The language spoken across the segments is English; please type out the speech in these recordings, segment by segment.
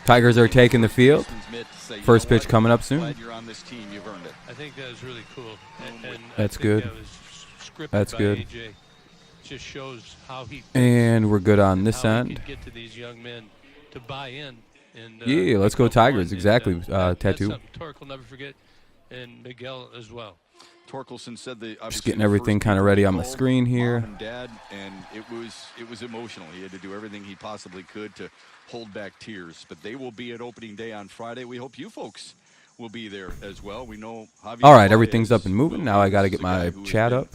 Tigers are taking the field. First pitch coming up soon. I think that was really cool. And That's good. That was scripted That's by good. AJ. Just shows how he And we're good on this how he end. can get to these young men to buy in. And, Yeah, let's go Tigers. and, Exactly. that's Tattoo. something Torque will never forget, and Miguel as well. Torkelson said Just getting everything kind of ready on my screen here. Mom and Dad, and it was emotional. He had to do everything he possibly could to hold back tears. But they will be at opening day on Friday. We hope you folks will be there as well. We know Javier All right, Baez everything's up and moving. Now I got to is get a guy my who has chat been up.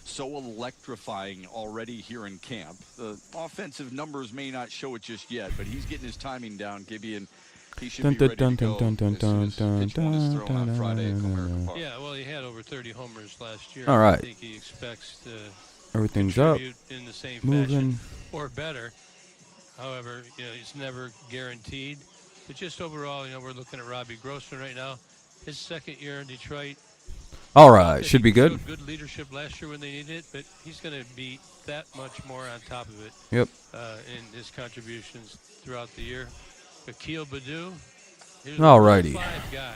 so electrifying already here in camp. The offensive numbers may not show it just yet, but he's getting his timing down, Gibby, and he should be ready to go as soon as pitch one is thrown on Friday at Comerica Park. Yeah, well, he had over 30 homers last year. All right. I think he expects to Everything's up, contribute in the same moving. fashion or better. However, it's never guaranteed. But just overall, we're looking at Robbie Grossman right now. His second year in Detroit. All right, should be He good. showed good leadership last year when they needed it, but he's going to be that much more on top of it. Yep. In his contributions throughout the year. Akil Baddoo, he's All a righty. 5 guy.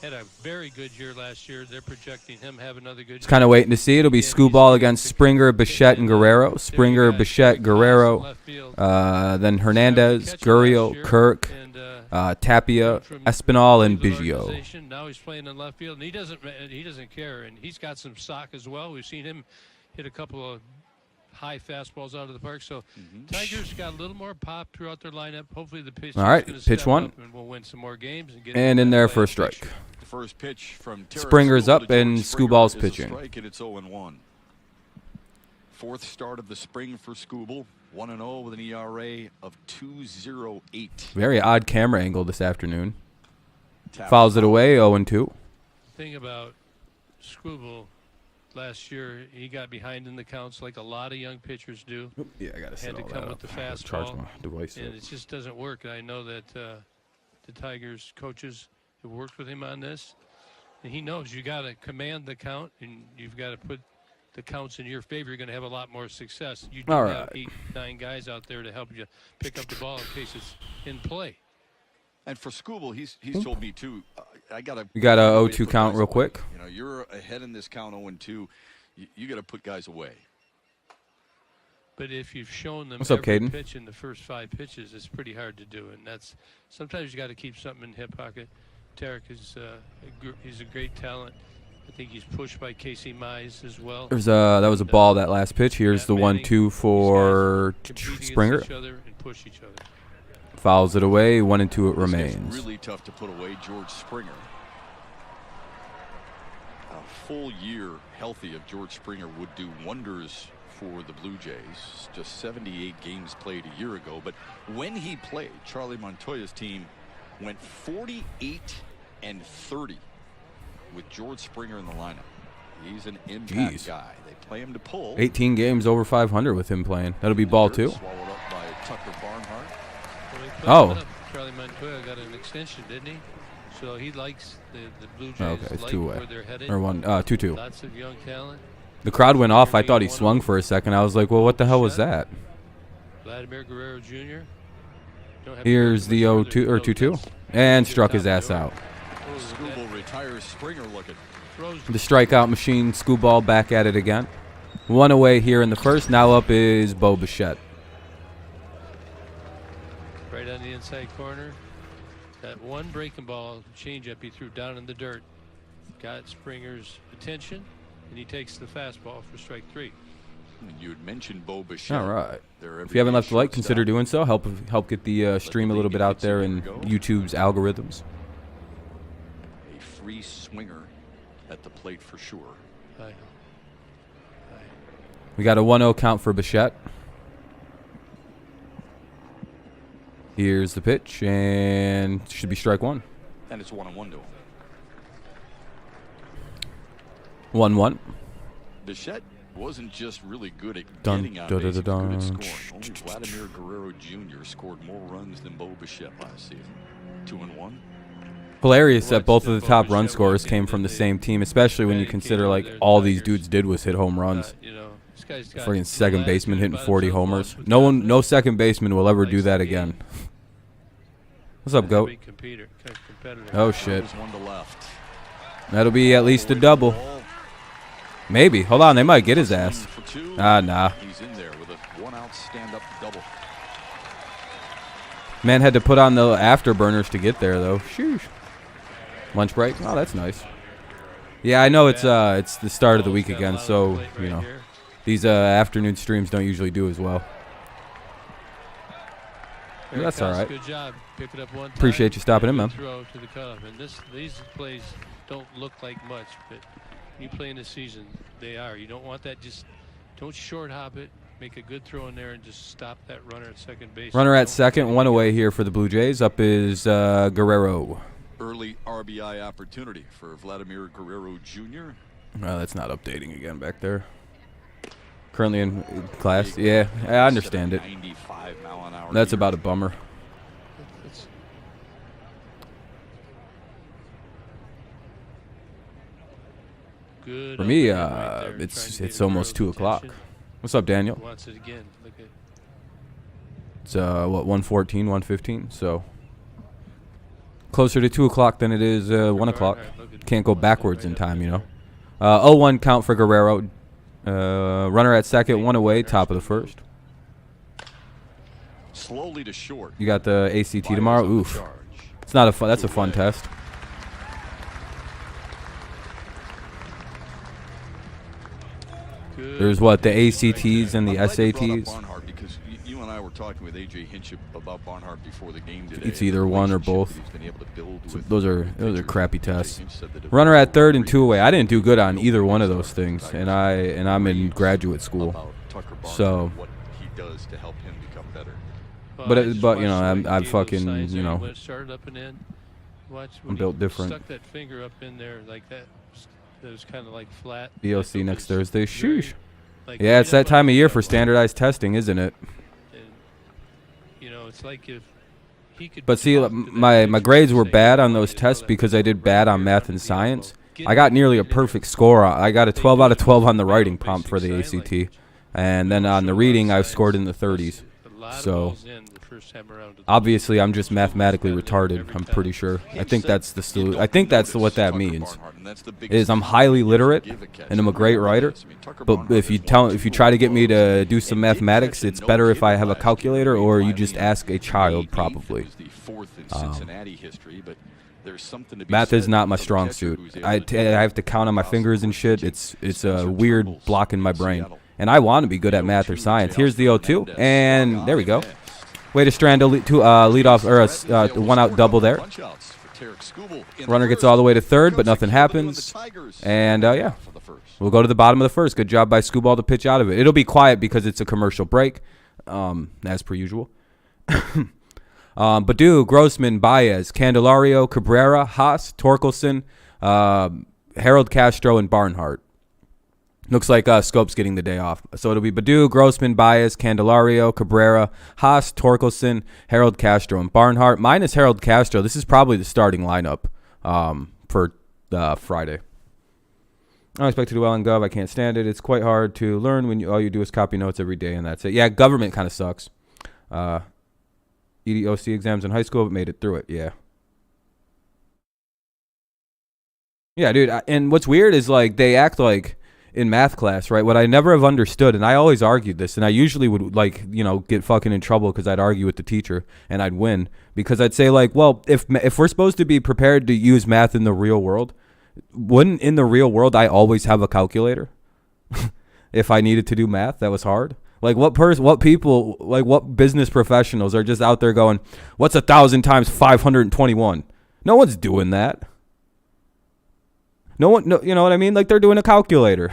Had a very good year last year. They're projecting him have another good Just year. kind of waiting to see. It'll be Scooball against Springer, Bichette, and Guerrero. Springer, Bichette, Guerrero. Then Hernandez, Gurriel, Kirk, Tapia, Espinal, and Biggio. Now he's playing in left field, and he doesn't care, and he's got some stock as well. We've seen him hit a couple of high fastballs out of the park. So Tigers got a little more pop throughout their lineup. Hopefully the pitch. All right, gonna pitch step one. up and we'll win some more games and get And in there for a strike. The first pitch from Terrence Springer's Scooball up to and George Springer Scooball's is a pitching. strike, and it's 0-1. Fourth start of the spring for Scooball. 1-0 with an ERA of 2.08. Very odd camera angle this afternoon. Fouls it away, 0-2. Thing about Scooball last year, he got behind in the counts like a lot of young pitchers do. Yeah, I got to Had to come with the Charge fastball, my device. and it just doesn't work. And I know that the Tigers coaches have worked with him on this, and he knows you got to command the count, and you've got to put the counts in your favor. You're going to have a lot more success. You do All have right. 8, 9 guys out there to help you pick up the ball in case it's in play. And for Scooball, he's told me too. I gotta. We got a find way to 0-2 put count guys real away. quick. You're ahead in this count 0-2. You got to put guys away. But if you've shown them What's up, every Caden? pitch in the first 5 pitches, it's pretty hard to do. And that's sometimes you got to keep something in the hip pocket. Tarek is he's a great talent. I think he's pushed by Casey Mize as well. That was a ball, that last pitch. Here's the 1-2 for Springer. Each other and push each other. Fouls it away, 1-2 it This gets remains. really tough to put away George Springer. A full year healthy of George Springer would do wonders for the Blue Jays. Just 78 games played a year ago. But when he played, Charlie Montoya's team went 48-30 with George Springer in the lineup. He's an impact guy. They play him to pull. 18 games over 500 with him playing. That'll be ball 2. Swallowed up by Tucker Barnhart. Oh. Charlie Montoya got an extension, didn't he? So he likes the Blue Jays. Okay, it's like 2-way. where they're headed. Or 2-2. Lots of young talent. The crowd went off. I thought he swung for a second. I was like, well, what the hell was that? Vladimir Guerrero Jr. Don't have to Here's go the much 0-2 or further. 2-2. And struck his ass out. Scooball retires Springer looking. The strikeout machine, Scooball back at it again. 1 away here in the first. Now up is Bo Bichette. Right on the inside corner. That one breaking ball changeup he threw down in the dirt got Springer's attention, and he takes the fastball for strike 3. You had mentioned Bo Bichette. All right. If you haven't left a like, consider doing so. Help get the stream a little bit out there in YouTube's algorithms. A free swinger at the plate for sure. I know. We got a 1-0 count for Bichette. Here's the pitch, and should be strike 1. And it's 1-1 to him. 1-1. Bichette wasn't just really good at Dun, getting on dun, base, he was dun, good at dun. scoring. Only Vladimir Guerrero Jr. scored more runs than Bo Bichette last season. 2-1. Hilarious that both of the top run scorers came from the same team, especially when you consider like all these dudes did was hit home runs. This guy's got Friggin' second last baseman year hitting by 40 himself, homers. lost with No Jonathan. second baseman will ever do Likes that the game. again. What's up, Goat? Big competitor. Oh, shit. There's one to left. That'll be at least a double. Maybe. Hold on. They might get his ass. Nah. He's in there with a one-out stand-up double. Man had to put on the afterburners to get there, though. Sheesh. Lunch break. Oh, that's nice. Yeah, I know it's the start of the week again, so, you know, these afternoon streams don't usually do as well. That's all right. Good job. Pick it up one time. Appreciate you stopping in, man. Throw to the cutoff. And these plays don't look like much, but when you play in the season, they are. You don't want that. Just don't short hop it. Make a good throw in there and just stop that runner at second base. Runner at second, one away here for the Blue Jays. Up is Guerrero. Early RBI opportunity for Vladimir Guerrero Jr. Well, that's not updating again back there. Currently in class. Yeah, I understand it. 95 mile an hour That's here. about a bummer. Good For me, up right there, it's trying to get almost 2 o'clock. attention. What's up, Daniel? Wants it again. Look at It's what 1:14, 1:15. So closer to 2 o'clock than it is 1 o'clock. Can't go backwards in time, you know. 0-1 count for Guerrero. Runner at second, one away, top of the first. Slowly to short. You got the ACT tomorrow. Oof, it's not a fun. That's a fun test. good. There's what the ACTs and the I'm glad you brought up SATs. Barnhart because you and I were talking with AJ Hinchip about Barnhart before the game today. It's either one or both. He's been able to build So with those are pitchers. crappy AJ tests. Hinch said that it Runner was at third and great 2 away. I didn't do good on to either one of those start things, Tigers. and I'm in graduate school. About Tucker Barnhart So- and what he does to help him become better. But I it- just but, you watched know, the I'm game fucking, size you there. know, When it started up and in. Watch when I'm he built different. Stuck that finger up in there like that. It was kind of like flat. BLC Like it next was Thursday. very, Sheesh. like, Yeah, it's right that up time of year against for that wall. standardized testing, isn't it? And, you know, it's like if he could. But see, talk to that my pitcher grades and were say, bad "Hey, on I those just tests know that because I did right bad on here math under and the elbow. science. Get I got it, nearly a get it. perfect score. I got a They 12 do out of it 12 with on the writing basic prompt for the sign ACT. language. And then We on don't the show a lot reading, of I scored signs. in the 30s. A lot of So, balls in the first time around. obviously, I'm just First mathematically balls got in retarded. every I'm time. pretty sure. I Hinch think said that's the you solution. don't I think that's what notice that Tucker means. Barnhart, and that's the big Is I'm thing. highly You literate give a catcher and I'm a great writer. this. I mean, Tucker But Barnhart if you is one try to get me true to close. do some And did mathematics, catch a it's better if I no-hitter have a last year. calculator or you Finally just in ask a May child, 8th. probably. It was the fourth in Cincinnati history, but there's something to be Math is said not my for the strong catcher suit. who's able I to do that. have to count on my fingers and shit. It's Spencer a weird Turnbull's block in my in brain. Seattle. And I want to be good at math or science. Here's the 0-2, and there we go. Way to strand a lead off or a one out double there. Runner gets all the way to third, but nothing happens. And yeah, we'll go to the bottom of the first. Good job by Scooball to pitch out of it. It'll be quiet because it's a commercial break, as per usual. Badu, Grossman, Baez, Candelario, Cabrera, Haas, Torkelson, Harold Castro, and Barnhart. Looks like Scope's getting the day off. So it'll be Badu, Grossman, Baez, Candelario, Cabrera, Haas, Torkelson, Harold Castro, and Barnhart. Minus Harold Castro, this is probably the starting lineup for Friday. I don't expect to do well in Gov. I can't stand it. It's quite hard to learn when all you do is copy notes every day, and that's it. Yeah, government kind of sucks. EDOC exams in high school, but made it through it. Yeah. Yeah, dude. And what's weird is, like, they act like in math class, right? What I never have understood, and I always argued this, and I usually would, like, you know, get fucking in trouble because I'd argue with the teacher and I'd win because I'd say, like, well, if we're supposed to be prepared to use math in the real world, wouldn't in the real world I always have a calculator? If I needed to do math that was hard? Like, what people, like, what business professionals are just out there going, what's 1,000 times 521? No one's doing that. No one, no, you know what I mean? Like, they're doing a calculator.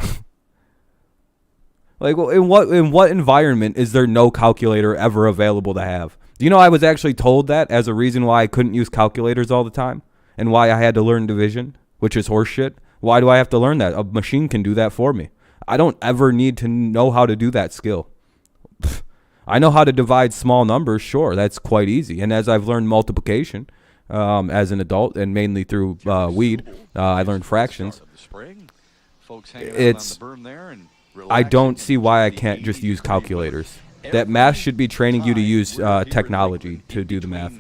Like, in what environment is there no calculator ever available to have? Do you know I was actually told that as a reason why I couldn't use calculators all the time and why I had to learn division, which is horseshit. Why do I have to learn that? A machine can do that for me. I don't ever need to know how to do that skill. I know how to divide small numbers, sure, that's quite easy. And as I've learned multiplication as an adult and mainly through weed, I learned fractions. I don't see why I can't just use calculators. That math should be training you to use technology to do the math.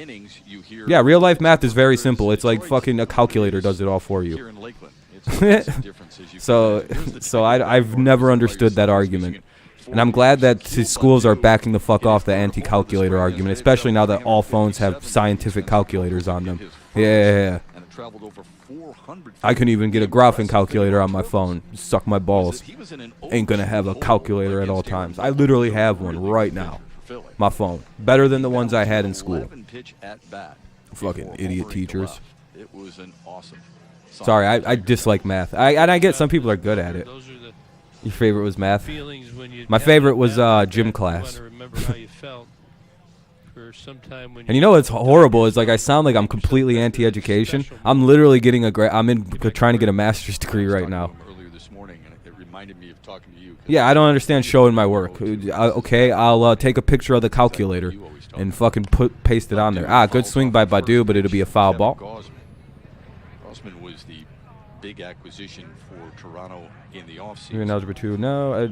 innings, you hear. Yeah, real life math is very simple. It's like fucking a calculator does it all for you. Here in Lakeland, it's massive differences you So, can imagine. Here's the so I've never understood that argument. And I'm glad that schools are backing the fuck off the anti-calculator argument, especially now that all phones have scientific calculators on them. Yeah. I couldn't even get a graphing calculator on my phone. Suck my balls. Ain't gonna have a calculator at all times. I literally have one right now. My phone. Better than the ones I had in school. Fucking idiot teachers. It was an awesome. Sorry, I dislike math. And I get some people are good at it. Your favorite was math? My favorite was gym class. And you know what's horrible is like I sound like I'm completely anti-education. I'm literally getting trying to get a master's degree right now. Yeah, I don't understand showing my work. Okay, I'll take a picture of the calculator and fucking paste it on there. Good swing by Badu, but it'll be a foul ball. Gosman was the big acquisition for Toronto in the offseason. You're in algebra 2. No, I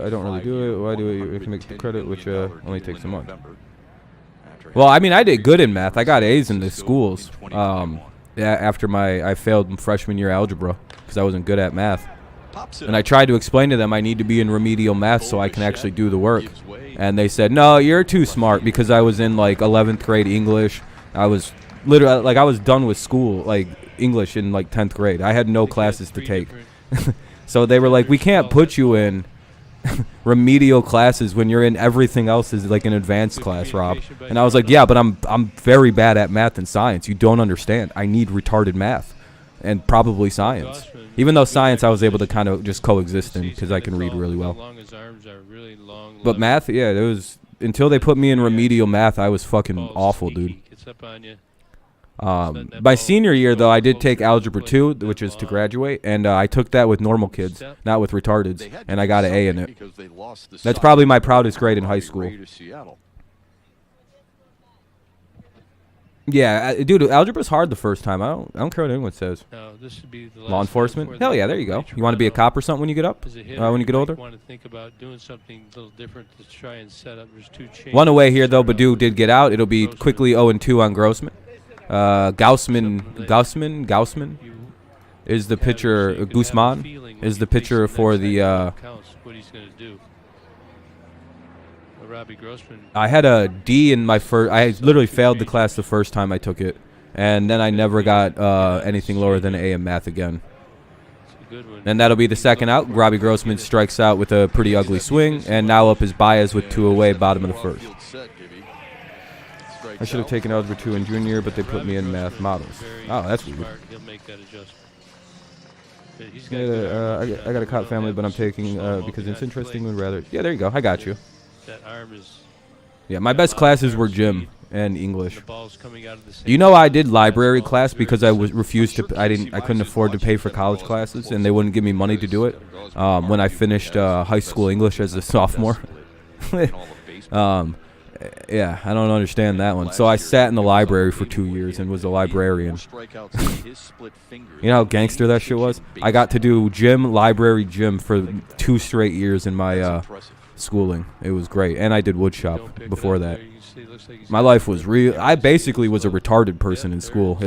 don't really do it. Why do it? You can make the credit, which only takes a month. Well, I mean, I did good in math. I got A's in the schools. After I failed freshman year algebra because I wasn't good at math. And I tried to explain to them I need to be in remedial math so I can actually do the work. And they said, no, you're too smart, because I was in like 11th grade English. I was literally like I was done with school, like English in like 10th grade. I had no classes to take. So they were like, we can't put you in remedial classes when you're in everything else is like an advanced class, Rob. And I was like, yeah, but I'm very bad at math and science. You don't understand. I need retarded math and probably science. Even though science I was able to kind of just coexist in because I can read really well. But math, yeah, it was until they put me in remedial math, I was fucking awful, dude. My senior year, though, I did take Algebra 2, which is to graduate, and I took that with normal kids, not with retardeds, and I got an A in it. That's probably my proudest grade in high school. Yeah, dude, algebra's hard the first time. I don't care what anyone says. Law enforcement? Hell yeah, there you go. You want to be a cop or something when you get up? When you get older? One away here, though. Badu did get out. It'll be quickly 0-2 on Grossman. Gaussman is the pitcher. Guzman is the pitcher for the. I had a D in my first. I literally failed the class the first time I took it, and then I never got anything lower than an A in math again. And that'll be the second out. Robbie Grossman strikes out with a pretty ugly swing, and now up is Baez with 2 away, bottom of the first. I should have taken Algebra 2 in junior, but they put me in math models. Oh, that's weird. I got a cop family, but I'm taking because it's interesting and rather. Yeah, there you go. I got you. Yeah, my best classes were gym and English. You know, I did library class because I refused to. I couldn't afford to pay for college classes, and they wouldn't give me money to do it. When I finished high school English as a sophomore. Yeah, I don't understand that one. So I sat in the library for 2 years and was a librarian. You know how gangster that shit was? I got to do library gym for 2 straight years in my schooling. It was great. And I did woodshop before that. My life was real. I basically was a retarded person in school.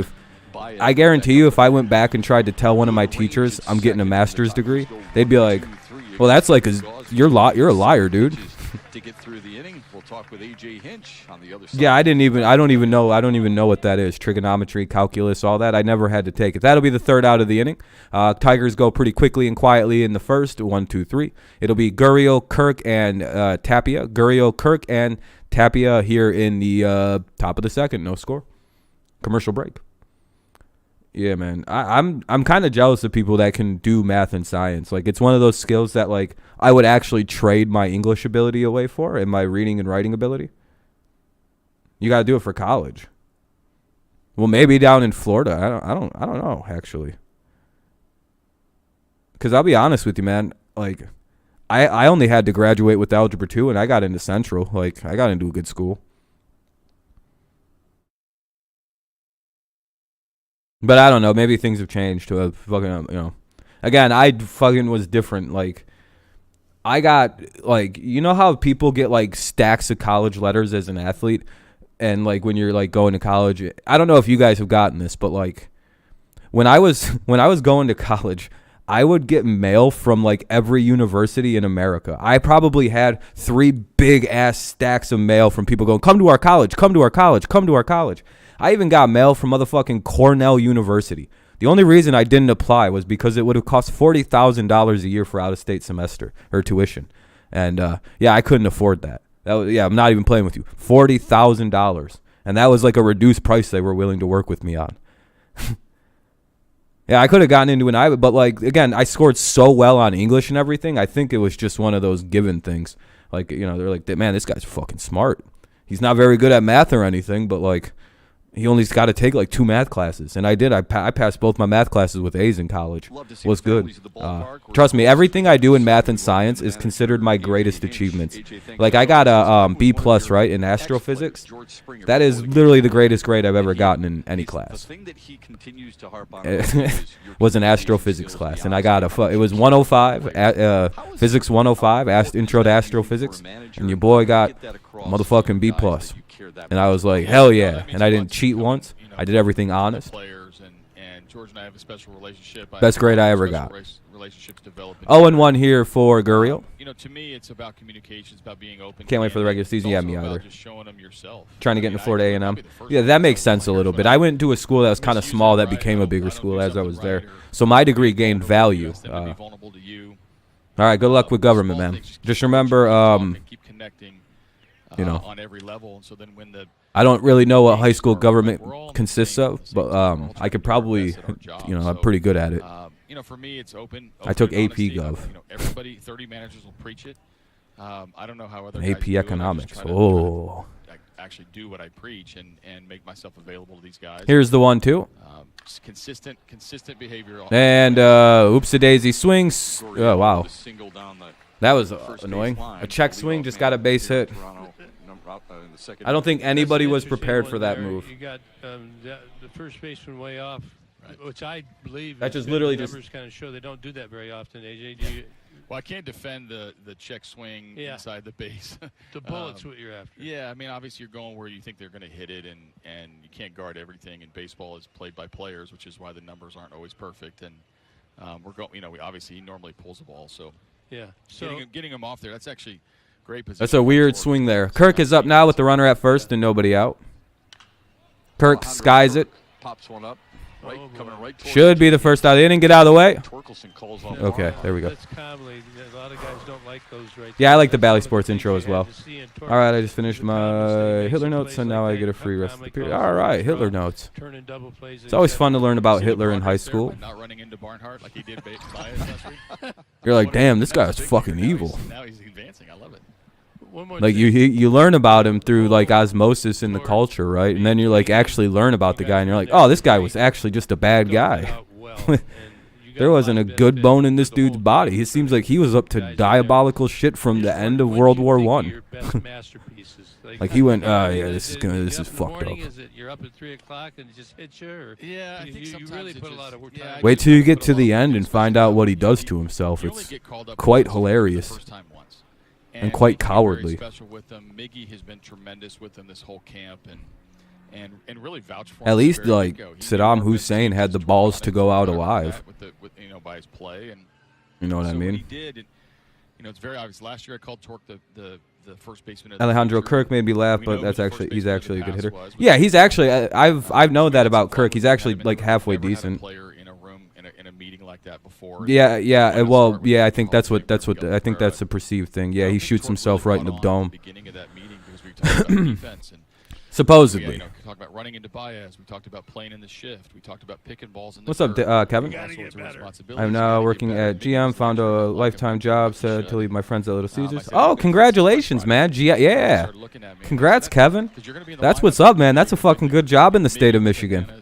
I guarantee you, if I went back and tried to tell one of my teachers I'm getting a master's degree, they'd be like, well, that's like you're a liar, dude. To get through the inning, we'll talk with AJ Hinch on the other side. Yeah, I don't even know what that is. Trigonometry, calculus, all that. I never had to take it. That'll be the third out of the inning. Tigers go pretty quickly and quietly in the first. 1, 2, 3. It'll be Gurriel, Kirk, and Tapia. Gurriel, Kirk, and Tapia here in the top of the second. No score. Commercial break. Yeah, man. I'm kind of jealous of people that can do math and science. Like, it's one of those skills that, like, I would actually trade my English ability away for and my reading and writing ability. You got to do it for college. Well, maybe down in Florida. I don't know, actually. Because I'll be honest with you, man. Like, I only had to graduate with Algebra 2, and I got into Central. Like, I got into a good school. But I don't know. Maybe things have changed to a fucking, Again, I fucking was different. Like, I got, like, you know how people get, like, stacks of college letters as an athlete? and like when you're like going to college, I don't know if you guys have gotten this, but like when I was going to college, I would get mail from like every university in America. I probably had 3 big ass stacks of mail from people going, come to our college, come to our college, come to our college. I even got mail from motherfucking Cornell University. The only reason I didn't apply was because it would have cost $40,000 a year for out-of-state semester or tuition. And yeah, I couldn't afford that. I'm not even playing with you. $40,000. And that was like a reduced price they were willing to work with me on. Yeah, I could have gotten into an Ivy, but like, again, I scored so well on English and everything. I think it was just one of those given things. Like, you know, they're like, man, this guy's fucking smart. He's not very good at math or anything, but like, he only's got to take like 2 math classes. And I did. I passed both my math classes with A's in college. Was good. Trust me, everything I do in math and science is considered my greatest achievements. Like I got a B+, right, in astrophysics. That is literally the greatest grade I've ever gotten in any class. It was an astrophysics class. And I got it was 105, physics 105, intro to astrophysics. And your boy got motherfucking B+. And I was like, hell yeah. And I didn't cheat once. I did everything honest. Best grade I ever got. 0-1 here for Gurriel. You know, to me, it's about communication. It's about being open. Can't wait for the regular season. Yeah, me either. Just showing them yourself. Trying to get into Florida A&M. Yeah, that makes sense a little bit. I went to a school that was kind of small that became a bigger school as I was there. So my degree gained value. All right, good luck with government, man. Just remember, you know, on every level. And so then when I don't really know what high school government consists of, but I could probably, you know, I'm pretty good at it. You know, for me, it's open. I took AP Gov. You know, everybody, 30 managers will preach it. I don't know how other AP guys Economics. I actually do what I preach and make myself available to these guys. Here's the 1-2. Consistent behavior. And oopsie-daisy swings. Oh, wow. That was annoying. A check swing, just got a base hit. I don't think anybody was prepared for that move. You got the first baseman way off, which I believe that just literally numbers kind of show they don't do that very often. AJ, do you? Well, I can't defend the check swing inside the base. The bullet's what you're after. Yeah, I mean, obviously you're going where you think they're going to hit it, and you can't guard everything. And baseball is played by players, which is why the numbers aren't always perfect. And we're going, you know, obviously he normally pulls the ball, so yeah, so getting him off there, that's actually great position. That's a weird swing there. Kirk is up now with the runner at first and nobody out. Kirk skies it. Pops one up. Right, coming right should be the first out of the inning. Get out of the way. Okay, there we go. Yeah, I like the Bally Sports intro as well. All right, I just finished my Hitler notes, and now I get a free rest of the period. All right, Hitler notes. It's always fun to learn about Hitler in high school. You're like, damn, this guy is fucking evil. Now he's advancing. I love it. Like you learn about him through like osmosis in the culture, right? And then you like actually learn about the guy, and you're like, oh, this guy was actually just a bad guy. There wasn't a good bone in this dude's body. He seems like he was up to diabolical shit from the end of World War I. Like he went, yeah, this is fucked up. Wait till you get to the end and find out what he does to himself. It's quite hilarious. And quite cowardly. Special with them. Miggy has been tremendous with them this whole camp, and really vouched for him. At least like Saddam Hussein had the balls to go out alive. You know, by his play, and you know what I mean. He did. And, you know, it's very obvious. Last year I called Torque the first baseman. Alejandro Kirk made me laugh, but he's actually a good hitter. Yeah, he's actually I've known that about Kirk. He's actually like halfway decent. Like that before. Yeah. Well, yeah. I think that's I think that's a perceived thing. Yeah, he shoots himself right in the dome. Beginning of that meeting because we talked about defense and supposedly. We talked about running into Baez. We talked about playing in the shift. We talked about picking balls in the What's up, Kevin? I'm now working at GM. Found a lifetime job. Said to leave my friends at Little Caesars. Oh, congratulations, man. Yeah. Congrats, Kevin. That's what's up, man. That's a fucking good job in the state of Michigan.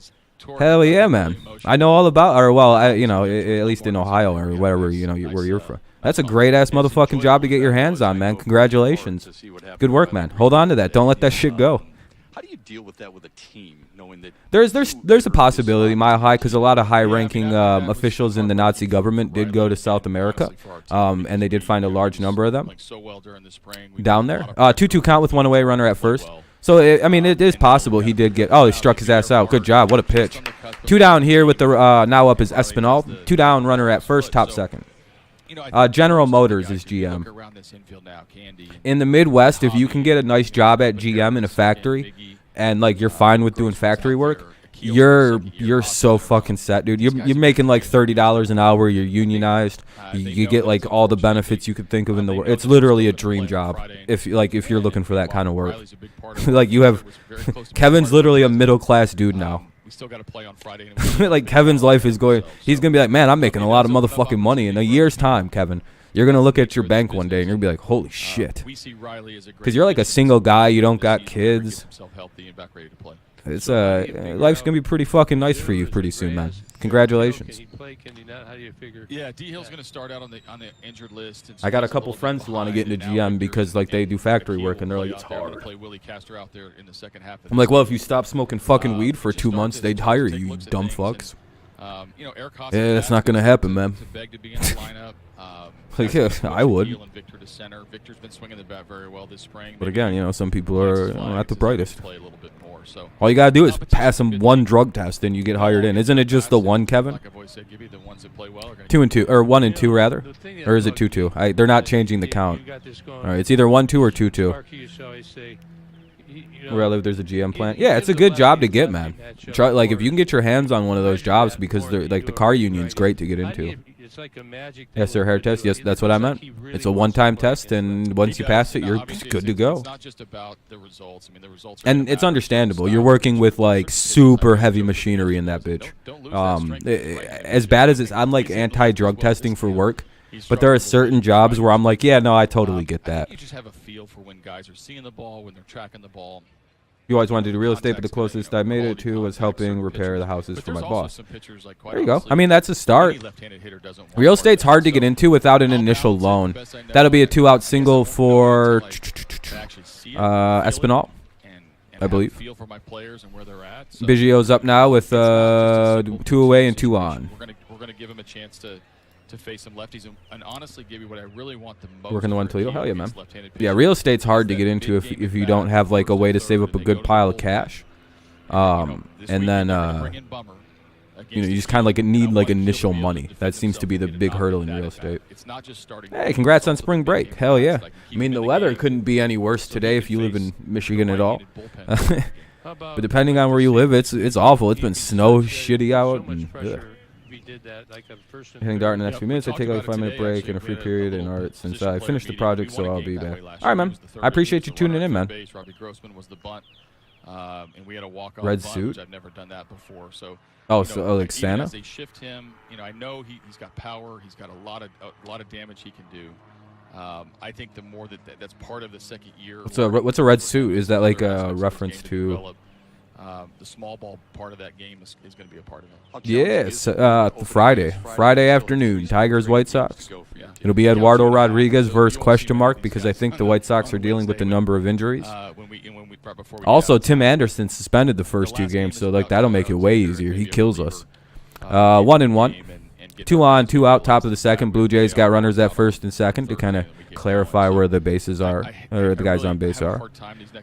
Hell yeah, man. I know all about, or well, at least in Ohio or wherever, you know, where you're from. That's a great-ass motherfucking job to get your hands on, man. Congratulations. Good work, man. Hold on to that. Don't let that shit go. How do you deal with that with a team, knowing that there's a possibility, Mile High, because a lot of high-ranking officials in the Nazi government did go to South America, and they did find a large number of them down there. 2-2 count with one away, runner at first. So, I mean, it is possible he did get... Oh, he struck his ass out. Good job. What a pitch. 2 down here with the... now up is Espinal. 2 down, runner at first, top second. General Motors is GM. In the Midwest, if you can get a nice job at GM in a factory and, like, you're fine with doing factory work, you're so fucking set, dude. You're making like $30 an hour. You're unionized. You get like all the benefits you could think of in the world. It's literally a dream job if you're looking for that kind of work. Like you have, Kevin's literally a middle class dude now. We still got to play on Friday. Like Kevin's life is going. He's gonna be like, man, I'm making a lot of motherfucking money in a year's time, Kevin. You're gonna look at your bank one day and you're gonna be like, holy shit. Because you're like a single guy. You don't got kids. It's life's gonna be pretty fucking nice for you pretty soon, man. Congratulations. Can he play? Can he not? How do you figure? Yeah, D Hill's gonna start out on the injured list. And so I got a he's couple little friends bit who want to behind, get into and now GM because like they do factory Akil work and they're will like be it's out there. We're gonna hard. play Willy Castro out there in the second half. I'm like, well, if you stop smoking fucking weed for 2 months, they'd hire you, you dumb fucks. Eric Yeah, that's not gonna happen, man. To beg to be in the lineup. Like, yeah, I would. Victor to center. Victor's been swinging the bat very well this spring. But again, some people are not the brightest. Play a little bit more, so. All you gotta do is pass them one drug test and you get hired in. Isn't it just the one, Kevin? Like I've always said, Gibby, the ones that play well are gonna 2 and 2, or 1 and 2 rather, or is it 2-2? They're not changing the count. All right, it's either 1-2 or 2-2. Where I live, there's a GM plant. Yeah, it's a good job to get, man. Try, like, if you can get your hands on one of those jobs, because they're like the car union's great to get into. Yes, sir, hair test. Yes, that's what I meant. It's a one-time test, and once you pass it, you're good to go. It's not just about the results. I mean, the results. And it's understandable. You're working with like super heavy machinery in that bitch. As bad as it's, I'm like anti-drug testing for work. But there are certain jobs where I'm like, yeah, no, I totally get that. You just have a feel for when guys are seeing the ball, when they're tracking the ball. You always wanted to do real estate, but the closest I made it to was helping repair the houses for my boss. There you go. I mean, that's a start. Real estate's hard to get into without an initial loan. That'll be a 2-out single for Espinal, I believe. Biggio's up now with 2 away and 2 on. We're gonna give him a chance to face some lefties, and honestly, Gibby, what I really want the most. Working the one Toledo, hell yeah, man. Yeah, real estate's hard to get into if you don't have like a way to save up a good pile of cash. And then you just kind of like need like initial money. That seems to be the big hurdle in real estate. Hey, congrats on spring break. Hell yeah. I mean, the weather couldn't be any worse today if you live in Michigan at all. But depending on where you live, it's awful. It's been snow shitty out. And, hitting dart in the next few minutes. I take like a 5-minute break and a free period in art since I finished the project, so I'll be back. All right, man. I appreciate you tuning in, man. Red suit. I've never done that before, so. Oh, so like Santa? They shift him. I know he's got power. He's got a lot of damage he can do. I think the more that's part of the second year. What's a red suit? Is that like a reference to? The small ball part of that game is going to be a part of it. Yes, Friday afternoon, Tigers White Sox. It'll be Eduardo Rodriguez versus ? Because I think the White Sox are dealing with a number of injuries. Also, Tim Anderson suspended the first 2 games, so like that'll make it way easier. He kills us. 1-1. 2 on, 2 out, top of the second. Blue Jays got runners at first and second to kind of clarify where the bases are, or the guys on base are.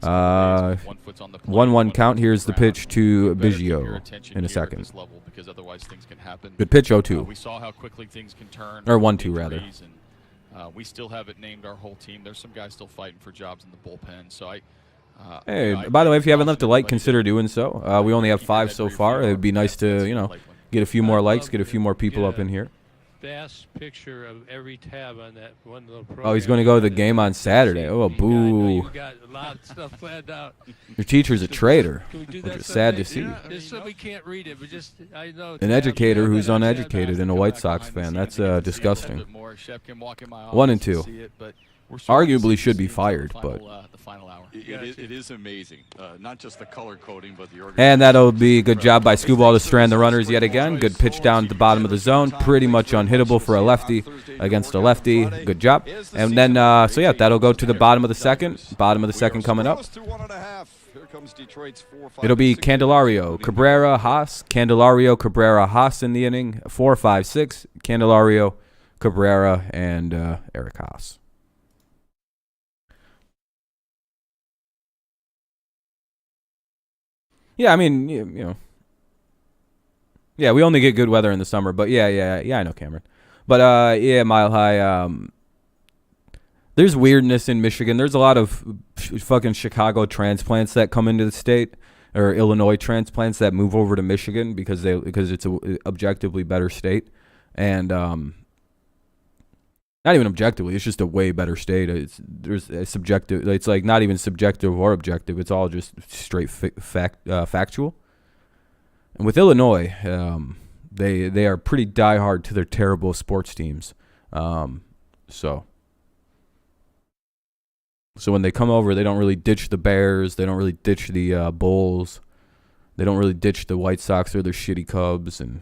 1-1 count. Here's the pitch to Biggio in a second. Good pitch, 0-2. We saw how quickly things can turn. Or 1-2 rather. We still haven't named our whole team. There's some guys still fighting for jobs in the bullpen. So hey, by the way, if you haven't left a like, consider doing so. We only have 5 so far. It would be nice to, get a few more likes, get a few more people up in here. Vast picture of every tab on that one little program. Oh, he's going to go to the game on Saturday. Oh, boo. You got a lot of stuff planned out. Your teacher's a traitor, which is sad to see. Just so we can't read it, but just I know. An educator who's uneducated and a White Sox fan. That's disgusting. 1-2. Arguably should be fired, but. It is amazing. Not just the color coding, but the organization. And that'll be a good job by Scooball to strand the runners yet again. Good pitch down at the bottom of the zone. Pretty much unhittable for a lefty against a lefty. Good job. And then, so yeah, that'll go to the bottom of the second. Bottom of the second coming up. It'll be Candelario, Cabrera, Haas. Candelario, Cabrera, Haas in the inning. 4, 5, 6. Candelario, Cabrera, and Eric Haas. Yeah, I mean, you know. Yeah, we only get good weather in the summer, but yeah, I know, Cameron. But yeah, Mile High. There's weirdness in Michigan. There's a lot of fucking Chicago transplants that come into the state, or Illinois transplants that move over to Michigan because it's a objectively better state, and not even objectively. It's just a way better state. There's a subjective. It's like not even subjective or objective. It's all just straight factual. And with Illinois, they are pretty diehard to their terrible sports teams. So when they come over, they don't really ditch the Bears. They don't really ditch the Bulls. They don't really ditch the White Sox or their shitty Cubs. And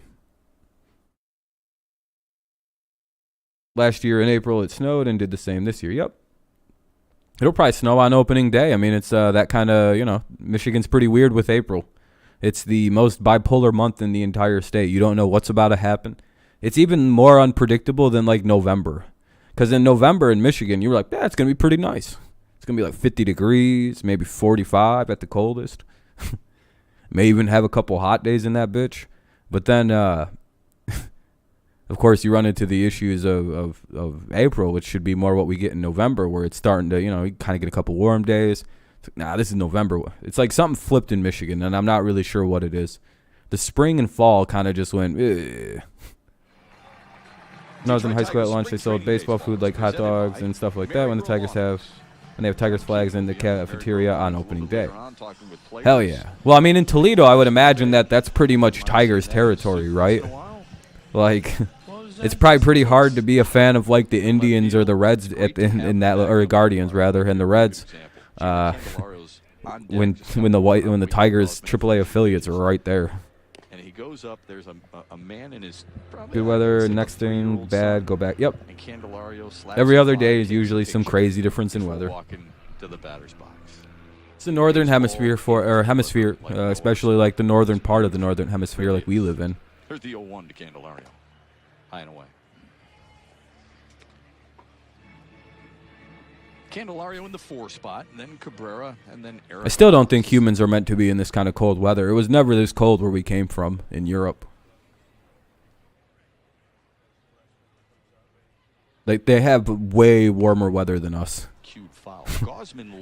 last year in April, it snowed and did the same this year. Yep. It'll probably snow on opening day. I mean, it's that kind of, Michigan's pretty weird with April. It's the most bipolar month in the entire state. You don't know what's about to happen. It's even more unpredictable than like November. Because in November in Michigan, you were like, it's going to be pretty nice. It's going to be like 50 degrees, maybe 45 at the coldest. May even have a couple hot days in that bitch. But then, of course, you run into the issues of April, which should be more what we get in November, where it's starting to, you kind of get a couple warm days. Nah, this is November. It's like something flipped in Michigan, and I'm not really sure what it is. The spring and fall kind of just went, When I was in high school at lunch, they sold baseball food like hot dogs and stuff like that when they have Tigers flags in the cafeteria on opening day. Hell yeah. Well, I mean, in Toledo, I would imagine that's pretty much Tigers territory, right? Like, it's probably pretty hard to be a fan of like the Indians or the Reds in that, or Guardians rather, and the Reds. When the Tigers AAA affiliates are right there. And he goes up. There's a man in his good weather. Next thing bad. Go back. Yep. Every other day is usually some crazy difference in weather. It's the northern hemisphere especially like the northern part of the northern hemisphere, like we live in. Here's the 0-1 to Candelario, high and away. Candelario in the 4 spot, and then Cabrera, and then Eric. I still don't think humans are meant to be in this kind of cold weather. It was never this cold where we came from in Europe. Like, they have way warmer weather than us.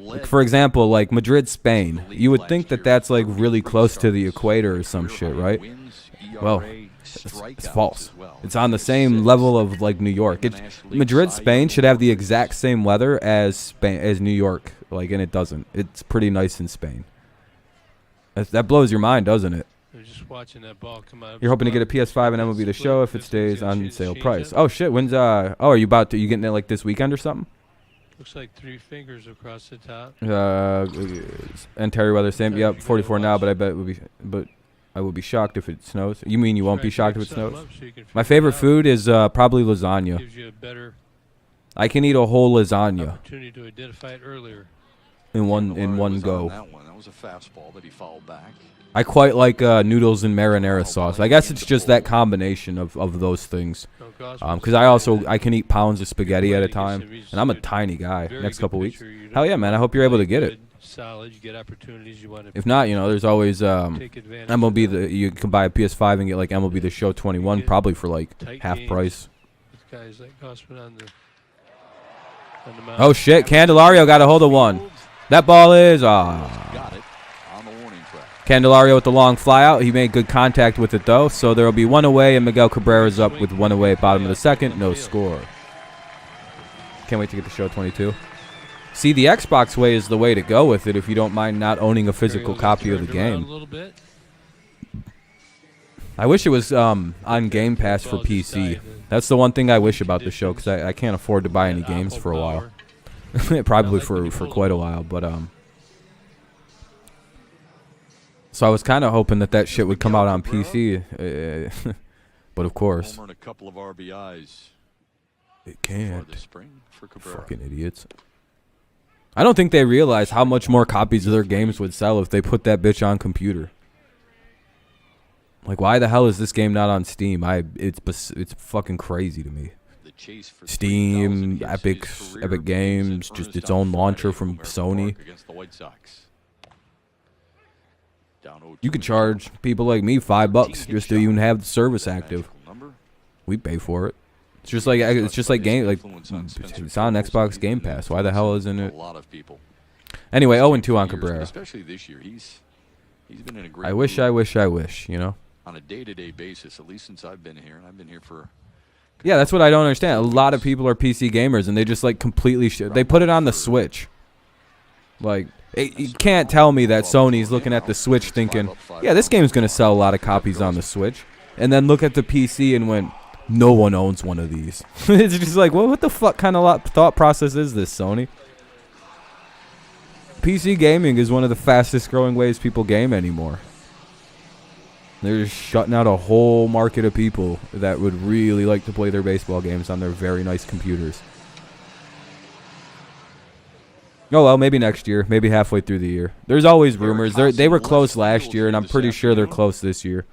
Like, for example, like Madrid, Spain. You would think that that's like really close to the equator or some shit, right? Well, it's false. It's on the same level of like New York. Madrid, Spain should have the exact same weather as New York, like, and it doesn't. It's pretty nice in Spain. That blows your mind, doesn't it? Just watching that ball come out. You're hoping to get a PS5 and MLB The Show if it stays on sale price. Oh shit, when's are you getting it like this weekend or something? Looks like 3 fingers across the top. And Terry Weather, same. Yep, 44 now, but I would be shocked if it snows. You mean you won't be shocked if it snows? My favorite food is probably lasagna. Gives you a better I can eat a whole lasagna opportunity to identify it earlier. in one go. That was a fastball that he fouled back. I quite like noodles and marinara sauce. I guess it's just that combination of those things. Because I can eat pounds of spaghetti at a time, and I'm a tiny guy. Next couple weeks. Hell yeah, man! I hope you're able to get it. Solid, you get opportunities you want to. If not, there's always MLB. You can buy a PS5 and get like MLB The Show 21, probably for like half price. Guys like Gossman on the mound. Oh shit! Candelario got a hold of one. That ball is Got it on the warning track. Candelario with the long fly out. He made good contact with it though, so there will be 1 away, and Miguel Cabrera's up with 1 away at bottom of the second. No score. Can't wait to get the Show 22. See, the Xbox way is the way to go with it if you don't mind not owning a physical copy of the game. I wish it was on Game Pass for PC. That's the one thing I wish about the show, because I can't afford to buy any games for a while. Probably for quite a while, but so I was kind of hoping that shit would come out on PC, but of course a couple of RBIs. It can't. Fucking idiots. I don't think they realize how much more copies of their games would sell if they put that bitch on computer. Like, why the hell is this game not on Steam? It's fucking crazy to me. Steam, Epic Games, just its own launcher from Sony. You could charge people like me $5 just to even have the service active. We pay for it. It's just like game, like it's on Xbox Game Pass. Why the hell isn't it? Anyway, 0-2 on Cabrera. Especially this year, he's been in a great. I wish. You know. On a day-to-day basis, at least since I've been here, and I've been here for. Yeah, that's what I don't understand. A lot of people are PC gamers, and they just like completely they put it on the Switch. Like, you can't tell me that Sony's looking at the Switch thinking, yeah, this game's gonna sell a lot of copies on the Switch, and then look at the PC and went, no one owns one of these. It's just like, well, what the fuck kind of thought process is this, Sony? PC gaming is one of the fastest growing ways people game anymore. They're just shutting out a whole market of people that would really like to play their baseball games on their very nice computers. Oh, well, maybe next year. Maybe halfway through the year. There's always rumors. They were close last year, and I'm pretty sure they're close this year.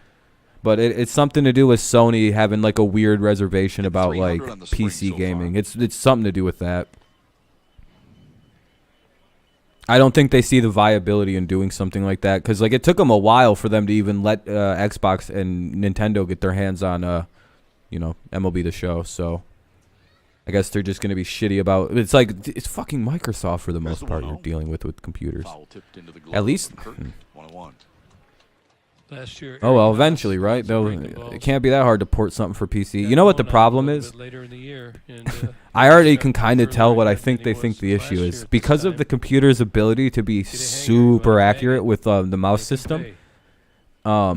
But it's something to do with Sony having like a weird reservation about like PC gaming. It's something to do with that. I don't think they see the viability in doing something like that because like it took them a while for them to even let Xbox and Nintendo get their hands on MLB The Show. So I guess they're just gonna be shitty about. It's like it's fucking Microsoft for the most part you're dealing with computers. At least. Last year, Oh well, eventually, right? It can't be that hard to port something for PC. You know what the problem is? I already can kind of tell what I think they think the issue is. Because of the computer's ability to be super accurate with the mouse system, I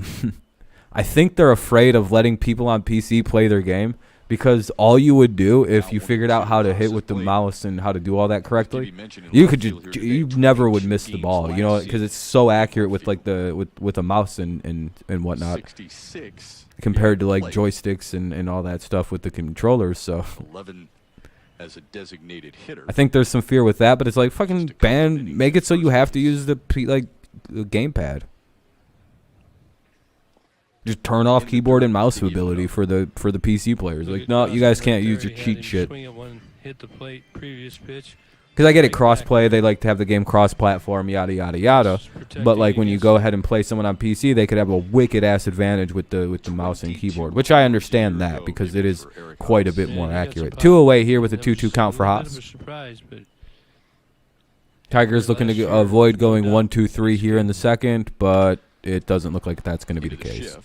think they're afraid of letting people on PC play their game. Because all you would do if you figured out how to hit with the mouse and how to do all that correctly, you never would miss the ball, you know, because it's so accurate with like with a mouse and whatnot, compared to like joysticks and all that stuff with the controllers. So as a designated hitter, I think there's some fear with that, but it's like fucking make it so you have to use the gamepad. Just turn off keyboard and mouse ability for the PC players. Like, no, you guys can't use your cheat shit. Because I get it, cross-play. They like to have the game cross-platform, yada, yada, yada. But, like, when you go ahead and play someone on PC, they could have a wicked-ass advantage with the mouse and keyboard, which I understand that because it is quite a bit more accurate. 2 away here with a 2-2 count for Haas. Tigers looking to avoid going 1-2-3 here in the second, but it doesn't look like that's going to be the case.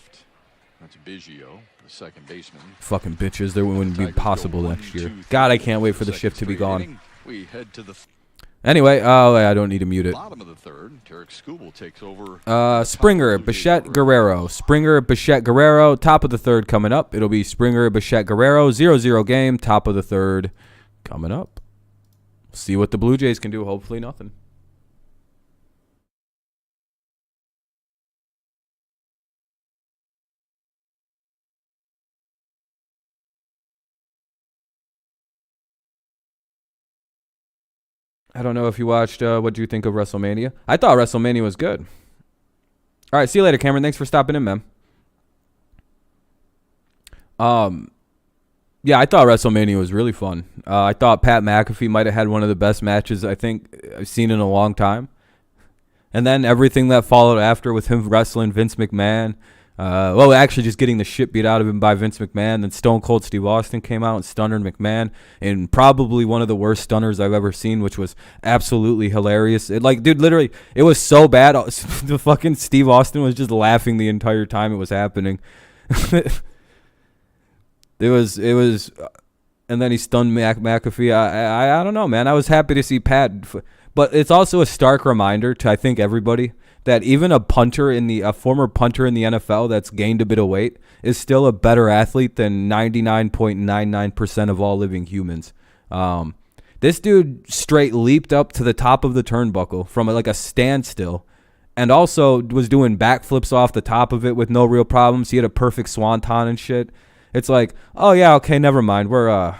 That's Biggio, the second baseman. Fucking bitches. There wouldn't be possible next year. God, I can't wait for the shift to be gone. We head to the Anyway, I don't need to mute it. Bottom of the third, Tarek Skubal takes over. Springer, Bichette, Guerrero. Springer, Bichette, Guerrero. Top of the third coming up. It'll be Springer, Bichette, Guerrero. 0-0 game. Top of the third coming up. See what the Blue Jays can do. Hopefully nothing. I don't know if you watched, what do you think of WrestleMania? I thought WrestleMania was good. All right, see you later, Cameron. Thanks for stopping in, man. Yeah, I thought WrestleMania was really fun. I thought Pat McAfee might have had one of the best matches I think I've seen in a long time. And then everything that followed after with him wrestling Vince McMahon. Well, actually just getting the shit beat out of him by Vince McMahon. Then Stone Cold Steve Austin came out and stunned McMahon in probably one of the worst stunners I've ever seen, which was absolutely hilarious. Dude, literally, it was so bad. The fucking Steve Austin was just laughing the entire time it was happening. It was, and then he stunned McAfee. I don't know, man. I was happy to see Pat, but it's also a stark reminder to I think everybody that even a former punter in the NFL that's gained a bit of weight is still a better athlete than 99.99% of all living humans. This dude straight leaped up to the top of the turnbuckle from like a standstill and also was doing backflips off the top of it with no real problems. He had a perfect swanton and shit. It's like, oh yeah, okay, never mind. Yeah,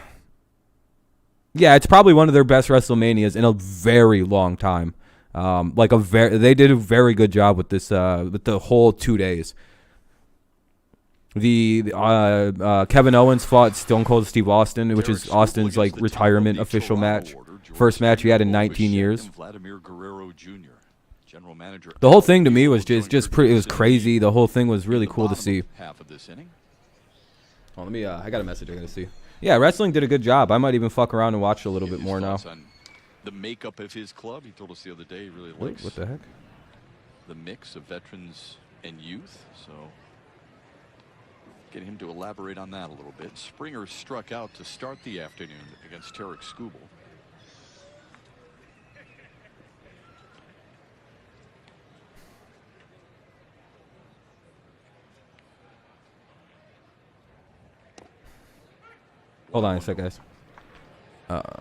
it's probably one of their best WrestleManias in a very long time. They did a very good job with this, with the whole 2 days. Kevin Owens fought Stone Cold Steve Austin, which is Austin's like retirement official match. First match he had in 19 years. General manager. The whole thing to me was just pretty. It was crazy. The whole thing was really cool to see. Half of this inning. Oh, let me. I got a message I gotta see. Yeah, wrestling did a good job. I might even fuck around and watch a little bit more now. On the makeup of his club, he told us the other day he really likes. What the heck? The mix of veterans and youth. So, get him to elaborate on that a little bit. Springer struck out to start the afternoon against Tarek Skubal. Hold on a sec, guys. Price.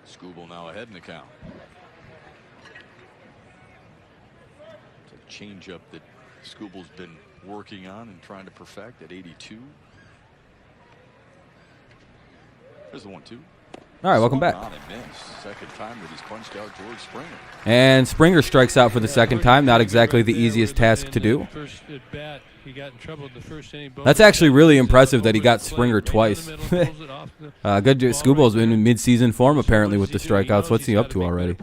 Skubal now ahead in the count. It's a changeup that Skubal's been working on and trying to perfect at 82. There's the 1-2. All right, welcome back. Second time that he's punched out George Springer. And Springer strikes out for the second time. Not exactly the easiest task to do. That's actually really impressive that he got Springer twice. Good. Skubal's been in mid-season form apparently with the strikeouts. What's he up to already?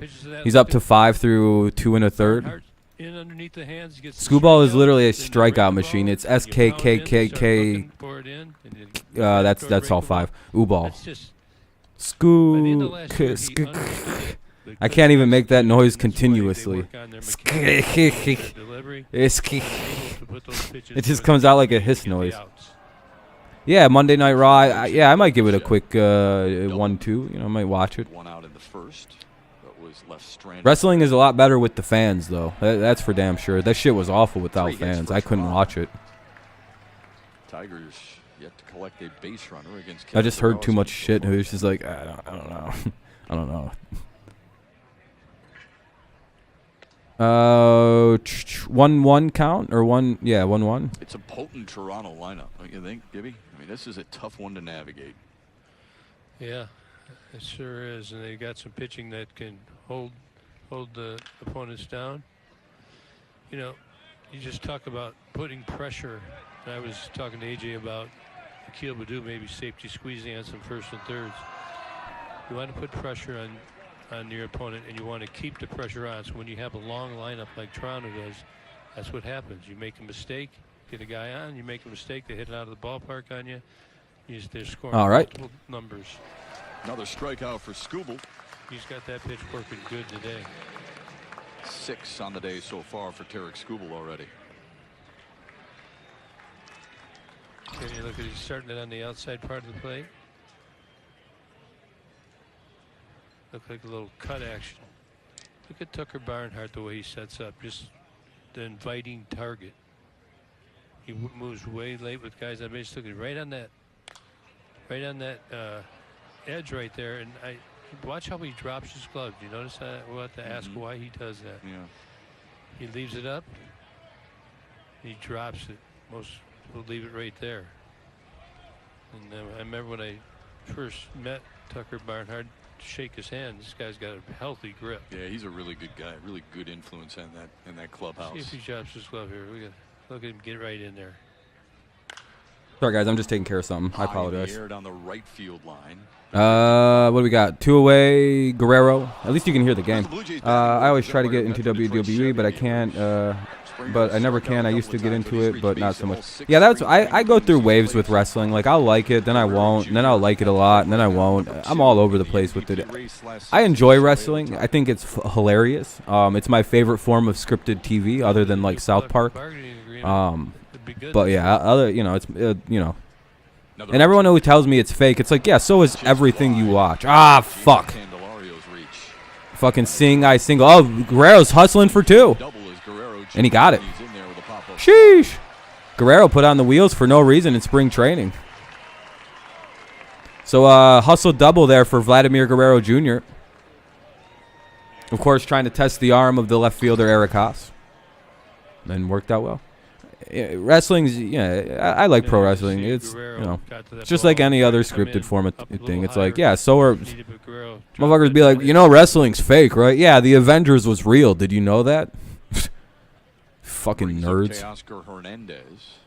He's up to 5 through 2 1/3. Skubal is literally a strikeout machine. It's SKKKK. That's all 5. Ubal. I can't even make that noise continuously. It just comes out like a hiss noise. Yeah, Monday Night Raw. I might give it a quick 1-2. You know, I might watch it. One out in the first, but was left stranded. Wrestling is a lot better with the fans, though. That's for damn sure. That shit was awful without fans. I couldn't watch it. Tigers yet to collect a base runner against. I just heard too much shit. It was just like I don't know. I don't know. 1-1 count or 1? Yeah, 1-1. It's a potent Toronto lineup, don't you think, Gibby? I mean, this is a tough one to navigate. Yeah, it sure is, and they got some pitching that can hold the opponents down. You know, you just talk about putting pressure. I was talking to AJ about Akil Baddoo maybe safety squeezing on some first and thirds. You want to put pressure on your opponent, and you want to keep the pressure on. So when you have a long lineup like Toronto does, that's what happens. You make a mistake, get a guy on, you make a mistake, they hit it out of the ballpark on you. They're scoring multiple numbers. Another strikeout for Skubal. He's got that pitch working good today. 6 on the day so far for Tarek Skubal already. Can you look at he's starting it on the outside part of the plate? Look like a little cut action. Look at Tucker Barnhart, the way he sets up, just the inviting target. He moves way late with guys on base. Look at right on that edge right there. And watch how he drops his glove. Do you notice that? We'll have to ask why he does that. Yeah. He leaves it up. He drops it. Most people leave it right there. And I remember when I first met Tucker Barnhart, shake his hand. This guy's got a healthy grip. Yeah, he's a really good guy. Really good influence in that clubhouse. See if he drops his glove here. Look at him get right in there. Sorry, guys. I'm just taking care of something. I apologize. Aired on the right field line. What do we got? 2 away, Guerrero. At least you can hear the game. I always try to get into WWE, but I can't. But I never can. I used to get into it, but not so much. Yeah, I go through waves with wrestling. Like, I'll like it, then I won't, and then I'll like it a lot, and then I won't. I'm all over the place with it. I enjoy wrestling. I think it's hilarious. It's my favorite form of scripted TV, other than like South Park. But yeah, it's and everyone who tells me it's fake, it's like, yeah, so is everything you watch. Ah, fuck. Fucking I single. Oh, Guerrero's hustling for 2. And he got it. Sheesh. Guerrero put on the wheels for no reason in spring training. So hustle double there for Vladimir Guerrero Jr. Of course, trying to test the arm of the left fielder Eric Haas. And worked out well. Wrestling's, I like pro wrestling. It's, it's just like any other scripted form of thing. It's like, yeah, so are motherfuckers be like, wrestling's fake, right? Yeah, the Avengers was real. Did you know that? Fucking Brings up nerds. Teoscar Hernandez.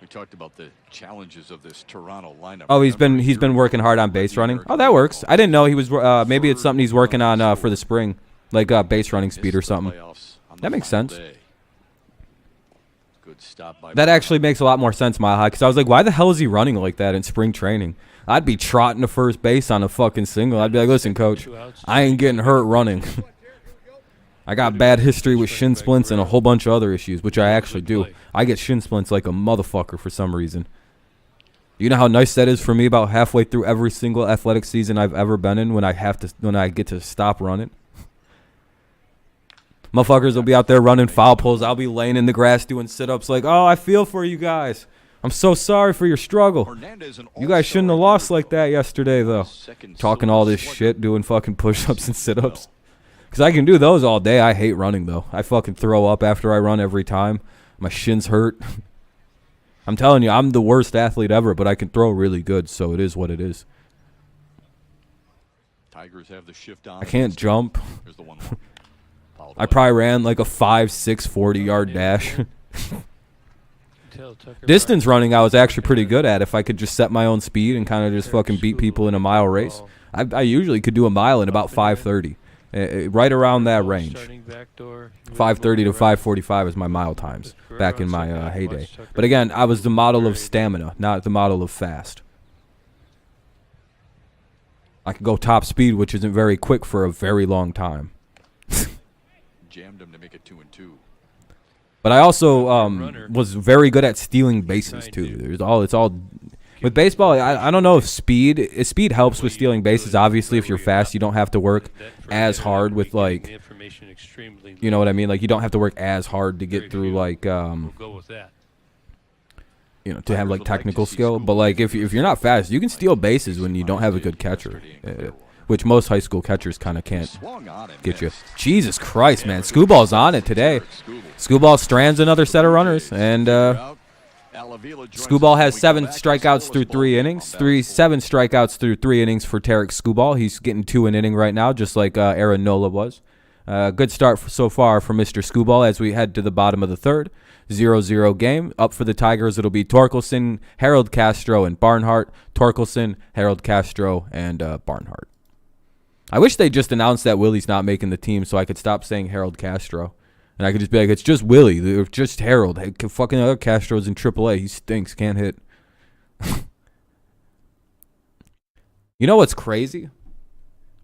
We talked about the challenges of this Toronto lineup. Oh, he's been working hard on base running. Oh, that works. I didn't know he was. Maybe it's something he's working on for the spring, like base running speed or something. That makes sense. Good stop by That actually makes a lot more sense, Mile High, because I was like, why the hell is he running like that in spring training? I'd be trotting to first base on a fucking single. I'd be like, listen, coach, I ain't getting hurt running. I got bad history with shin splints and a whole bunch of other issues, which I actually do. I get shin splints like a motherfucker for some reason. You know how nice that is for me about halfway through every single athletic season I've ever been in when I get to stop running? Motherfuckers will be out there running foul poles. I'll be laying in the grass doing sit-ups like, oh, I feel for you guys. I'm so sorry for your struggle. You guys shouldn't have lost like that yesterday, though. Talking all this shit, doing fucking push-ups and sit-ups. Because I can do those all day. I hate running, though. I fucking throw up after I run every time. My shins hurt. I'm telling you, I'm the worst athlete ever, but I can throw really good, so it is what it is. Tigers have the shift on. I can't jump. Here's the 1-1. I probably ran like a 5'6", 40-yard dash. Distance running, I was actually pretty good at. If I could just set my own speed and kind of just fucking beat people in a mile race, I usually could do a mile in about 5:30. Right around that range. 5:30 to 5:45 is my mile times back in my heyday. But again, I was the model of stamina, not the model of fast. I could go top speed, which isn't very quick for a very long time. Jammed him to make it 2-2. But I also was very good at stealing bases too. It's all with baseball. I don't know if speed helps with stealing bases. Obviously, if you're fast, you don't have to work as hard with like, you know what I mean. Like you don't have to work as hard to get through like to have like technical skill. But like if you're not fast, you can steal bases when you don't have a good catcher. Which most high school catchers kind of can't get you. Jesus Christ, man. Scooball's on it today. Scooball strands another set of runners. And Scooball has 7 strikeouts through 3 innings. 7 strikeouts through 3 innings for Tarek Scooball. He's getting 2 an inning right now, just like Aaron Nola was. Good start so far for Mr. Scooball as we head to the bottom of the third. 0-0 game. Up for the Tigers, it'll be Torkelson, Harold Castro, and Barnhart. Torkelson, Harold Castro, and Barnhart. I wish they just announced that Willy's not making the team so I could stop saying Harold Castro. And I could just be like, it's just Willy. They're just Harold. Hey, fucking other Castro's in AAA. He stinks. Can't hit. You know what's crazy?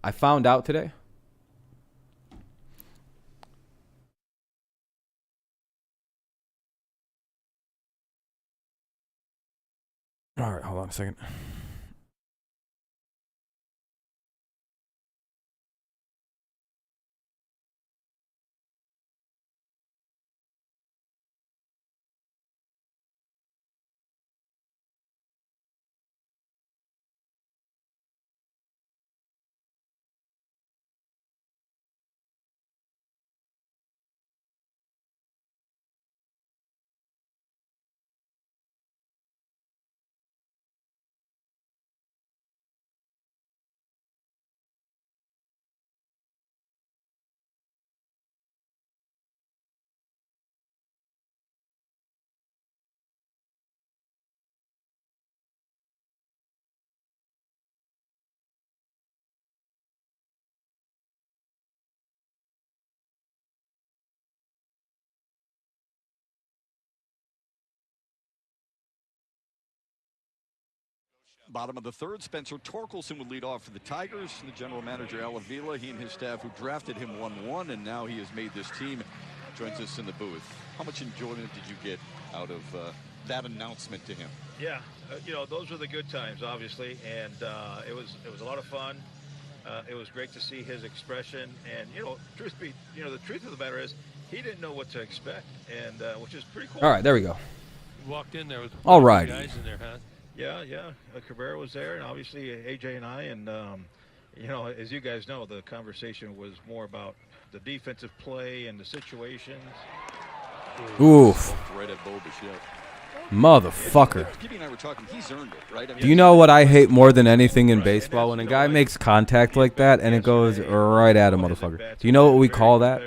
I found out today. All right, hold on a second. Bottom of the third, Spencer Torkelson would lead off for the Tigers. The general manager, Al Avila, he and his staff who drafted him 1-1, and now he has made this team, joins us in the booth. How much enjoyment did you get out of that announcement to him? Yeah, those were the good times, obviously, and it was a lot of fun. It was great to see his expression, and the truth of the matter is he didn't know what to expect, and which is pretty cool. All right, there we go. You walked in there with all right guys in there, huh? Yeah. Cabrera was there, and obviously AJ and I, and as you guys know, the conversation was more about the defensive play and the situations. Oof. Right at Bo Bichette. Motherfucker. Gibby and I were talking, he's earned it, right? I mean, Do you know what I hate more than anything in baseball? When a guy makes contact like that and it goes right at a motherfucker. Do you know what we call that?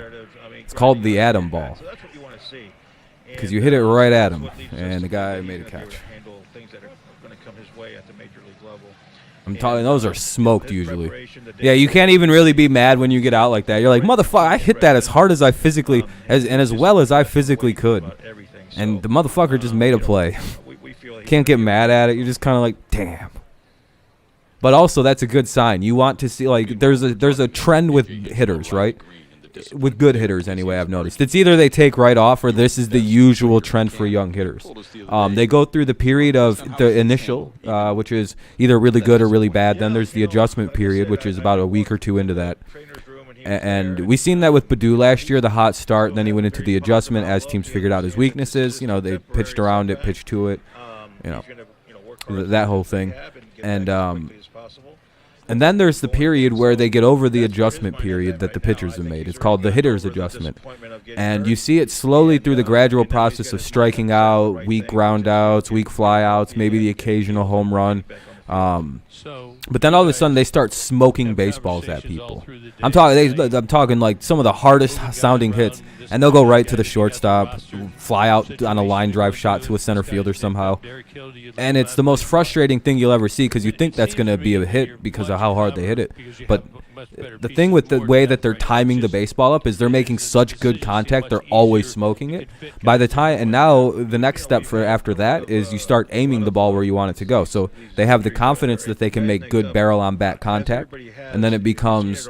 It's called the Atom ball. So that's what you want to see. Because you hit it right at him, and the guy made a catch. Handle things that are going to come his way at the major league level. I'm talking; those are smoked usually. Yeah, you can't even really be mad when you get out like that. You're like, motherfucker, I hit that as hard as I physically, as well as I physically could, and the motherfucker just made a play. Can't get mad at it. You're just kind of like, damn. But also, that's a good sign. You want to see, like, there's a trend with hitters, right? With good hitters, anyway, I've noticed. It's either they take right off or this is the usual trend for young hitters. They go through the period of the initial, which is either really good or really bad. Then there's the adjustment period, which is about a week or two into that. And we seen that with Baду last year, the hot start. Then he went into the adjustment as teams figured out his weaknesses. You know, they pitched around it, pitched to it, you know, that whole thing. And then there's the period where they get over the adjustment period that the pitchers have made. It's called the hitter's adjustment. And you see it slowly through the gradual process of striking out, weak ground outs, weak fly outs, maybe the occasional home run. But then all of a sudden they start smoking baseballs at people. I'm talking like some of the hardest sounding hits, and they'll go right to the shortstop, fly out on a line drive shot to a center fielder somehow. And it's the most frustrating thing you'll ever see because you think that's going to be a hit because of how hard they hit it. But the thing with the way that they're timing the baseball up is they're making such good contact, they're always smoking it. By the time, and now the next step for after that is you start aiming the ball where you want it to go. So they have the confidence that they can make good barrel on bat contact, and then it becomes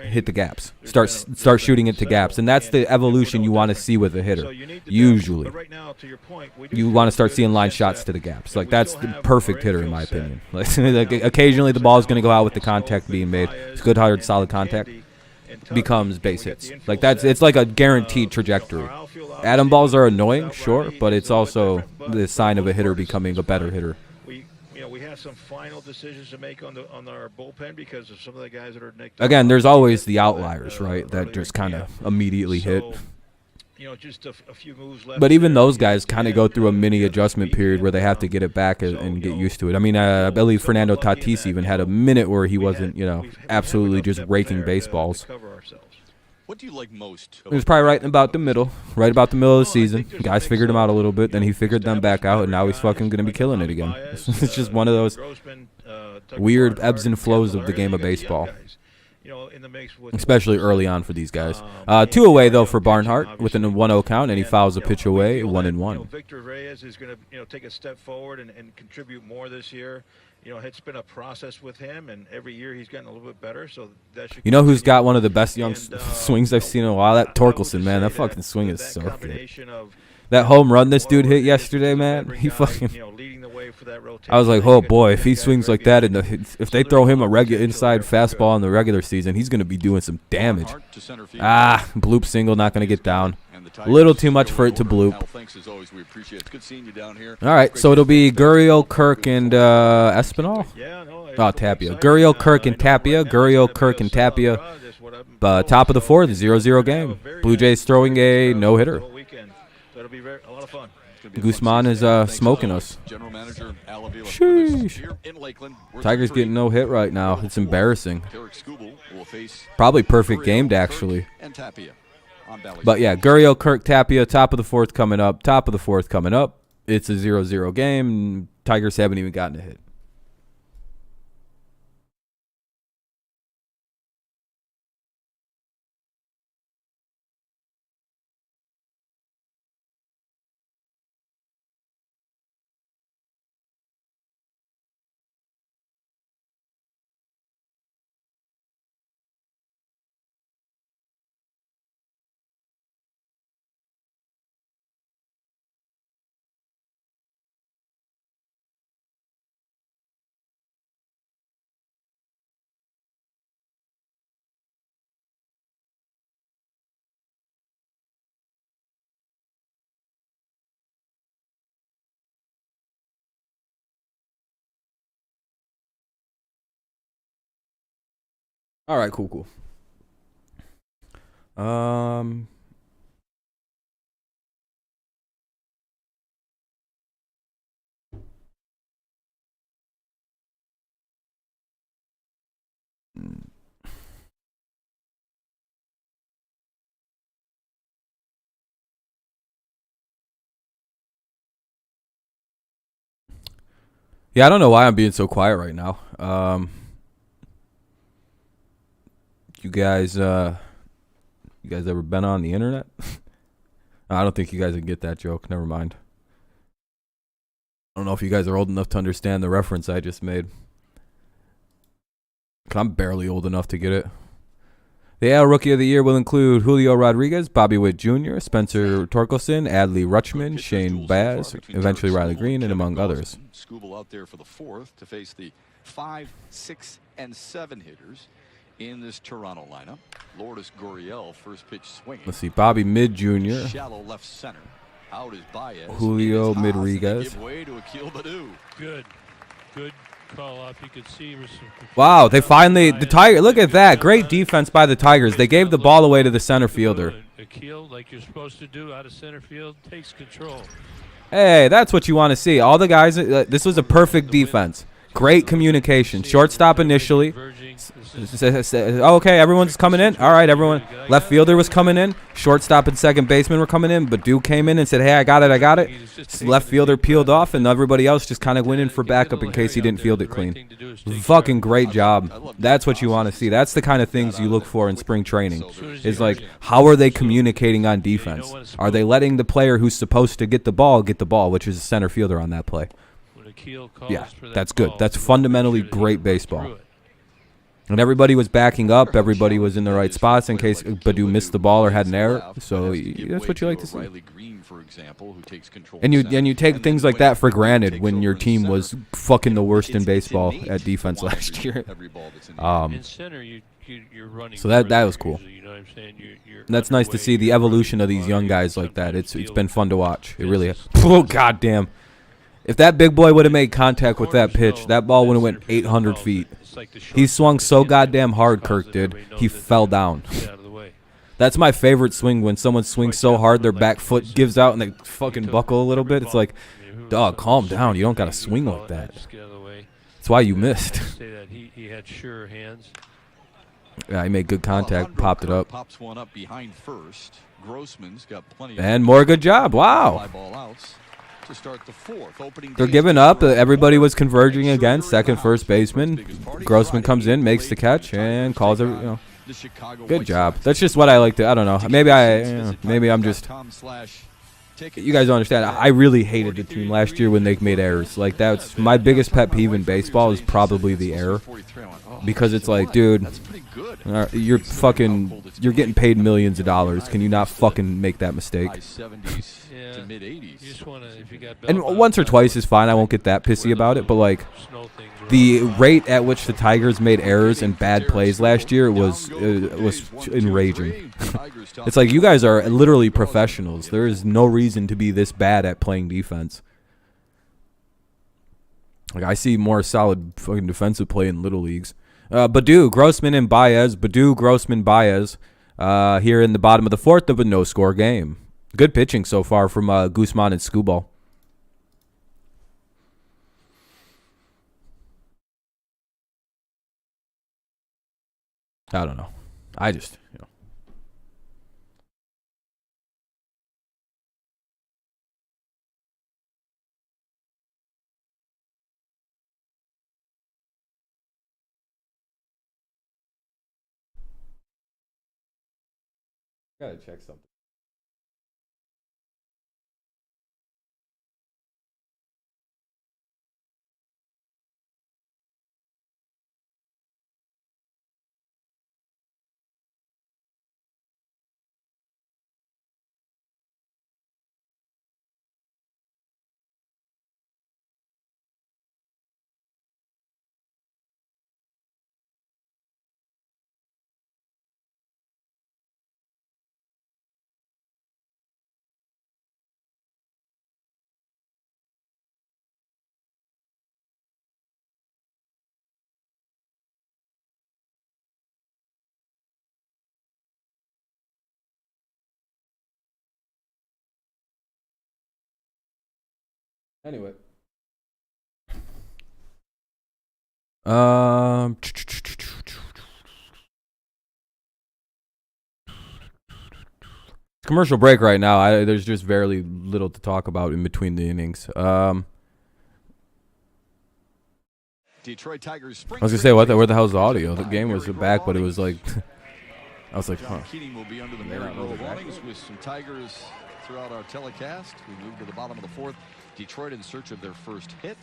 hit the gaps. Start shooting it to gaps, and that's the evolution you want to see with a hitter. Usually, you want to start seeing line shots to the gaps. Like that's the perfect hitter in my opinion. Like occasionally the ball is going to go out with the contact being made. It's good, hard, solid contact. Becomes base hits. Like it's like a guaranteed trajectory. Atom balls are annoying, sure, but it's also the sign of a hitter becoming a better hitter. We have some final decisions to make on our bullpen because of some of the guys that are nicked. Again, there's always the outliers, right? That just kind of immediately hit. Just a few moves left. But even those guys kind of go through a mini adjustment period where they have to get it back and get used to it. I mean, I believe Fernando Tatis even had a minute where he wasn't, absolutely just raking baseballs. What do you like most? It was probably right about the middle of the season. Guys figured him out a little bit, then he figured them back out, and now he's fucking going to be killing it again. It's just one of those weird ebbs and flows of the game of baseball, especially early on for these guys. 2 away, though, for Barnhart with a 1-0 count, and he fouls a pitch away, 1-1. Victor Reyes is going to take a step forward and contribute more this year. It's been a process with him, and every year he's gotten a little bit better. So that should. You know who's got one of the best young swings I've seen in a while? That Torkelson, man. That fucking swing is so good. That home run this dude hit yesterday, man. He fucking. I was like, oh boy, if he swings like that, if they throw him a regular inside fastball in the regular season, he's going to be doing some damage. Bloop single, not going to get down. A little too much for it to bloop. All right, so it'll be Gurriel, Kirk, and Espinal? Tapia. Gurriel, Kirk, and Tapia. Gurriel, Kirk, and Tapia. Top of the 4th, 0-0 game. Blue Jays throwing a no-hitter. Guzman is smoking us. Sheesh. Tigers getting no hit right now. It's embarrassing. Probably perfect gamed, actually. But yeah, Gurriel, Kirk, Tapia, top of the 4th coming up. Top of the 4th coming up. It's a 0-0 game. Tigers haven't even gotten a hit. All right, cool. Yeah, I don't know why I'm being so quiet right now. You guys ever been on the internet? I don't think you guys can get that joke. Never mind. I don't know if you guys are old enough to understand the reference I just made. I'm barely old enough to get it. The AL Rookie of the Year will include Julio Rodriguez, Bobby Witt Jr., Spencer Torkelson, Adley Rutschman, Shane Baz, eventually Riley Green, and among others. Skubal out there for the fourth to face the 5, 6, and 7 hitters in this Toronto lineup. Lourdes Gurriel, first pitch swinging. Let's see, Bobby Mid Jr., Shallow left center. Out is Baez. Julio Midriguez. Give way to Akil Baddoo. Good call off. You could see. Wow, they finally, the Tiger, look at that. Great defense by the Tigers. They gave the ball away to the center fielder. Akil, like you're supposed to do out of center field, takes control. Hey, that's what you want to see. All the guys, this was a perfect defense. Great communication. Shortstop initially. Okay, everyone's coming in. All right, everyone. Left fielder was coming in. Shortstop and second baseman were coming in. Baddoo came in and said, hey, I got it. Left fielder peeled off, and everybody else just kind of went in for backup in case he didn't field it clean. Fucking great job. That's what you want to see. That's the kind of things you look for in spring training. Is like, how are they communicating on defense? Are they letting the player who's supposed to get the ball, which is the center fielder on that play? Yeah, that's good. That's fundamentally great baseball. And everybody was backing up. Everybody was in the right spots in case Baddoo missed the ball or had an error. So that's what you like to see. And you take things like that for granted when your team was fucking the worst in baseball at defense last year. So that was cool. And that's nice to see the evolution of these young guys like that. It's been fun to watch. It really has. Oh, goddamn. If that big boy would have made contact with that pitch, that ball would have went 800 feet. He swung so goddamn hard, Kirk did. He fell down. That's my favorite swing, when someone swings so hard their back foot gives out and they fucking buckle a little bit. It's like, dog, calm down. You don't got to swing like that. That's why you missed. Yeah, he made good contact, popped it up. And more good job. Wow. To start the fourth. They're giving up. Everybody was converging again. Second first baseman. Grossman comes in, makes the catch, and calls it. Good job. That's just what I like to. I don't know. Maybe I'm just. You guys don't understand. I really hated the team last year when they made errors. Like, that's my biggest pet peeve in baseball is probably the error, because it's like, dude, you're getting paid millions of dollars. Can you not fucking make that mistake? And once or twice is fine. I won't get that pissy about it. But like, the rate at which the Tigers made errors and bad plays last year was enraging. It's like, you guys are literally professionals. There is no reason to be this bad at playing defense. Like, I see more solid fucking defensive play in little leagues. Baddoo, Grossman, and Baez. Baddoo, Grossman, Baez. Here in the bottom of the fourth of a no-score game. Good pitching so far from Guzman and Skubal. I don't know. I just, Gotta check something. Anyway. Commercial break right now. There's just very little to talk about in between the innings. Detroit Tigers spring. I was gonna say, where the hell's the audio? The game was back, but it was like, I was like, huh. John Keating will be under the Mary Grove awnings with some Tigers throughout our telecast. We move to the bottom of the fourth. Detroit in search of their first hit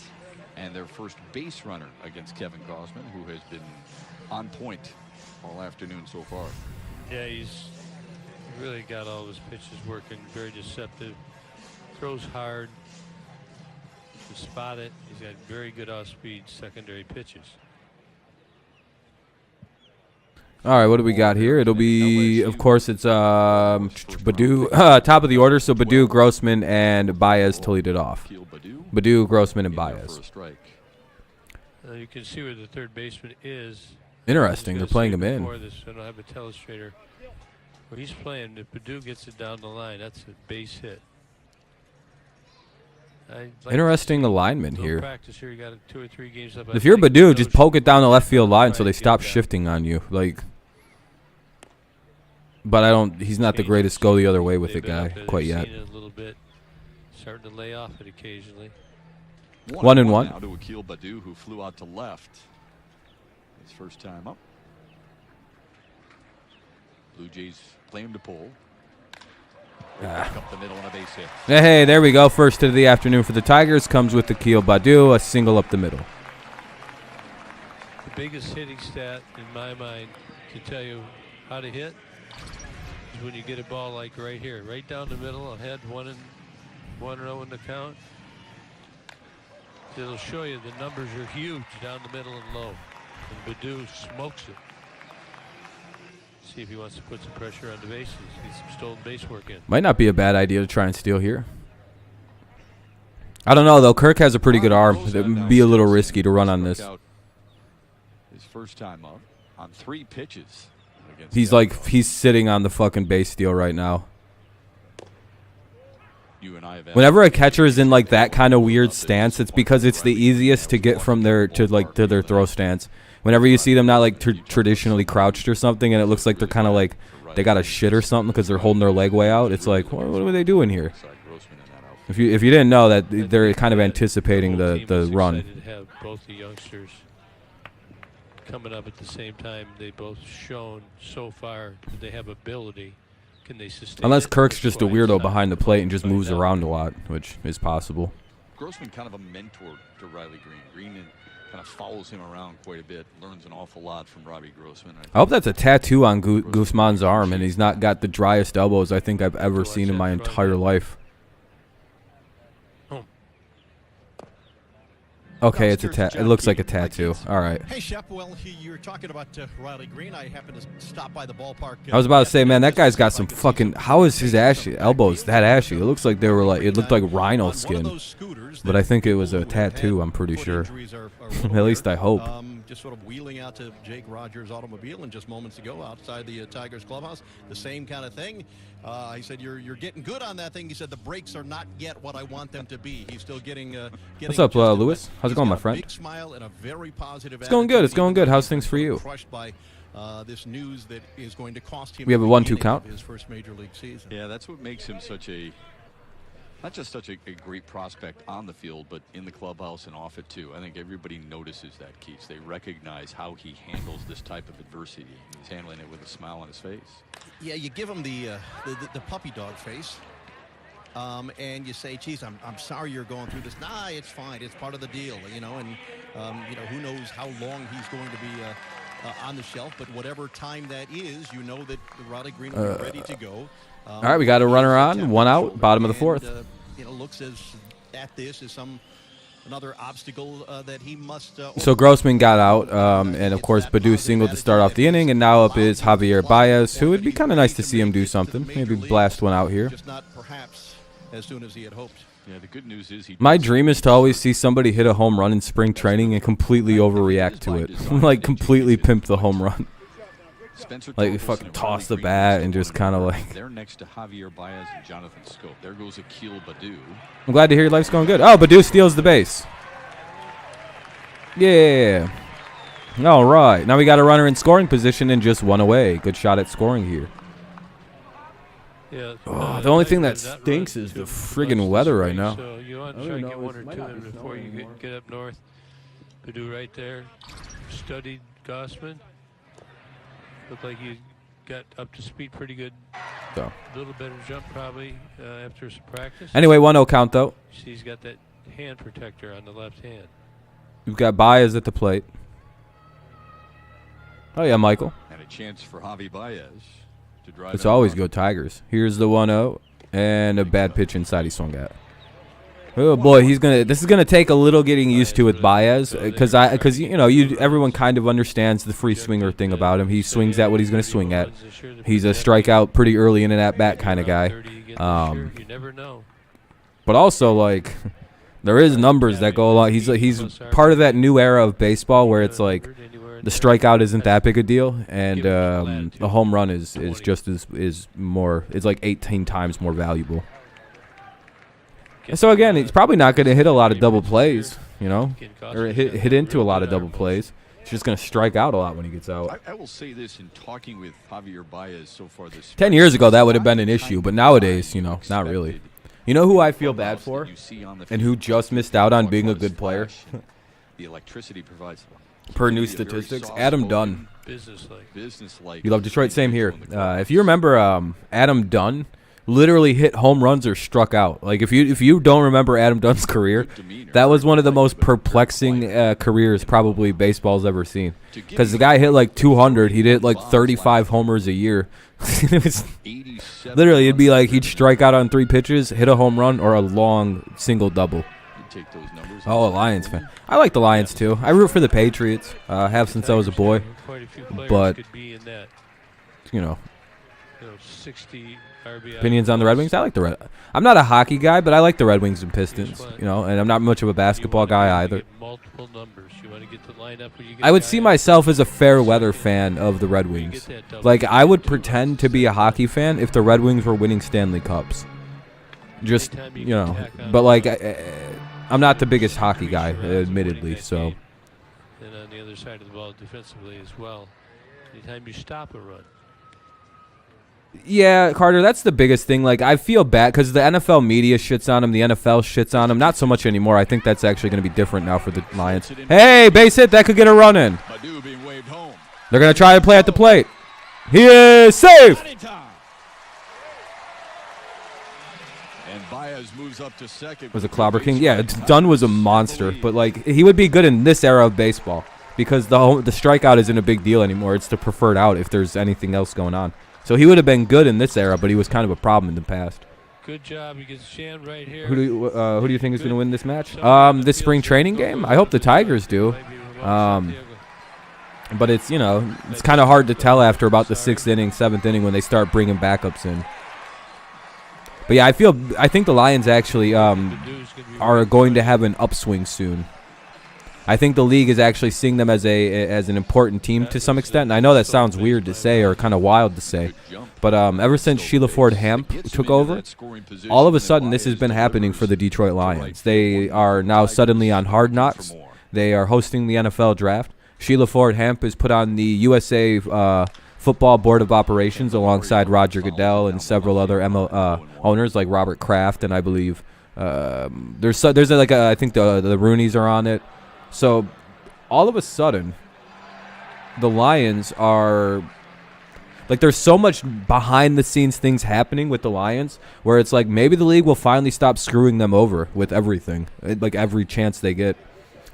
and their first base runner against Kevin Gausman, who has been on point all afternoon so far. Yeah, he's really got all his pitches working. Very deceptive. Throws hard. To spot it. He's got very good off-speed secondary pitches. All right, what do we got here? It'll be, of course, it's Badu, top of the order. So Badu, Grossman, and Baez to lead it off. Badu, Grossman, and Baez. You can see where the third baseman is. Interesting. They're playing him in. This, I don't have a telestrator. Where he's playing, if Badu gets it down the line, that's a base hit. Interesting alignment here. Practice here. You got 2 or 3 games up. If you're Badu, just poke it down the left field line so they stop shifting on you. Like, but I don't. He's not the greatest go the other way with it guy quite yet. A little bit, starting to lay off it occasionally. 1-1. Now to Akil Baddoo, who flew out to left. His first time up. Blue Jays claim to pull. Up the middle on a base hit. Hey, there we go. First hit of the afternoon for the Tigers comes with Akil Baddoo, a single up the middle. The biggest hitting stat in my mind to tell you how to hit is when you get a ball like right here, right down the middle, ahead 1-0 in the count. It'll show you the numbers are huge down the middle and low. And Baddoo smokes it. See if he wants to put some pressure on the bases, get some stolen base work in. Might not be a bad idea to try and steal here. I don't know, though. Kirk has a pretty good arm. It would be a little risky to run on this. His first time up on 3 pitches. He's sitting on the fucking base steal right now. You and I have Whenever a catcher is in like that kind of weird stance, it's because it's the easiest to get from their to their throw stance. Whenever you see them not like traditionally crouched or something, and it looks like they're kind of like they got a shit or something because they're holding their leg way out, it's like, what are they doing here? If you didn't know that, they're kind of anticipating the run. To have both the youngsters coming up at the same time. They both shown so far that they have ability. Can they sustain? Unless Kirk's just a weirdo behind the plate and just moves around a lot, which is possible. Grossman kind of a mentor to Riley Green. Green kind of follows him around quite a bit, learns an awful lot from Robbie Grossman. I hope that's a tattoo on Guzman's arm, and he's not got the driest elbows I think I've ever seen in my entire life. Okay, it's it looks like a tattoo. All right. Hey, Shep. Well, you were talking about Riley Green. I happened to stop by the ballpark. I was about to say, man, that guy's got some fucking. How is his elbows that ashy? It looks like they were like. It looked like rhino skin. But I think it was a tattoo. I'm pretty sure. At least I hope. Just sort of wheeling out to Jake Rogers' automobile, and just moments ago outside the Tigers clubhouse, the same kind of thing. He said, "You're getting good on that thing." He said, "The brakes are not yet what I want them to be." He's still getting. What's up, Lewis? How's it going, my friend? Big smile and a very positive. It's going good. It's going good. How's things for you? Crushed by this news that is going to cost him. We have a 1-2 count. His first major league season. Yeah, that's what makes him such a. Not just such a great prospect on the field, but in the clubhouse and off it too. I think everybody notices that, Keats. They recognize how he handles this type of adversity. He's handling it with a smile on his face. Yeah, you give him the puppy dog face, and you say, "Geez, I'm sorry you're going through this." Nah, it's fine. It's part of the deal, you know. And you know, who knows how long he's going to be on the shelf, but whatever time that is, you know that Riley Green will be ready to go. All right, we got a runner on, 1 out, bottom of the fourth. You know, looks at this as another obstacle that he must. So Grossman got out, and of course Baddoo singled to start off the inning, and now up is Javier Baez, who would be kind of nice to see him do something, maybe blast one out here. Just not perhaps as soon as he had hoped. Yeah, the good news is my dream is to always see somebody hit a home run in spring training and completely overreact to it, like completely pimp the home run. Like fucking toss the bat and just kind of like. They're next to Javier Baez and Jonathan Scope. There goes Akil Baddoo. I'm glad to hear your life's going good. Oh, Baddoo steals the base. Yeah. All right. Now we got a runner in scoring position and just 1 away. Good shot at scoring here. Yeah. The only thing that stinks is the friggin' weather right now. So you want to try to get 1 or 2 in before you get up north. Purdue right there. Studied Gossman. Looked like he got up to speed pretty good. So. A little better jump probably after some practice. Anyway, 1-0 count, though. He's got that hand protector on the left hand. We've got Baez at the plate. Oh, yeah, Michael. And a chance for Javier Baez to drive. It's always go Tigers. Here's the 1-0 and a bad pitch inside he swung at. Oh boy, this is gonna take a little getting used to with Baez because everyone kind of understands the free swinger thing about him. He swings at what he's gonna swing at. He's a strikeout pretty early in an at bat kind of guy. But also like there is numbers that go along. He's part of that new era of baseball where it's like the strikeout isn't that big a deal, and the home run is just is more. It's like 18 times more valuable. And so again, he's probably not going to hit a lot of double plays, or hit into a lot of double plays. He's just going to strike out a lot when he gets out. I will say this in talking with Javier Baez so far this 10 years ago, that would have been an issue, but nowadays, not really. You know who I feel bad for, and who just missed out on being a good player? The electricity provides. Per new statistics, Adam Dunn. Business-like. You love Detroit, same here. If you remember, Adam Dunn literally hit home runs or struck out. Like if you don't remember Adam Dunn's career, that was one of the most perplexing careers probably baseball's ever seen. Because the guy hit like 200, he'd hit like 35 homers a year. It was literally, it'd be like he'd strike out on 3 pitches, hit a home run, or a long single double. Oh, a Lions fan. I like the Lions too. I root for the Patriots. Have since I was a boy. But 60 RBI. Opinions on the Red Wings? I like the Red. I'm not a hockey guy, but I like the Red Wings and Pistons. And I'm not much of a basketball guy either. I would see myself as a fair weather fan of the Red Wings. Like I would pretend to be a hockey fan if the Red Wings were winning Stanley Cups. Just but like I'm not the biggest hockey guy, admittedly. So. And on the other side of the ball defensively as well. Anytime you stop a run. Yeah, Carter, that's the biggest thing. Like, I feel bad because the NFL media shits on him. The NFL shits on him. Not so much anymore. I think that's actually going to be different now for the Lions. Hey, base hit. That could get a run in. They're going to try to play at the plate. He is safe. And Baez moves up to second. Was it Clobber King? Yeah, Dunn was a monster. But, like, he would be good in this era of baseball because the strikeout isn't a big deal anymore. It's the preferred out if there's anything else going on. So he would have been good in this era, but he was kind of a problem in the past. Good job. He gets Shan right here. Who do you think is going to win this match? This spring training game? I hope the Tigers do. But it's, it's kind of hard to tell after about the 6th inning, 7th inning when they start bringing backups in. But yeah, I think the Lions actually are going to have an upswing soon. I think the league is actually seeing them as an important team to some extent. And I know that sounds weird to say or kind of wild to say, but ever since Sheila Ford Hamp took over, all of a sudden this has been happening for the Detroit Lions. They are now suddenly on Hard Knocks. They are hosting the NFL draft. Sheila Ford Hamp is put on the USA Football Board of Operations alongside Roger Goodell and several other owners like Robert Kraft, and I believe I think the Rooneys are on it. So, all of a sudden, the Lions are, like, there's so much behind-the-scenes things happening with the Lions where it's like maybe the league will finally stop screwing them over with everything, like every chance they get.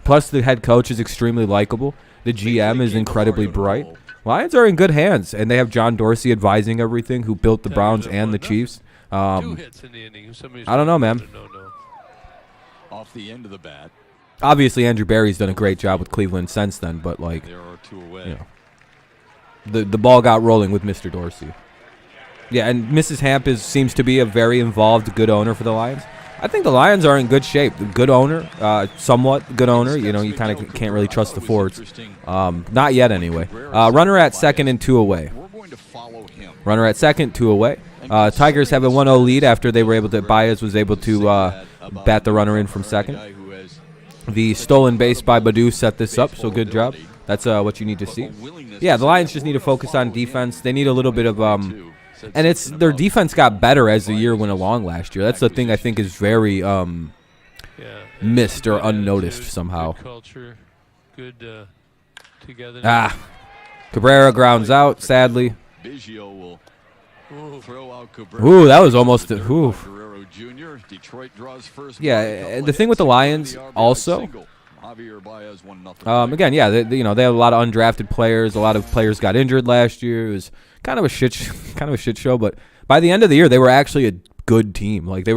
Plus, the head coach is extremely likable. The GM is incredibly bright. Lions are in good hands, and they have John Dorsey advising everything, who built the Browns and the Chiefs. 2 hits in the inning. I don't know, man. Off the end of the bat. Obviously, Andrew Barry's done a great job with Cleveland since then, but like, There are 2 away. the ball got rolling with Mr. Dorsey. Yeah, and Mrs. Hamp seems to be a very involved, good owner for the Lions. I think the Lions are in good shape. Good owner, somewhat good owner. You kind of can't really trust the Fords. Not yet, anyway. Runner at second and 2 away. Runner at second, 2 away. Tigers have a 1-0 lead after Baez was able to bat the runner in from second. The stolen base by Baddoo set this up, so good job. That's what you need to see. Yeah, the Lions just need to focus on defense. They need a little bit of and their defense got better as the year went along last year. That's the thing I think is very missed or unnoticed somehow. good together. Cabrera grounds out, sadly. Biggio will throw out Cabrera. Ooh, that was almost a Guerrero Jr. Detroit draws first. Yeah, the thing with the Lions also, Javier Baez 1-0. again, yeah, they have a lot of undrafted players. A lot of players got injured last year. It was kind of a shit show. But by the end of the year, they were actually a good team. Like they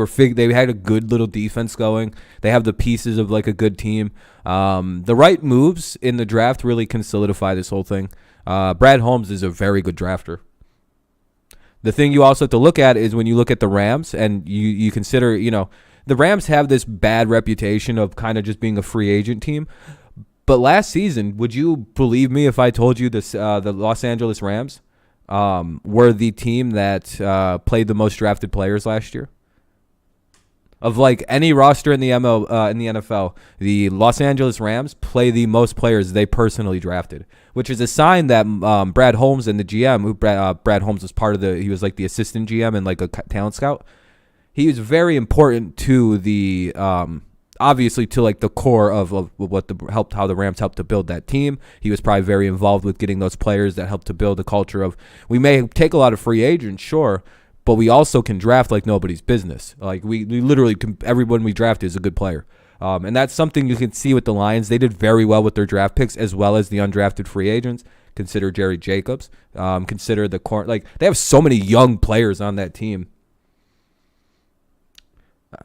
had a good little defense going. They have the pieces of like a good team. The right moves in the draft really can solidify this whole thing. Brad Holmes is a very good drafter. The thing you also have to look at is when you look at the Rams and you consider, the Rams have this bad reputation of kind of just being a free agent team. But last season, would you believe me if I told you this? The Los Angeles Rams were the team that played the most drafted players last year. Of like any roster in the in the NFL, the Los Angeles Rams play the most players they personally drafted, which is a sign that Brad Holmes and the GM, who Brad Holmes was part of he was like the assistant GM and like a talent scout. He was very important to the obviously to like the core of what how the Rams helped to build that team. He was probably very involved with getting those players that helped to build the culture of, we may take a lot of free agents, sure, but we also can draft like nobody's business. Like we literally everyone we draft is a good player. And that's something you can see with the Lions. They did very well with their draft picks as well as the undrafted free agents. Consider Jerry Jacobs. Consider the like they have so many young players on that team.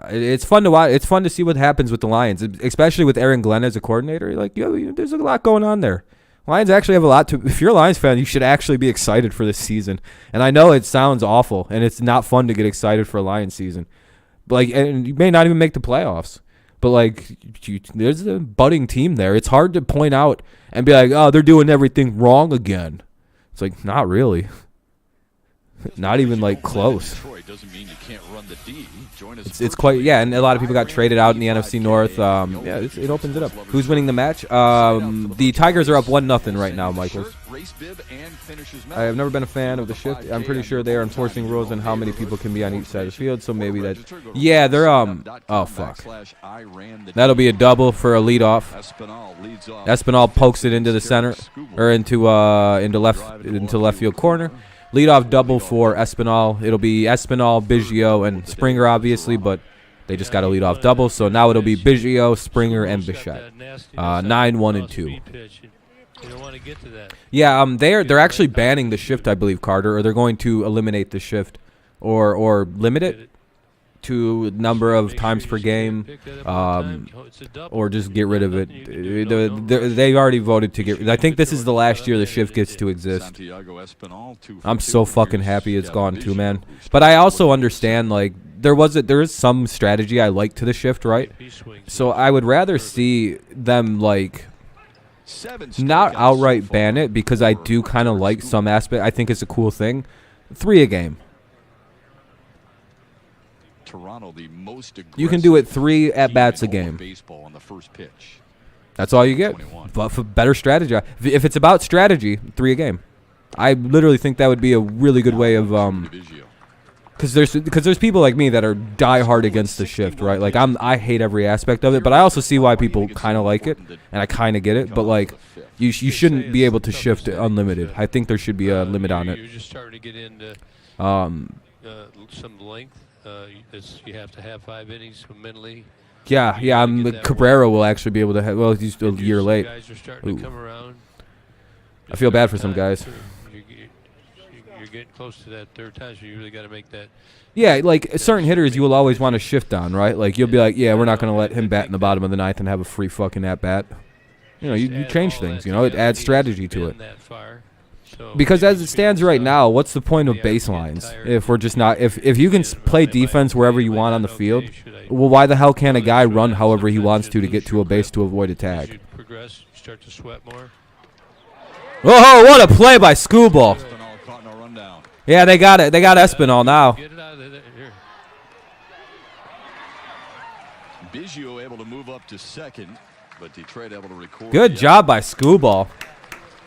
It's fun to watch. It's fun to see what happens with the Lions, especially with Aaron Glenn as a coordinator. Like, there's a lot going on there. Lions actually have a lot to. If you're a Lions fan, you should actually be excited for this season. And I know it sounds awful, and it's not fun to get excited for a Lions season. But and you may not even make the playoffs. But there's a budding team there. It's hard to point out and be like, oh, they're doing everything wrong again. It's like, not really. Not even like close. It's quite, and a lot of people got traded out in the NFC North. It opens it up. Who's winning the match? The Tigers are up 1-0 right now, Michael. I have never been a fan of the shift. I'm pretty sure they are enforcing rules on how many people can be on each side of the field, so maybe that. Yeah, they're oh fuck. That'll be a double for a leadoff. Espinal pokes it into the center or into left field corner. Leadoff double for Espinal. It'll be Espinal, Biggio, and Springer, obviously, but they just got a leadoff double. So now it'll be Biggio, Springer, and Bichette. 9, 1, and 2. Yeah, they're actually banning the shift, I believe, Carter, or they're going to eliminate the shift, or limit it to number of times per game, or just get rid of it. They already voted to get. I think this is the last year the shift gets to exist. I'm so fucking happy it's gone too, man. But I also understand like there is some strategy I like to the shift, right? So I would rather see them like not outright ban it, because I do kind of like some aspect. I think it's a cool thing. 3 a game. Toronto, the most you can do it 3 at-bats a game. On the first pitch. That's all you get. But for better strategy, if it's about strategy, 3 a game. I literally think that would be a really good way of because there's people like me that are diehard against the shift, right? Like I hate every aspect of it, but I also see why people kind of like it, and I kind of get it. But like you shouldn't be able to shift unlimited. I think there should be a limit on it. You're just starting to get into some length. You have to have 5 innings mentally. Yeah. Cabrera will actually be able to have. Well, he's a year late. Guys are starting to come around. I feel bad for some guys. You're getting close to that third time, so you really got to make that. Yeah, like certain hitters, you will always want to shift on, right? Like you'll be like, yeah, we're not going to let him bat in the bottom of the 9th and have a free fucking at bat. You change things. It adds strategy to it. Because as it stands right now, what's the point of baselines if we're just not if you can play defense wherever you want on the field? Well, why the hell can't a guy run however he wants to get to a base to avoid a tag? Start to sweat more. Oh, what a play by Scooball! Yeah, they got it. They got Espinal now. Biggio able to move up to second, but Detroit able to record. Good job by Scooball.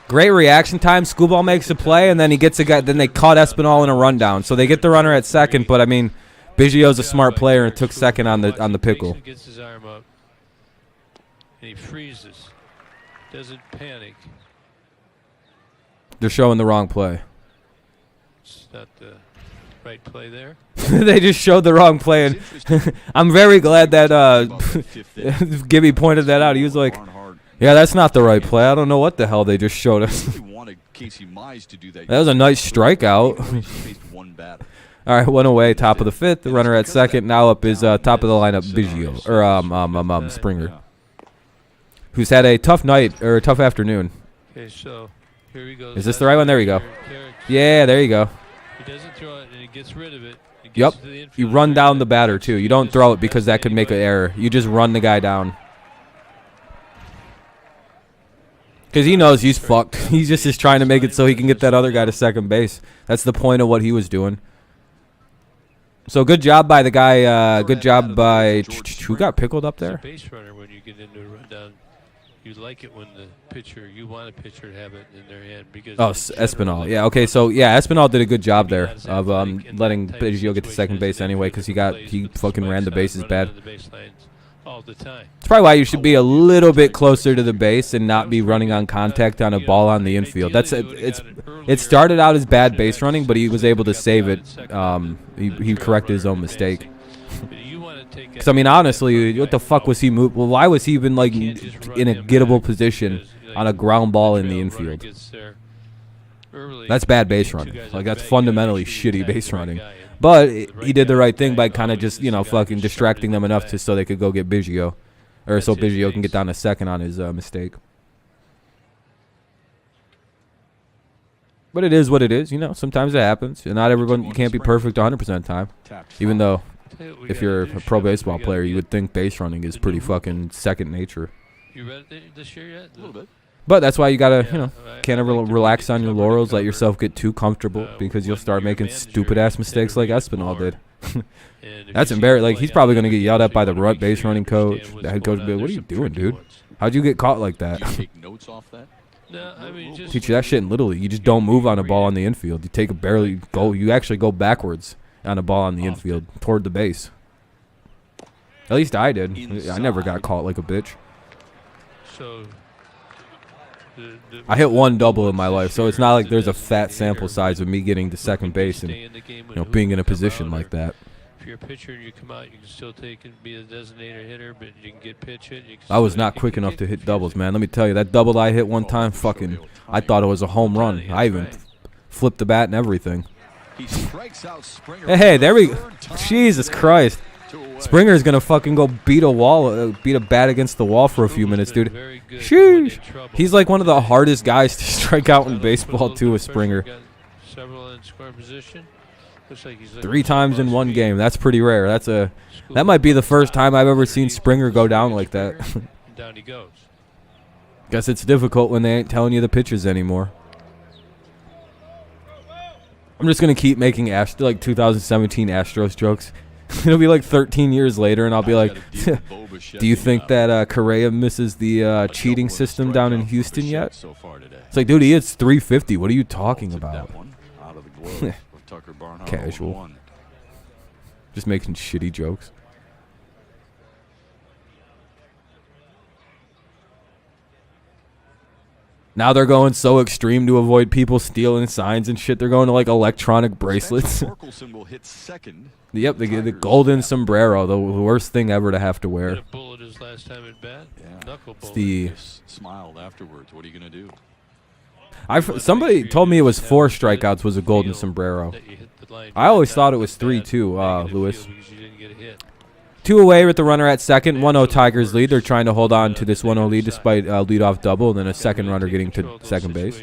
Great reaction time. Scooball makes a play, and then he gets a guy. Then they caught Espinal in a rundown, so they get the runner at second. But I mean, Biggio's a smart player and took second on the pickle. Gets his arm up, and he freezes. doesn't panic. They're showing the wrong play. It's not the right play there. They just showed the wrong play, and I'm very glad that Gibby pointed that out. He was like, "Yeah, that's not the right play. I don't know what the hell they just showed us." That was a nice strikeout. All right, one away, top of the fifth. The runner at second. Now up is top of the lineup, Biggio, or Springer, who's had a tough night or a tough afternoon. Okay, so here he goes. Is this the right one? There we go. Yeah, there you go. He doesn't throw it, and he gets rid of it. Yep. You run down the batter, too. You don't throw it because that could make an error. You just run the guy down. Because he knows he's fucked. He just is trying to make it so he can get that other guy to second base. That's the point of what he was doing. So good job by the guy. Good job by who got pickled up there. Base runner, when you get into a rundown, you like it when the pitcher, you want a pitcher to have it in their hand because. Oh, Espinal. Yeah. Okay. So yeah, Espinal did a good job there of letting Biggio get to second base anyway because he fucking ran the bases bad. All the time. It's probably why you should be a little bit closer to the base and not be running on contact on a ball on the infield. It started out as bad base running, but he was able to save it. He corrected his own mistake. Because I mean, honestly, what the fuck was he moved? Well, why was he even like in a gettable position on a ground ball in the infield? That's bad base running. Like that's fundamentally shitty base running. But he did the right thing by kind of just, fucking distracting them enough so they could go get Biggio. Or so Biggio can get down to second on his mistake. But it is what it is, Sometimes it happens. And not everyone can't be perfect 100% of the time. Even though if you're a pro baseball player, you would think base running is pretty fucking second nature. You read it this year yet? A little bit. But that's why you gotta, can't ever relax on your laurels, let yourself get too comfortable because you'll start making stupid ass mistakes like Espinal did. That's embarrassing. Like he's probably gonna get yelled at by the base running coach. The head coach will be like, "What are you doing, dude? How'd you get caught like that?" Teach you that shit in Little League. You just don't move on a ball on the infield. You take you actually go backwards on a ball on the infield toward the base. At least I did. I never got caught like a bitch. So. I hit one double in my life, so it's not like there's a fat sample size of me getting to second base and being in a position like that. If you're a pitcher and you come out, you can still take and be a designated hitter, but you can get pitch hit. I was not quick enough to hit doubles, man. Let me tell you, that double I hit one time, I thought it was a home run. I even flipped the bat and everything. Hey, there we go. Jesus Christ. Springer's gonna fucking go beat a bat against the wall for a few minutes, dude. Sheesh. He's like one of the hardest guys to strike out in baseball too, with Springer. 3 times in one game. That's pretty rare. That might be the first time I've ever seen Springer go down like that. Down he goes. Guess it's difficult when they ain't telling you the pitches anymore. I'm just gonna keep making 2017 Astros jokes. It'll be like 13 years later, and I'll be like, "Do you think that Correa misses the cheating system down in Houston yet?" It's like, dude, he hits 350. What are you talking about? Casual. Just making shitty jokes. Now they're going so extreme to avoid people stealing signs and shit. They're going to like electronic bracelets. Yep, they get the golden sombrero, the worst thing ever to have to wear. It's the smiled afterwards. What are you gonna do? Somebody told me it was 4 strikeouts was a golden sombrero. I always thought it was 3 too, Lewis. 2 away with the runner at second. 1-0 Tigers lead. They're trying to hold on to this 1-0 lead despite a leadoff double and then a second runner getting to second base.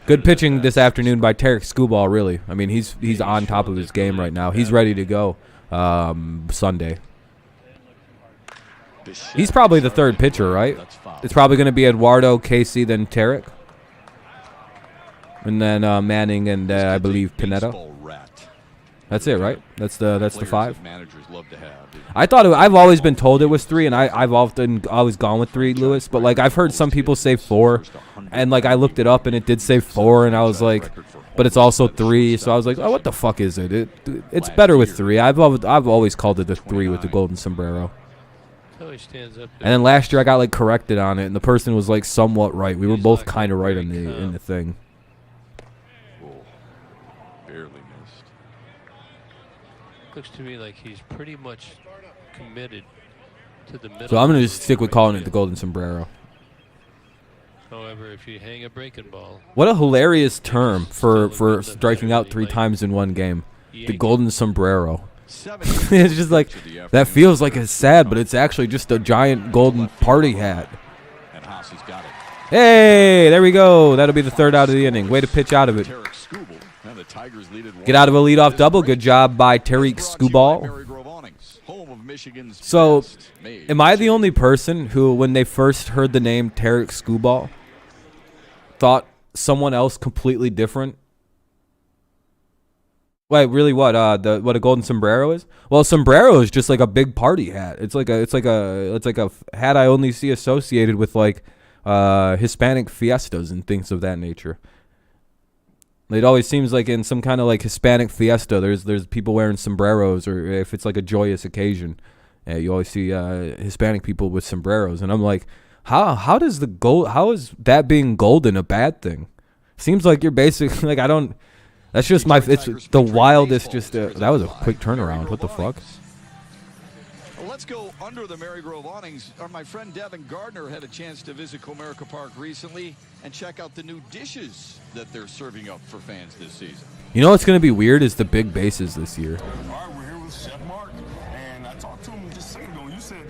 Good pitching this afternoon by Tarek Skubal, really. I mean, he's on top of his game right now. He's ready to go Sunday. He's probably the 3rd pitcher, right? It's probably going to be Eduardo, Casey, then Tarek. And then Manning and I believe Pineda. That's it, right? That's the 5. I thought I've always been told it was 3, and I've always gone with 3, Lewis. But like I've heard some people say 4, and like I looked it up and it did say 4, and I was like, but it's also 3. So I was like, oh, what the fuck is it? It's better with 3. I've always called it the 3 with the golden sombrero. So he stands up And then last year I got like corrected on it, and the person was like somewhat right. We were both kind of right in the thing. Oh, barely missed. Looks to me like he's pretty much committed to the middle. So I'm gonna just stick with calling it the golden sombrero. However, if you hang a breaking ball, What a hilarious term for striking out 3 times in one game. The golden sombrero. It's just like, that feels like it's sad, but it's actually just a giant golden party hat. And Haas has got it. Hey, there we go. That'll be the 3rd out of the inning. Way to pitch out of it. Get out of a leadoff double. Good job by Tariq Skubal. So, am I the only person who, when they first heard the name Tariq Skubal, thought someone else completely different? Wait, really? What? What a golden sombrero is? Well, sombrero is just like a big party hat. It's like a hat I only see associated with like Hispanic fiestas and things of that nature. It always seems like in some kind of like Hispanic fiesta, there's people wearing sombreros, or if it's like a joyous occasion, you always see Hispanic people with sombreros, and I'm like, how is that being golden a bad thing? Seems like you're basically like, I don't. That's just it's the wildest. Just that was a quick turnaround. What the fuck? Let's go under the Marygrove awnings. My friend Devin Gardner had a chance to visit Comerica Park recently and check out the new dishes that they're serving up for fans this season. You know what's going to be weird is the big bases this year. All right, we're here with Chef Mark, and I talked to him just a second ago. You said,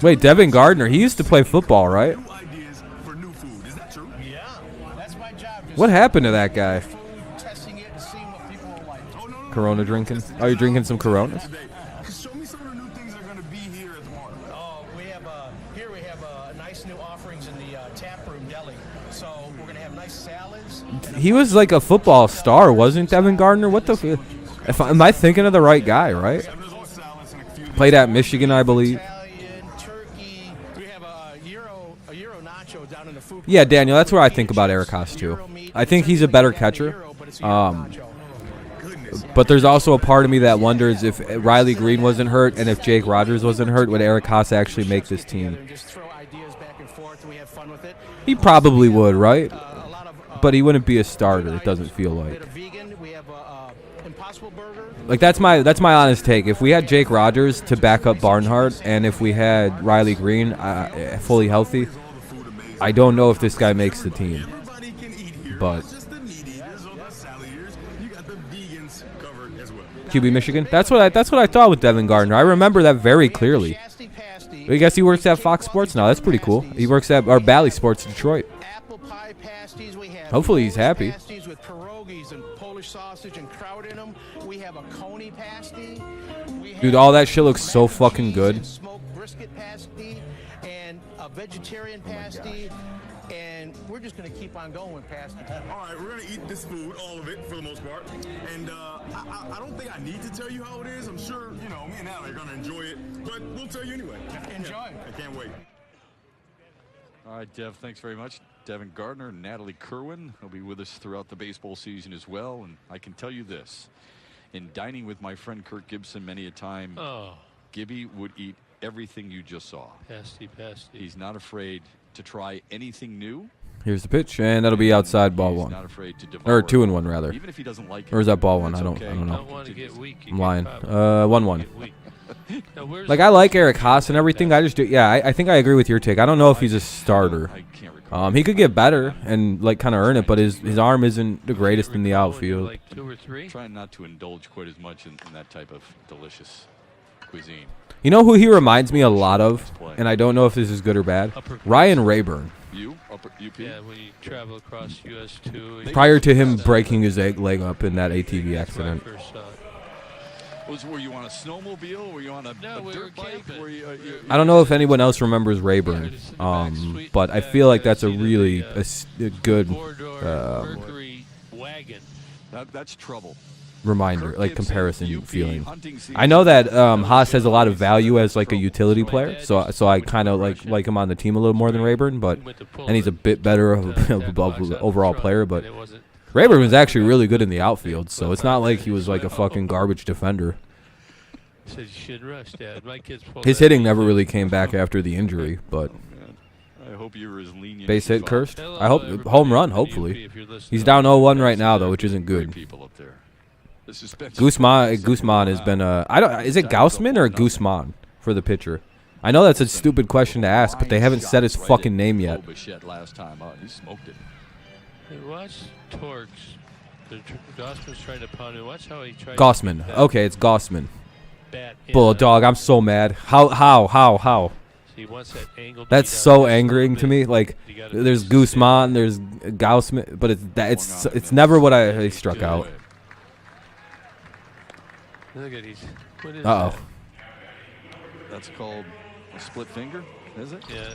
Wait, Devin Gardner, he used to play football, right? new ideas for new food. Is that true? Yeah, that's my job. Just What happened to that guy? food, testing it and seeing what people like. Oh, no. Corona drinking? Are you drinking some Coronas? Today. Show me some of the new things that are going to be here at the park. Oh, we have nice new offerings in the tap room deli. So we're gonna have nice salads. He was like a football star, wasn't Devin Gardner? What the? Am I thinking of the right guy? Right? There's all salads and a few Played at Michigan, I believe. Italian, turkey. We have a Euro nacho down in the food. Yeah, Daniel, that's where I think about Eric Haas too. I think he's a better catcher. But there's also a part of me that wonders if Riley Green wasn't hurt and if Jake Rogers wasn't hurt, would Eric Haas actually make this team? Just throw ideas back and forth, and we have fun with it. He probably would, right? But he wouldn't be a starter, it doesn't feel like. Vegan. We have Impossible Burger. Like that's my honest take. If we had Jake Rogers to back up Barnhart, and if we had Riley Green fully healthy, I don't know if this guy makes the team. Everybody can eat here. But Just the meat eaters or the salad eaters. You got the vegans covered as well. QB Michigan. That's what I thought with Devin Gardner. I remember that very clearly. I guess he works at Fox Sports now. That's pretty cool. He works at Bally Sports Detroit. Apple pie pasties. We have Hopefully he's happy. pasties with pierogies and Polish sausage and kraut in them. We have a coney pasty. We have Dude, all that shit looks so mac and fucking cheese good. and smoked brisket pasty and a vegetarian pasty. And we're just going to keep on going with pasties. All right, we're going to eat this food, all of it, for the most part. And I don't think I need to tell you how it is. I'm sure, me and Natalie are going to enjoy it. But we'll tell you anyway. Enjoy. I can't wait. All right, Dev, thanks very much. Devin Gardner, Natalie Kerwin will be with us throughout the baseball season as well. And I can tell you this, in dining with my friend Kirk Gibson many a time, Gibby would eat everything you just saw. Pasty. He's not afraid to try anything new. Here's the pitch, and that'll be outside ball He's one. not afraid to devour Or 2-1 rather. even if he doesn't like it. Or is that ball one? That's I don't okay. know. Don't want to get weak. I'm lying. 1-1. Now, where's Like I like Eric Haas and everything. I think I agree with your take. I don't know if he's a starter. I can't recall. He could get better and like kind of earn it, but his arm isn't the greatest in the outfield. Like 2 or 3. Trying not to indulge quite as much in that type of delicious cuisine. You know who he reminds me a lot of, and I don't know if this is good or bad. Ryan Rayburn. Upper UP? Yeah, when you travel across US 2. Prior to him breaking his leg up in that ATV accident. Were you on a snowmobile? Were you on a No, we were dirt bike? camping. Were you, I don't know if anyone else remembers Rayburn, but I feel like that's a really a good Mercury wagon. That's trouble. reminder, Kirk like Gibson, comparison UP feeling. hunting season. I know that Haas has a lot of value as like a utility player, so I kind of like him on the team a little more than Rayburn, and he's a bit better of overall player. But Rayburn was actually really good in the outfield, so it's not like he was like a fucking garbage defender. He said you should rush, Dad. My kids pulled His that hitting base never hit. really came back after the injury, but I hope you were as lenient. base as you hit are. cursed. Hello, I hope everybody home run. from Hopefully, UP, if you're listening he's on down the 0-1 podcast right now though, today. which isn't Great good. people up there. The suspense- Guzman has been I don't. Is it Gaussman or Guzman for the pitcher? I know that's a stupid question to ask, but they haven't said his fucking name yet. Bichette last time out, he smoked it. Hey, watch Torx. Gossman's trying to pound it. Watch how he tries Gaussman. to get that Okay, it's Gaussman. bat in, Bulldog, I'm so mad. How? So he wants that angle to That's be down so just a little angering to bit. me. Like, You gotta there's just Guzman, there's Gaussman, but it's never what I struck out. Look at these. What is Uh-oh. that? That's called a split finger, is it? Yeah,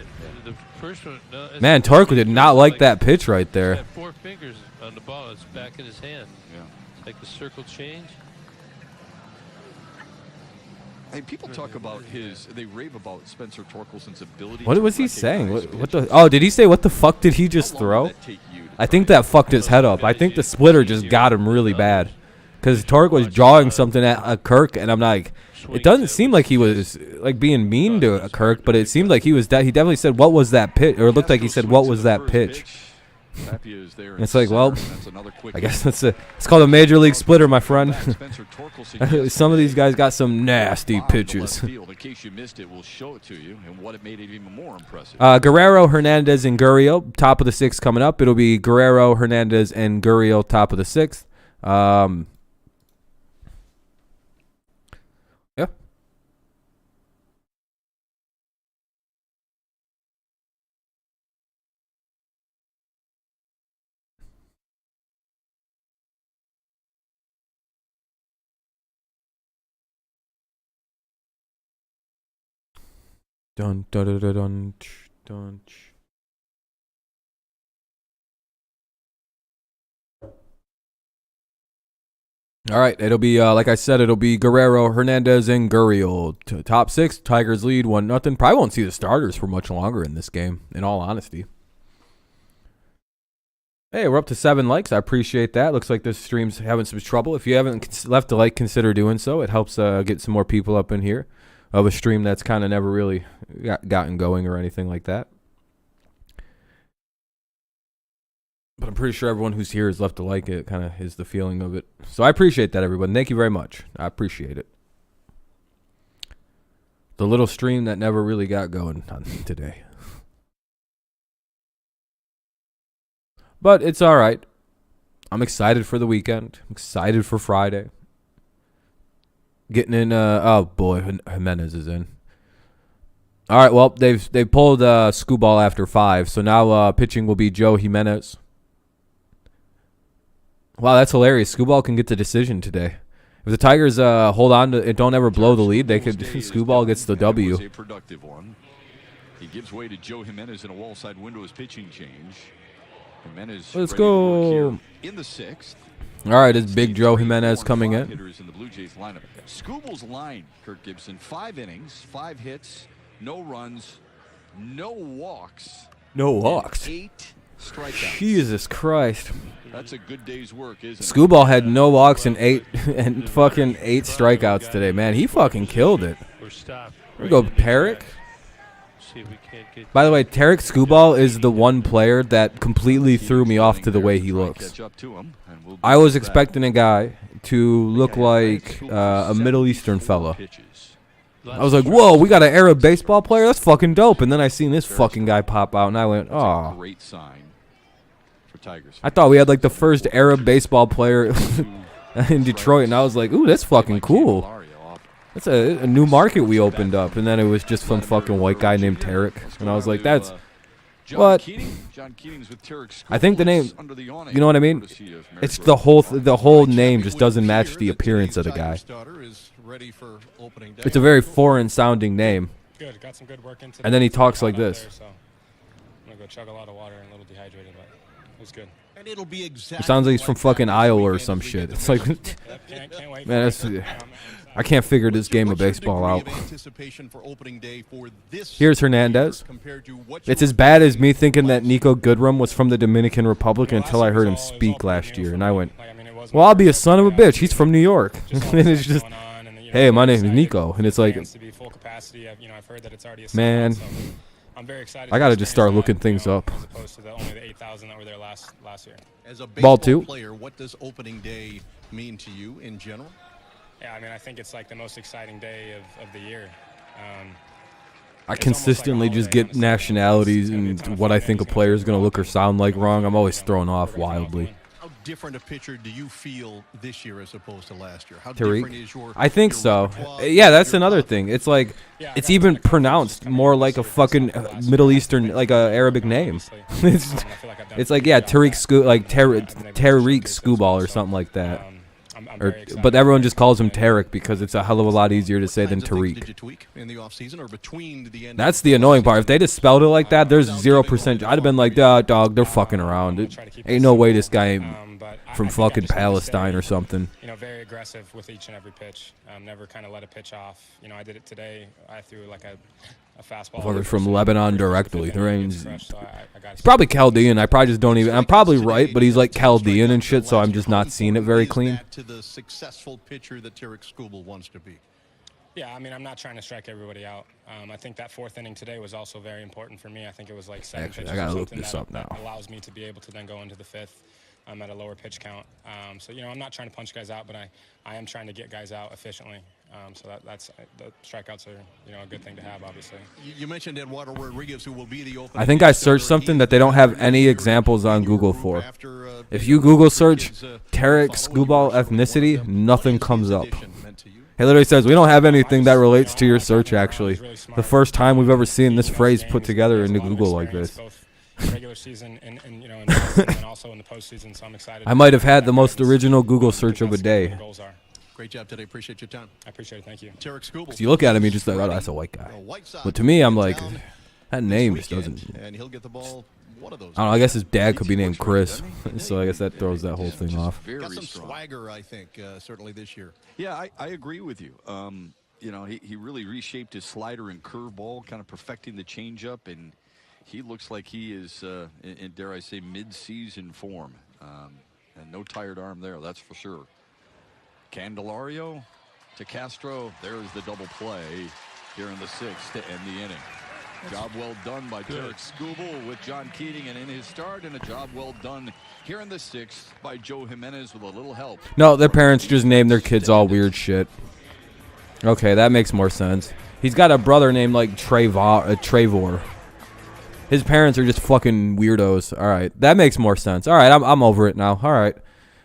the first one. No, it's Man, the Torque first did one, not like like, that pitch right he's there. got 4 fingers on the ball. It's back in his hand. Yeah. It's like the circle change. Hey, people talk about they rave about Spencer Torkelson's ability. What to was he recognize saying? What the? pitches. Oh, did he say what the fuck did he just How long throw? did that take you to I think that fucked his head up. I think the splitter just got him really bad. Because Torque was drawing something at Kirk, and I'm like, it doesn't seem like he was like being mean to Kirk, but it seemed like he was. He definitely said, "What was that pitch?" Or it looked like he said, "What was that pitch?" Tapia is there in It's like, well, center, and that's another quick I guess hit. it's called a major league splitter, my friend. Spencer Torkelson Some of these guys got some nasty bombed to left pitches. field. In case you missed it, we'll show it to you, and what it made it even more impressive. Guerrero, Hernandez, and Gurriel, top of the 6th coming up. It'll be Guerrero, Hernandez, and Gurriel, top of the 6th. Yeah. Dun dun dun dun dun. Dun. All right, it'll be like I said, it'll be Guerrero, Hernandez, and Gurriel. Top 6, Tigers lead 1-0. Probably won't see the starters for much longer in this game, in all honesty. Hey, we're up to 7 likes. I appreciate that. Looks like this stream's having some trouble. If you haven't left a like, consider doing so. It helps get some more people up in here of a stream that's kind of never really gotten going or anything like that. But I'm pretty sure everyone who's here has left a like. It kind of is the feeling of it. So I appreciate that, everyone. Thank you very much. I appreciate it. The little stream that never really got going on today. But it's all right. I'm excited for the weekend. I'm excited for Friday. Getting in. Oh boy, Jimenez is in. All right. Well, they've pulled Skubal after 5, so now pitching will be Joe Jimenez. Wow, that's hilarious. Skubal can get the decision today. If the Tigers hold on to it, don't ever blow the lead, they could. Skubal gets the W. A productive one. He gives way to Joe Jimenez in a wall side windows pitching change. Jimenez Let's ready to work go. here in the 6th. All right, it's Big Joe Jimenez coming in. Hitters in the Blue Jays lineup. Skubal's line, Kirk Gibson, 5 innings, 5 hits, no runs, no walks. No and walks. 8 strikeouts. Jesus Christ. That's a good day's work, isn't it? Skubal had no walks and 8 strikeouts today, man. He fucking killed it. We're stopped. Here we go, Tarek. See if we can't get. By the way, Tarek Skubal is the one player that completely threw me off to the way he looks. Catch up to him, and we'll I was back. expecting a guy to look like a Middle Eastern fella. I was like, whoa, we got an Arab baseball player? That's fucking dope. And then I seen this fucking guy pop out, and I went, That's a oh. great sign for Tigers. I thought we had like the first Arab baseball player in Detroit, and I was like, ooh, that's fucking cool. That's a new market we opened up, and then it was just some fucking white guy named Tarek, and I was like, that's what? I think the name, you know what I mean? It's the whole name just doesn't match the appearance of the guy. It's a very foreign sounding name. Good, got some good work into. And then he talks like this. So I'm gonna go chug a lot of water and a little dehydrated, but it was good. And it'll be exactly It sounds like he's from fucking Iowa or some shit. It's like, Can't wait. man, I can't figure this game of baseball out. Here's Hernandez. It's as bad as me thinking that Nico Goodrum was from the Dominican Republic until I heard him speak last year, and I went, well, I'll be a son of a bitch. He's from New York. And it's just, hey, my name is Nico, and it's like, to be full capacity. I've heard that it's already a man, sellout, so I'm very excited. I gotta just start looking things up. As opposed to only the 8,000 that were there last year. As a Ball baseball two. player, what does opening day mean to you in general? Yeah, I think it's like the most exciting day of the year. I consistently just get nationalities and what I think a player is going to look or sound like wrong. I'm always thrown off wildly. How different a pitcher do you feel this year as opposed to last year? How Tariq? different is your I think your so. repertoire, Yeah, that's your another love? thing. It's like, it's even pronounced more like a fucking Middle Eastern, like a Arabic name. It's like, yeah, Tariq Skubal or something like that. But everyone just calls him Tarek because it's a hell of a lot easier to say than Kinds of things did Tariq. you tweak in the offseason or between the end That's of the annoying part. If offseason? they just spelled it like that, there's 0%. I'd have been like, dog, they're fucking around. Ain't no way this guy from fucking Palestine or something. Very aggressive with each and every pitch. Never kind of let a pitch off. I did it today. I threw like a fastball. Motherfuckers from Lebanon directly. There ain't. So He's probably Chaldean. I probably just don't even. I'm probably right, but he's like Chaldean and shit, so I'm just not seeing it very Is clean. that to the successful pitcher that Tariq Skubal wants to be? Yeah, I'm not trying to strike everybody out. I think that fourth inning today was also very important for me. I think it was like 7 Actually, pitches I gotta or look something this that, up now. that allows me to be able to then go into the fifth at a lower pitch count. So I'm not trying to punch guys out, but I am trying to get guys out efficiently. So that's the strikeouts are a good thing to have, obviously. You mentioned Eduardo Rodriguez, who will be the opening. I think I searched something that they don't have any examples on Google for. After, If you Google search Tarek Skubal ethnicity, nothing comes up. He literally says, we don't have anything that relates to your search, actually. The first time we've ever seen this phrase put together into Google like this. Regular season and in the postseason and also in the postseason, so I'm excited. I might have had the most original Google search of a day. Great job today. Appreciate your time. I appreciate it. Thank you. Tarek Skubal. So you look at him, you're just like, oh, that's a white guy. But to me, I'm like, that name just doesn't. And he'll get the ball. One of those. I don't know. I guess his dad could be named Chris, so I guess that throws that whole thing off. Got some swagger, I think, certainly this year. Yeah, I agree with you. He really reshaped his slider and curveball, kind of perfecting the changeup, and he looks like he is, in dare I say, mid-season form. And no tired arm there, that's for sure. Candelario to Castro. There's the double play here in the sixth to end the inning. Job well done by Tariq Skubal with John Keating and in his start, and a job well done here in the sixth by Joe Jimenez with a little help. No, their parents just named their kids all weird shit. Okay, that makes more sense. He's got a brother named like Trevor. His parents are just fucking weirdos. All right, that makes more sense. All right, I'm over it now. All right.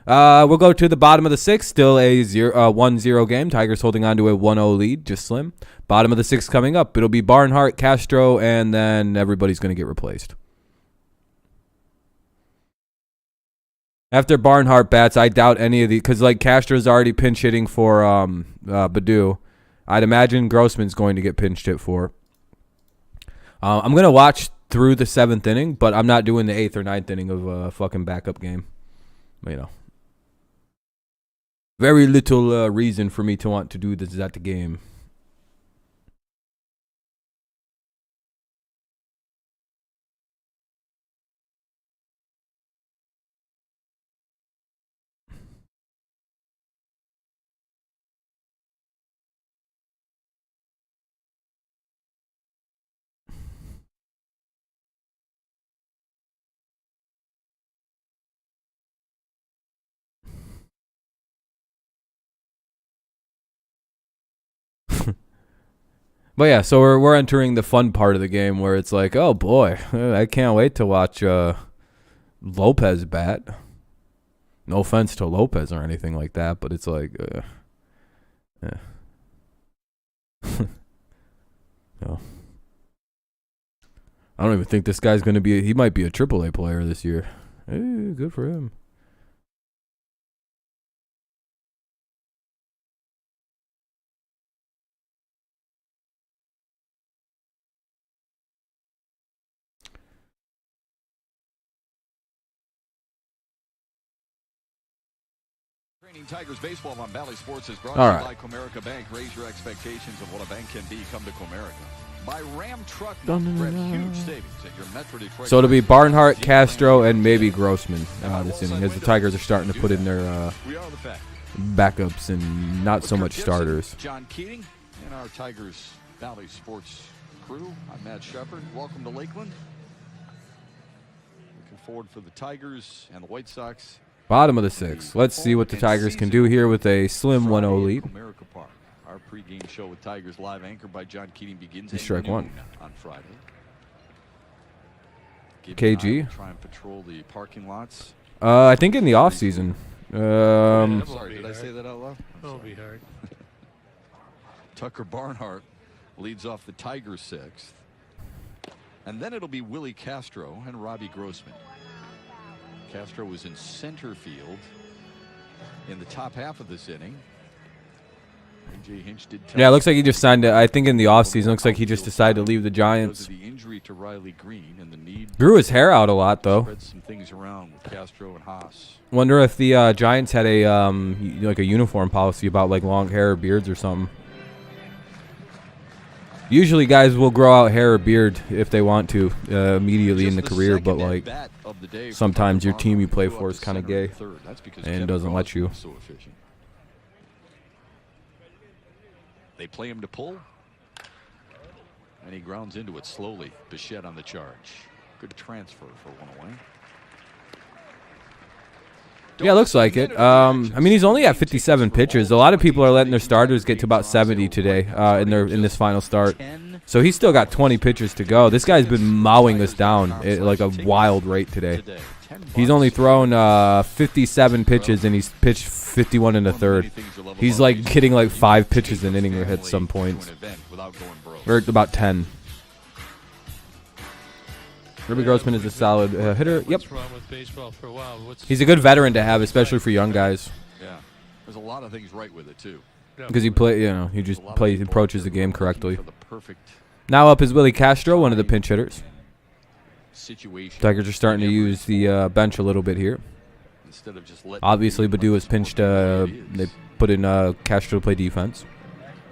We'll go to the bottom of the sixth. Still a 1-0 game. Tigers holding on to a 1-0 lead, just slim. Bottom of the sixth coming up. It'll be Barnhart, Castro, and then everybody's going to get replaced. After Barnhart bats, I doubt any of the, because like Castro's already pinch hitting for Baddoo. I'd imagine Grossman's going to get pinch hit for. I'm going to watch through the seventh inning, but I'm not doing the eighth or ninth inning of a fucking backup game. Very little reason for me to want to do this at the game. But yeah, so we're entering the fun part of the game where it's like, oh boy, I can't wait to watch Lopez bat. No offense to Lopez or anything like that, but it's like, yeah. No. I don't even think this guy's going to be, he might be a AAA player this year. Hey, good for him. Tigers baseball on Valley Sports is brought All to you right. by Comerica Bank. Raise your expectations of what a bank can be. Come to Comerica. By Ram Truck Dun, Month. dun, Grab dun. huge savings at your Metro Detroit. So it'll be Ram Barnhart, Jeep, Castro, Ram and maybe Jeep. Grossman this inning, as the Tigers are starting to put in their We are the factory. backups and not so much starters. John Keating and our Tigers Valley Sports crew. I'm Matt Shepard. Welcome to Lakeland. Looking forward for the Tigers and the White Sox. Bottom of the 6th. Let's see what the Tigers can do here with a slim 1-0 lead. America Park. Our pregame show with Tigers Live, anchored by John Keating, begins at Strike noon one. on Friday. KG. Try and patrol the parking lots. I think in the off season. Sorry, did I say that out loud? That'll be hard. Tucker Barnhart leads off the Tigers 6th. And then it'll be Willy Castro and Robbie Grossman. Castro was in center field in the top half of this inning. AJ Hinch did Yeah, it looks like he just signed. I think in the offseason, looks like he just decided to leave the Giants. The injury to Riley Green and the need Grew his hair out a lot though. spread some things around with Castro and Haas. Wonder if the Giants had a like a uniform policy about like long hair or beards or something. Usually guys will grow out hair or beard if they want to immediately in the career, but like sometimes your team you play for is kind of gay and doesn't let you. They play him to pull, and he grounds into it slowly. Bichette on the charge. Good transfer for one away. Yeah, it looks like it. I mean, he's only at 57 pitches. A lot of people are letting their starters get to about 70 today in this final start. So he's still got 20 pitches to go. This guy's been mowing us down at like a wild rate today. He's only thrown 57 pitches, and he's pitched 51 in the third. He's like hitting like 5 pitches an inning at some points, or about 10. Ruby Grossman is a solid hitter. Yep. He's a good veteran to have, especially for young guys. Yeah, there's a lot of things right with it too. Because he just approaches the game correctly. Now up is Willy Castro, one of the pinch hitters. Tigers are starting to use the bench a little bit here. Obviously, Badu has pinched. They put in Castro to play defense.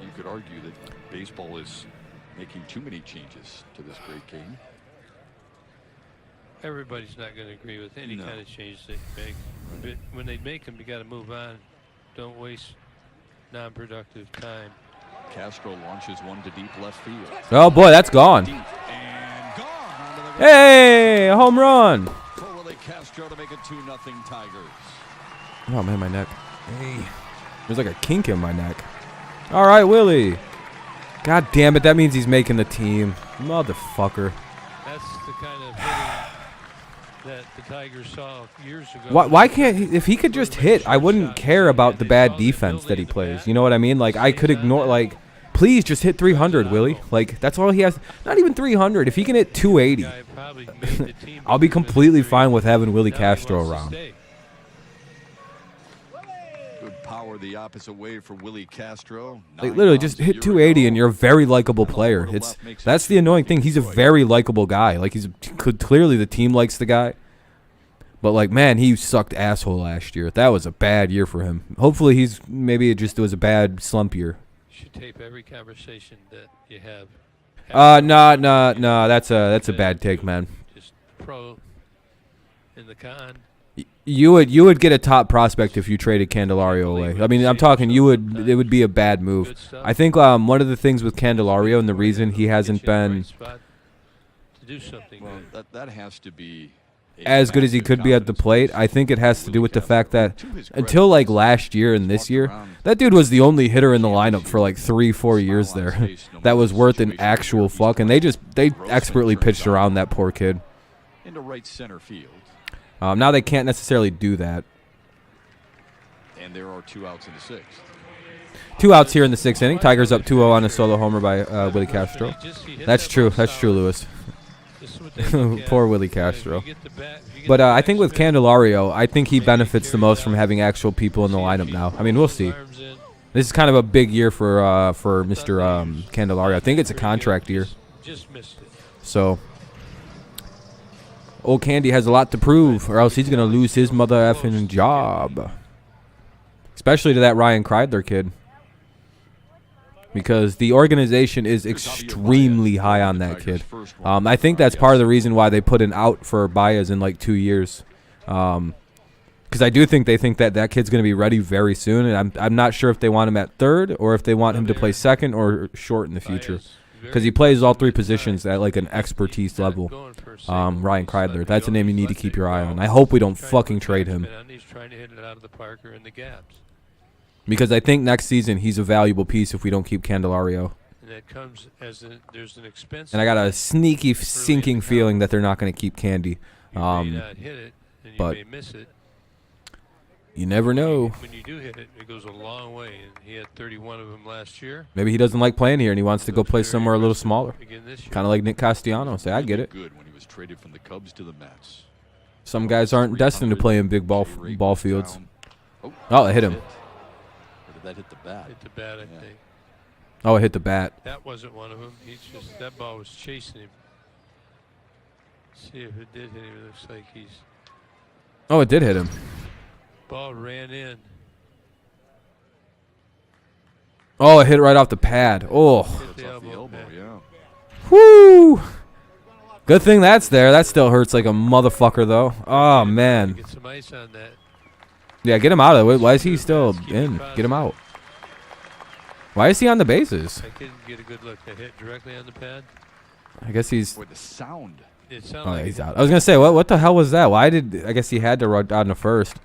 You could argue that baseball is making too many changes to this great game. Everybody's not going to agree with any kind of change they make. But when they make them, you got to move on. Don't waste non-productive time. Castro launches one to deep left field. Oh boy, that's gone. Hey, a home run. For Willy Castro to make it 2-0 Tigers. Oh man, my neck. Hey, there's like a kink in my neck. All right, Willie. God damn it, that means he's making the team, motherfucker. That's the kind of hitting that the Tigers saw years ago. Why can't he? If he could just hit, I wouldn't care about the bad defense that he plays. You know what I mean? Like I could ignore. Like, please just hit 300, Willie. Like that's all he has. Not even 300. If he can hit 280, I'll be completely fine with having Willy Castro around. Good power the opposite way for Willy Castro. Like literally, just hit 280 and you're a very likable player. That's the annoying thing. He's a very likable guy. Like clearly the team likes the guy. But like, man, he sucked asshole last year. That was a bad year for him. Hopefully maybe it was a bad slump year. You should tape every conversation that you have. No. That's a bad take, man. Just pro in the con. You would get a top prospect if you traded Candelario away. I mean, I'm talking it would be a bad move. I think one of the things with Candelario and the reason he hasn't been that has to be as good as he could be at the plate, I think it has to do with the fact that until like last year and this year, that dude was the only hitter in the lineup for like 3-4 years there that was worth an actual fuck, and they expertly pitched around that poor kid. Into right center field. Now they can't necessarily do that. And there are 2 outs in the 6th. 2 outs here in the 6th inning. Tigers up 2-0 on a solo homer by Willy Castro. That's true, Lewis. Poor Willy Castro. But I think with Candelario, I think he benefits the most from having actual people in the lineup now. I mean, we'll see. This is kind of a big year for Mr. Candelario. I think it's a contract year. So old Candy has a lot to prove, or else he's going to lose his mother effing job. Especially to that Ryan Kreidler kid. Because the organization is extremely high on that kid. I think that's part of the reason why they put an out for Baez in like 2 years. Because Because I do think they think that kid's going to be ready very soon, and I'm not sure if they want him at third or if they want him to play second or short in the future. Because he plays all three positions at like an expertise level. Ryan Kreidler, that's a name you need to keep your eye on. I hope we don't fucking trade him. He's trying to hit it out of the park or in the gaps. Because I think next season he's a valuable piece if we don't keep Candelario. And that comes as there's an expense. And I got a sneaky, sinking feeling that they're not going to keep Candy. You may not hit it, and you may miss it. You never know. When you do hit it, it goes a long way. And he had 31 of them last year. Maybe he doesn't like playing here and he wants to go play somewhere a little smaller. Kind of like Nick Castellanos. Say, I get it. Good when he was traded from the Cubs to the Mets. Some guys aren't destined to play in big ball fields. Oh, it hit him. Or did that hit the bat? Hit the bat, I think. Oh, it hit the bat. That wasn't one of them. That ball was chasing him. See if it did hit him. It looks like he's. Oh, it did hit him. Ball ran in. Oh, it hit right off the pad. Oh. Hit the elbow, yeah. Whoo! Good thing that's there. That still hurts like a motherfucker, though. Oh, man. Get some ice on that. Yeah, get him out of it. Why is he still in? Get him out. Why is he on the bases? I couldn't get a good look. That hit directly on the pad. I guess he's. Boy, the sound. It sounded Oh, like he's out. I was gonna say, what the hell was that? Why did I guess he had to run on the first?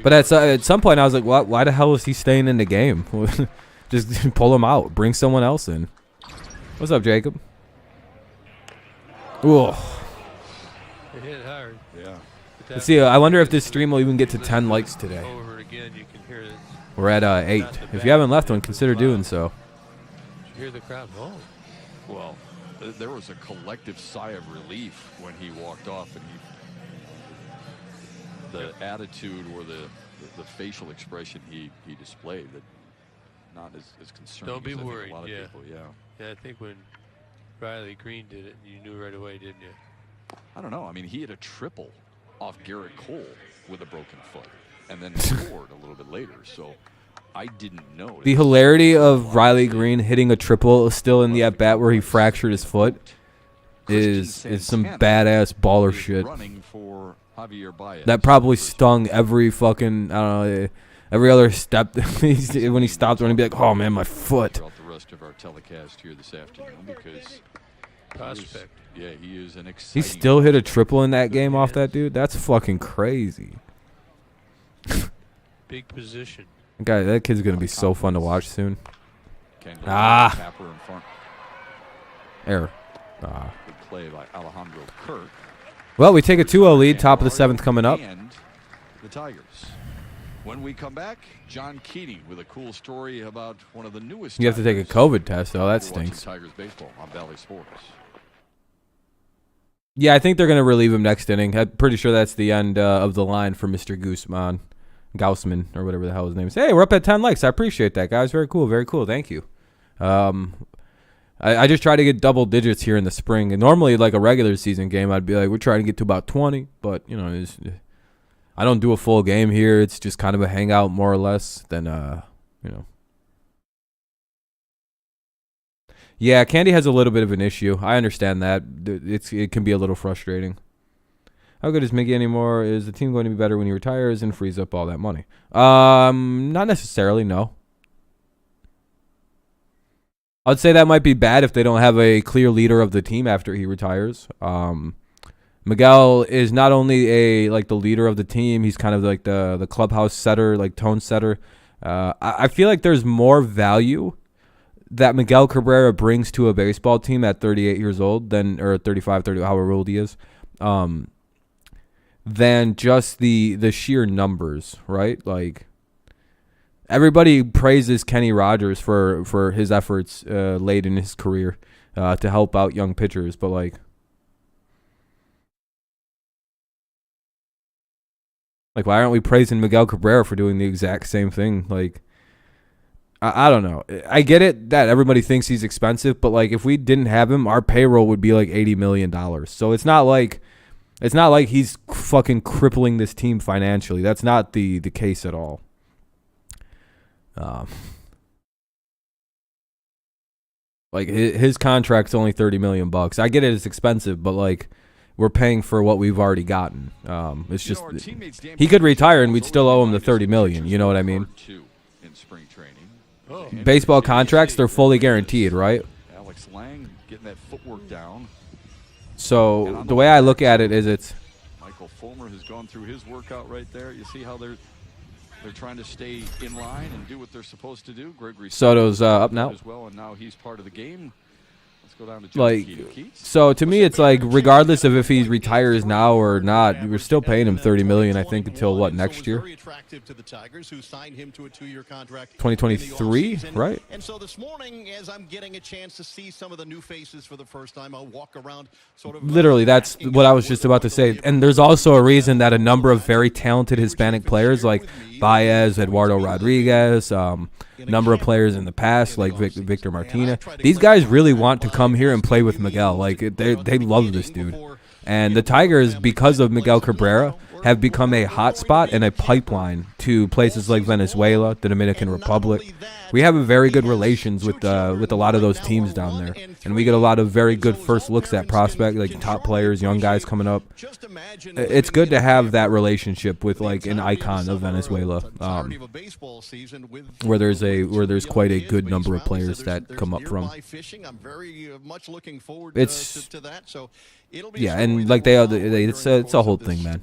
But at some point, I was like, why the hell is he staying in the game? Just pull him out. Bring someone else in. What's up, Jacob? Ooh. it hit hard. Yeah. Let's see. I wonder if this stream will even get to 10 likes today. Over again, you can hear it. We're at 8. If you haven't left one, consider doing so. You hear the crowd. Oh. Well, there was a collective sigh of relief when he walked off, and the attitude or the facial expression he displayed, that not as concerning. Don't be as I think worried. a lot of Yeah. people, Yeah, I think when Riley Green did it, you knew right away, didn't you? I don't know. I mean, he had a triple off Garrett Cole with a broken foot, and then scored a little bit later. So I didn't know. The hilarity of Riley Green hitting a triple still in the at bat where he fractured his foot is some badass baller shit. Running for Javier Baez. That probably stung every fucking, I don't know, every other step when he stopped running, he'd be like, oh man, my foot. Throughout the rest of our telecast here this afternoon, because Prospect. he is an exciting. He still hit a triple in that game off that dude. That's fucking crazy. Big position. That kid's gonna be so fun to watch soon. Tapper in front. Error. Good play by Alejandro Kirk. Well, we take a 2-0 lead, top of the 7th coming up. And the Tigers. When we come back, John Keating with a cool story about one of the newest. You have to take a COVID test, though. That stinks. Tigers baseball on Valley Sports. Yeah, I think they're going to relieve him next inning. I'm pretty sure that's the end of the line for Mr. Gaussman, or whatever the hell his name is. Hey, we're up at 10 likes. I appreciate that, guys. Very cool. Very cool. Thank you. I just try to get double digits here in the spring. And normally, like a regular season game, I'd be like, we're trying to get to about 20. But, you know, I don't do a full game here. It's just kind of a hangout, more or less, than, you know. Yeah, Candy has a little bit of an issue. I understand that. It can be a little frustrating. How good is Miggy anymore? Is the team going to be better when he retires and frees up all that money? Not necessarily, no. I'd say that might be bad if they don't have a clear leader of the team after he retires. Miguel is not only the leader of the team, he's kind of like the clubhouse setter, like tone setter. I feel like there's more value that Miguel Cabrera brings to a baseball team at 38 years old or 35, 30, however old he is, than just the sheer numbers, right? Like, everybody praises Kenny Rogers for his efforts late in his career to help out young pitchers, but why aren't we praising Miguel Cabrera for doing the exact same thing? Like, I don't know. I get it that everybody thinks he's expensive, but like if we didn't have him, our payroll would be like $80 million. So it's not like he's fucking crippling this team financially. That's not the case at all. Like his contract's only $30 million. I get it, it's expensive, but like we're paying for what we've already gotten. It's just our teammates Dan he could retire and we'd was still already owe him the behind $30 us million. You know what I mean? hard too in spring training. Baseball contracts, they're fully guaranteed, right? Alex Lang getting that footwork down. So the way I look at it is it's Michael Fulmer has gone through his workout right there. You see how they're trying to stay in line and do what they're supposed to do. Gregory Soto's up now. as well, and now he's part of the game. Let's go down to Joe Like, Keats. so to me, it's like regardless of if he retires now or not, we're still paying him $30 million. I think until what, next year? 2023, right? And so this morning, as I'm getting a chance to see some of the new faces for the first time, I'll walk around sort of. Literally, that's what I was just about to say. And there's also a reason that a number of very talented Hispanic players like Baez, Eduardo Rodriguez, number of players in the past like Victor Martinez, these guys really want to come here and play with Miguel. Like they love this dude. And the Tigers, because of Miguel Cabrera, have become a hotspot and a pipeline to places like Venezuela, the Dominican Republic. We have a very good relations with a lot of those teams down there, and we get a lot of very good first looks at prospect, like top players, young guys coming up. It's good to have that relationship with like an icon of Venezuela, where there's quite a good number of players that come up from. It's yeah, and like it's a whole thing, man.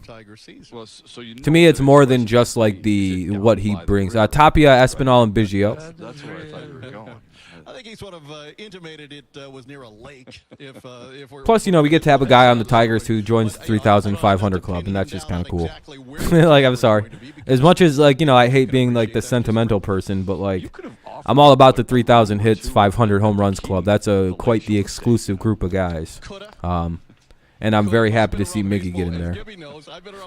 Well, so To me, it's more than just like what he brings. Tapia, Espinal, and Biggio. that's where I thought you were going. I think he sort of intimated it was near a lake. If we're Plus, we get to have a guy on the Tigers who joins the 3,500 club, and that's just kind of cool. Like, I'm sorry. As much as, like, I hate being, like, the sentimental person, but, like, I'm all about the 3,000 hits, 500 home runs club. That's quite the exclusive group of guys. And I'm very happy to see Miggy get in there.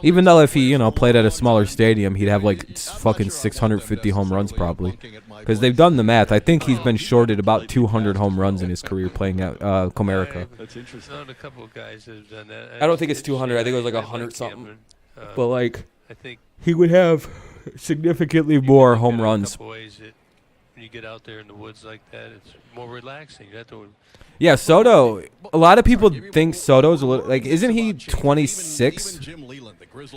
Even though if he, played at a smaller stadium, he'd have like fucking 650 home runs probably. Because they've done the math. I think he's been shorted about 200 home runs in his career playing at Comerica. That's interesting. Known a couple of guys that have done that. I don't think it's 200. I think it was like 100 something. But like, I think he would have significantly more home runs. Ways that when you get out there in the woods like that, it's more relaxing. You have to. Yeah, Soto. A lot of people think Soto's a little like. Isn't he 26?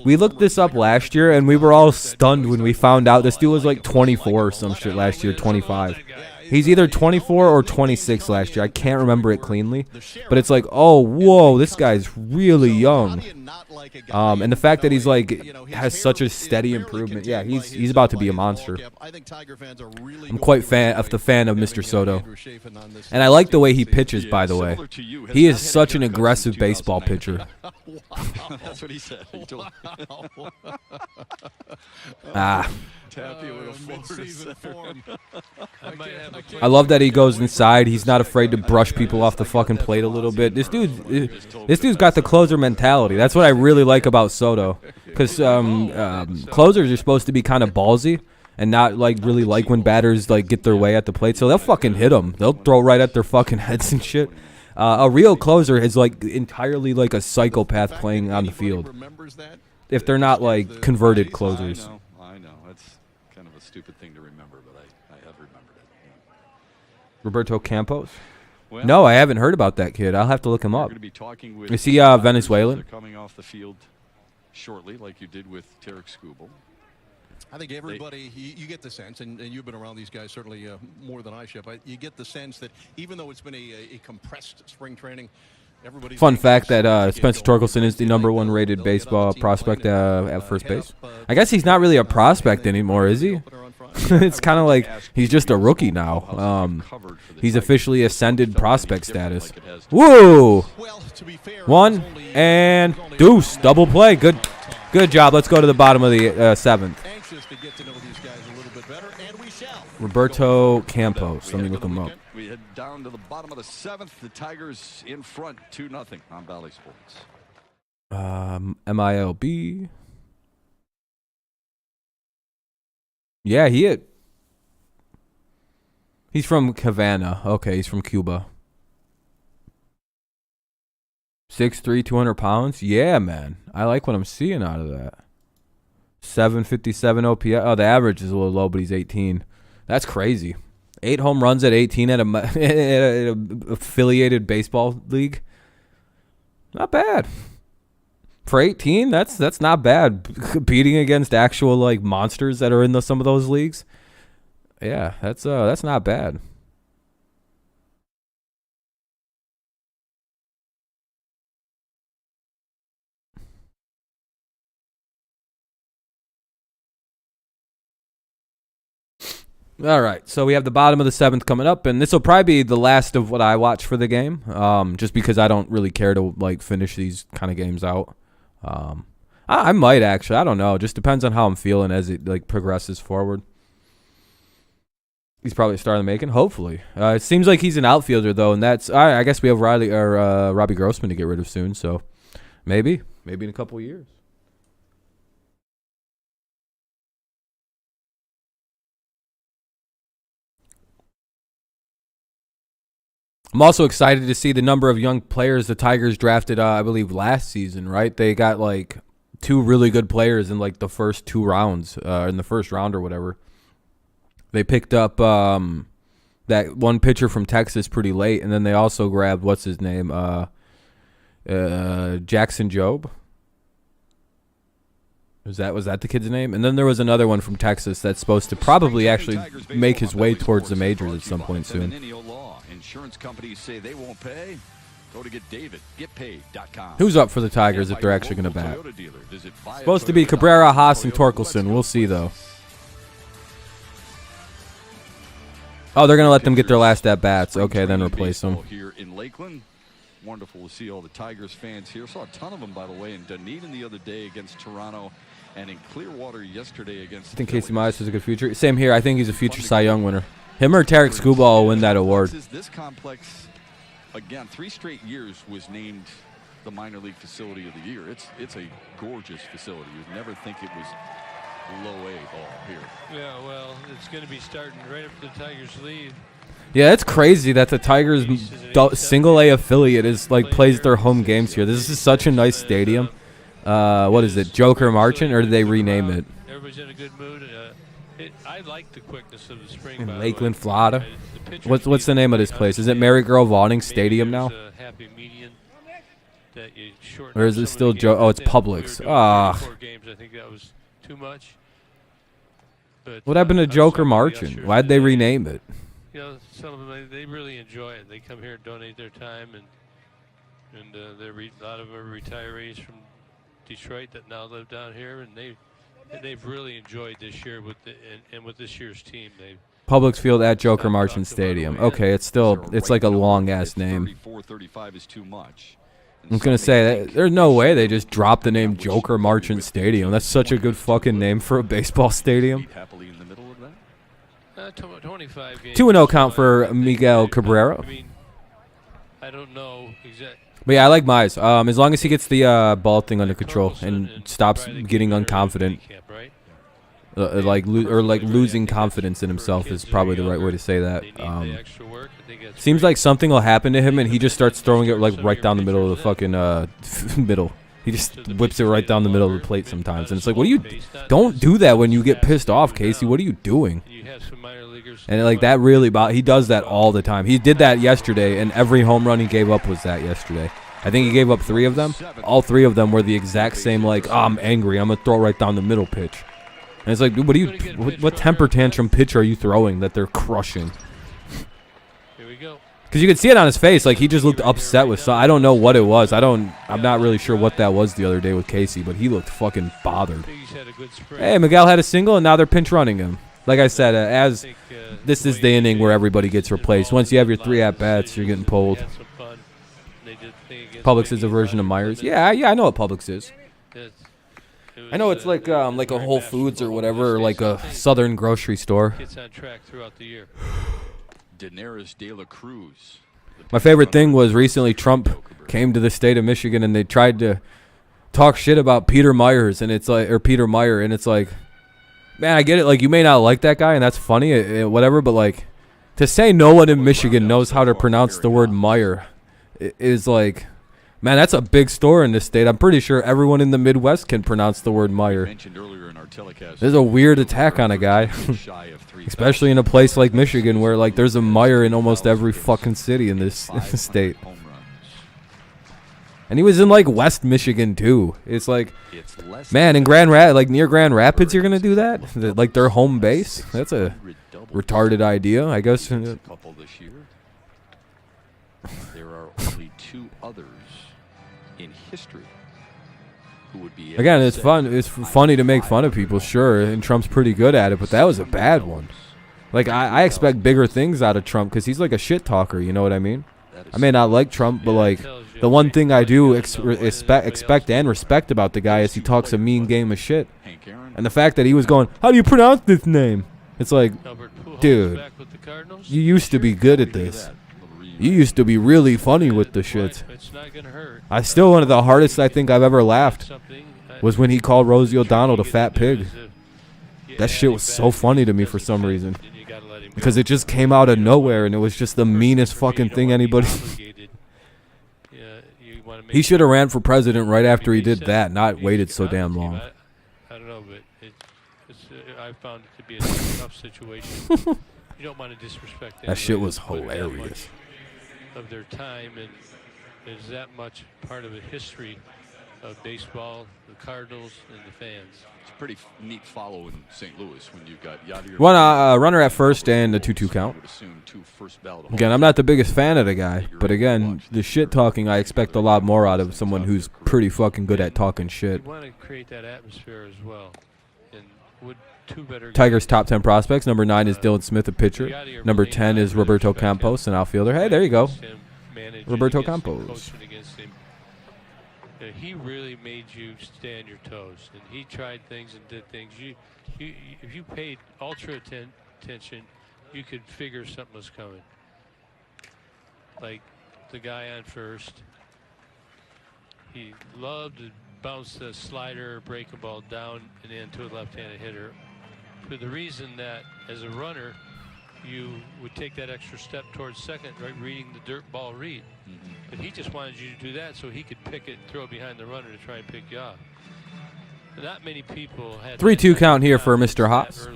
We looked this up last year, and we were all stunned when we found out this dude was like 24 or some shit last year, 25. He's either 24 or 26 last year. I can't remember it cleanly, but it's like, oh, whoa, this guy's really young. And the fact that he's like has such a steady improvement, yeah, he's about to be a monster. I'm quite fan of Mr. Soto, and I like the way he pitches. By the way, he is such an aggressive baseball pitcher. That's what he said. He told I love that he goes inside. He's not afraid to brush people off the fucking plate a little bit. This dude's got the closer mentality. That's what I really like about Soto, because closers are supposed to be kind of ballsy and not like really like when batters like get their way at the plate. So they'll fucking hit them. They'll throw right at their fucking heads and shit. A real closer is like entirely like a psychopath playing on the field. If they're not like converted closers. I know. It's kind of a stupid thing to remember, but I have remembered it. Roberto Campos? Well, No, I haven't heard about that kid. I'll have to look him we're up. going to be talking with Is he Venezuelan? coming off the field shortly, like you did with Tarek Skubal. I think everybody, you get the sense, and you've been around these guys certainly more than I should, but you get the sense that even though it's been a compressed spring training, everybody's... Fun fact that Spencer Torkelson is the #1 rated baseball prospect at first base. I guess he's not really a prospect anymore, is he? It's kind of like he's just a rookie now. He's officially ascended prospect status. Woo! One and deuce. Double play. Good job. Let's go to the bottom of the seventh. Roberto Campos. Let me look him up. We head down to the bottom of the seventh. The Tigers in front, 2-0 on Valley Sports. MILB. Yeah, he's from Havana. Okay, he's from Cuba. 6'3", 200 pounds. Yeah, man. I like what I'm seeing out of that. 757 OPS. Oh, the average is a little low, but he's 18. That's crazy. 8 home runs at 18 at a affiliated baseball league. Not bad. For 18, that's not bad. Competing against actual like monsters that are in some of those leagues. Yeah, that's not bad. All right, so we have the bottom of the 7th coming up, and this will probably be the last of what I watch for the game, just because I don't really care to like finish these kind of games out. I might actually, I don't know. It just depends on how I'm feeling as it like progresses forward. He's probably starting the making, hopefully. It seems like he's an outfielder though, and that's I guess we have Robbie Grossman to get rid of soon, so maybe in a couple of years. I'm also excited to see the number of young players the Tigers drafted, I believe, last season, right? They got, like, 2 really good players in, like, the first 2 rounds, in the first round or whatever. They picked up that one pitcher from Texas pretty late, and then they also grabbed, what's his name, Jackson Jobe. Was that the kid's name? And then there was another one from Texas that's supposed to probably actually make his way towards the majors at some point soon. Insurance companies say they won't pay. Go to getpaid.com. Who's up for the Tigers if they're actually going to bat? Supposed to be Cabrera, Haas, and Torkelson. We'll see, though. Oh, they're going to let them get their last at-bats. Okay, then replace them. Here in Lakeland. Wonderful to see all the Tigers fans here. Saw a ton of them, by the way, in Dunedin the other day against Toronto and in Clearwater yesterday against I think Casey Mize has a good future. Same here. I think he's a future Cy Young winner. Him or Tarek Skubal will win that award. This complex, again, 3 straight years was named the minor league facility of the year. It's a gorgeous facility. You'd never think it was low A ball here. Yeah, well, it's going to be starting right after the Tigers leave. Yeah, it's crazy that the Tigers single A affiliate is like plays their home games here. This is such a nice stadium. What is it, Joker Marchant, or did they rename it? Everybody's in a good mood. I like the quickness of the spring. In Lakeland, Florida. What's the name of this place? Is it Mary Grove Awning Stadium now? Or is it still Joe? Oh, it's Publix. Ah. I think that was too much. What happened to Joker Marchant? Why'd they rename it? You know, some of them they really enjoy it. They come here and donate their time, and a lot of them are retirees from Detroit that now live down here, and they've really enjoyed this year with this year's team. Publix Field at Joker Marchant Stadium. Okay, it's like a long ass name. 34-35 is too much. I was gonna say there's no way they just dropped the name Joker Marchant Stadium. That's such a good fucking name for a baseball stadium. 2-0 count for Miguel Cabrera. I mean, I don't know exactly. But yeah, I like Mize. As long as he gets the ball thing under control and stops getting unconfident, losing confidence in himself is probably the right way to say that. Seems like something will happen to him and he just starts throwing it like right down the middle of the fucking middle. He just whips it right down the middle of the plate sometimes, and it's like, don't do that when you get pissed off, Casey. What are you doing? And like that really, he does that all the time. He did that yesterday, and every home run he gave up was that yesterday. I think he gave up 3 of them. All 3 of them were the exact same, like, oh, I'm angry, I'm gonna throw right down the middle pitch. And it's like, dude, what temper tantrum pitch are you throwing that they're crushing? Here we go. Because you could see it on his face, like he just looked upset with something. I don't know what it was. I'm not really sure what that was the other day with Casey, but he looked fucking bothered. Hey, Miguel had a single, and now they're pinch running him. Like I said, this is the inning where everybody gets replaced. Once you have your 3 at-bats, you're getting pulled. Publix is a version of Myers. Yeah, I know what Publix is. I know it's like a Whole Foods or whatever, or like a Southern grocery store. Daenerys De La Cruz. My favorite thing was recently Trump came to the state of Michigan and they tried to talk shit about Peter Myers, and it's like, or Peter Meyer, and it's like, man, I get it. Like, you may not like that guy, and that's funny, whatever. But like, to say no one in Michigan knows how to pronounce the word Meyer is like, man, that's a big store in this state. I'm pretty sure everyone in the Midwest can pronounce the word Meyer. There's a weird attack on a guy, especially in a place like Michigan where like there's a Meyer in almost every fucking city in this state. And he was in like West Michigan too. It's like, It's less man, in than like near Grand Rapids, you're gonna do that? Like their home base? That's a 600 double retarded idea, I guess. a couple this year. There are only 2 others in history who would be able Again, to it's say, fun. It's funny to make fun of people, sure, and Trump's pretty good at it. But that was a bad one. Like I expect bigger things out of Trump because he's like a shit talker. You know what I mean? I may not like Trump, but like the one thing I do expect and respect about the guy is he talks a mean game of shit. Hank Aaron, And the fact that he was going, how do you pronounce this name? It's like, Albert Pujols dude, back with the Cardinals. you used to be good at this. You used to be really funny with the shit. It's not gonna hurt. I still one of the hardest I think I've ever laughed Something was when he called Rosie O'Donnell a fat pig. That shit was so funny to me for some reason. Because it just came out of nowhere and it was just the meanest fucking thing anybody. He should have ran for president right after he did that, not waited so damn long. I don't know, but I found it to be a tough situation. You don't want to disrespect That shit anybody was that's put that much hilarious. of their time, and is that much part of a history of baseball, the Cardinals, and the fans. it's a pretty neat follow in St. Louis when you've got Javier One Baez, runner at first and a 2-2 count. would assume 2 first ballot home Again, I'm not the biggest fan of the guy, but again, the shit talking, I expect a lot more out of someone who's pretty fucking good at talking shit. You want to create that atmosphere as well, and would 2 better Tigers' top 10 prospects. Number 9 is Dylan Smith, a pitcher. Number 10 is Roberto Campos, an outfielder. Hey, there you go. Roberto Campos. He really made you stand your toes, and he tried things and did things. If you paid ultra attention, you could figure something was coming. Like the guy on first, he loved to bounce the slider or breaking ball down and into a left-handed hitter. For the reason that as a runner, you would take that extra step towards second, right, reading the dirt ball read. But he just wanted you to do that so he could pick it and throw it behind the runner to try and pick you off. Not many people had 3-2 count here for Mr. Haas.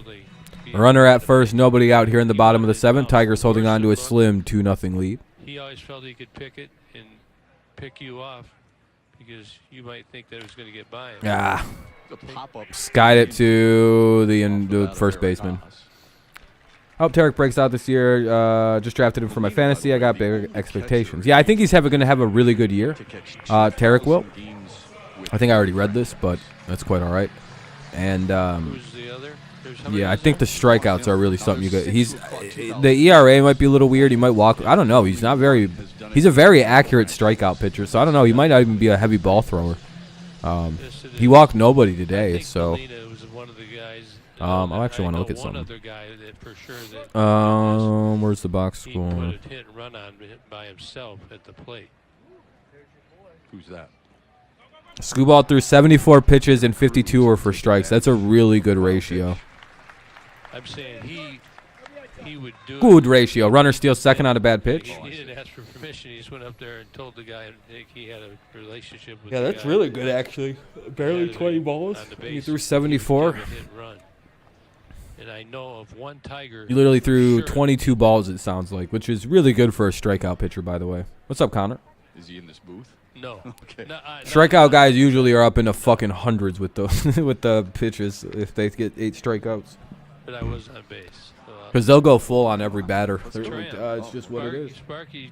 Runner at first, nobody out here in the bottom of the 7th. Tigers holding on to a slim 2-0 lead. He always felt he could pick it and pick you off because you might think that it was going to get by him. Ah, The pop-up skied it to the first baseman. I hope Tarek breaks out this year. Just drafted him for my fantasy. I got big expectations. Yeah, I think he's going to have a really good year. Tarek will. I think I already read this, but that's quite all right. And Who's the other? yeah, I think the strikeouts are really something you got. The ERA might be a little weird. He might walk. I don't know. He's a very accurate strikeout pitcher. So I don't know. He might not even be a heavy ball thrower. He walked nobody today. So I actually want to look at something. Where's the box score? He put a hit and run on by himself at the plate. Who's that? Screwball threw 74 pitches and 52 were for strikes. That's a really good ratio. I'm saying he would do Good ratio. Runner steals second on a bad pitch. He didn't ask for permission. He just went up there and told the guy he had a relationship with Yeah, the that's guy. really good, actually. Barely 20 balls. On the He base. threw 74. He would give a hit and run. And I know of one Tiger. He literally threw sure 22 balls, it sounds like, which is really good for a strikeout pitcher, by the way. What's up, Connor? Is he in this booth? No. Okay. Strikeout guys usually are up in the fucking hundreds with the with the pitches if they get 8 strikeouts. But I was on base. Because they'll go full on every batter. They're Tram. like, it's just what it is. Sparky,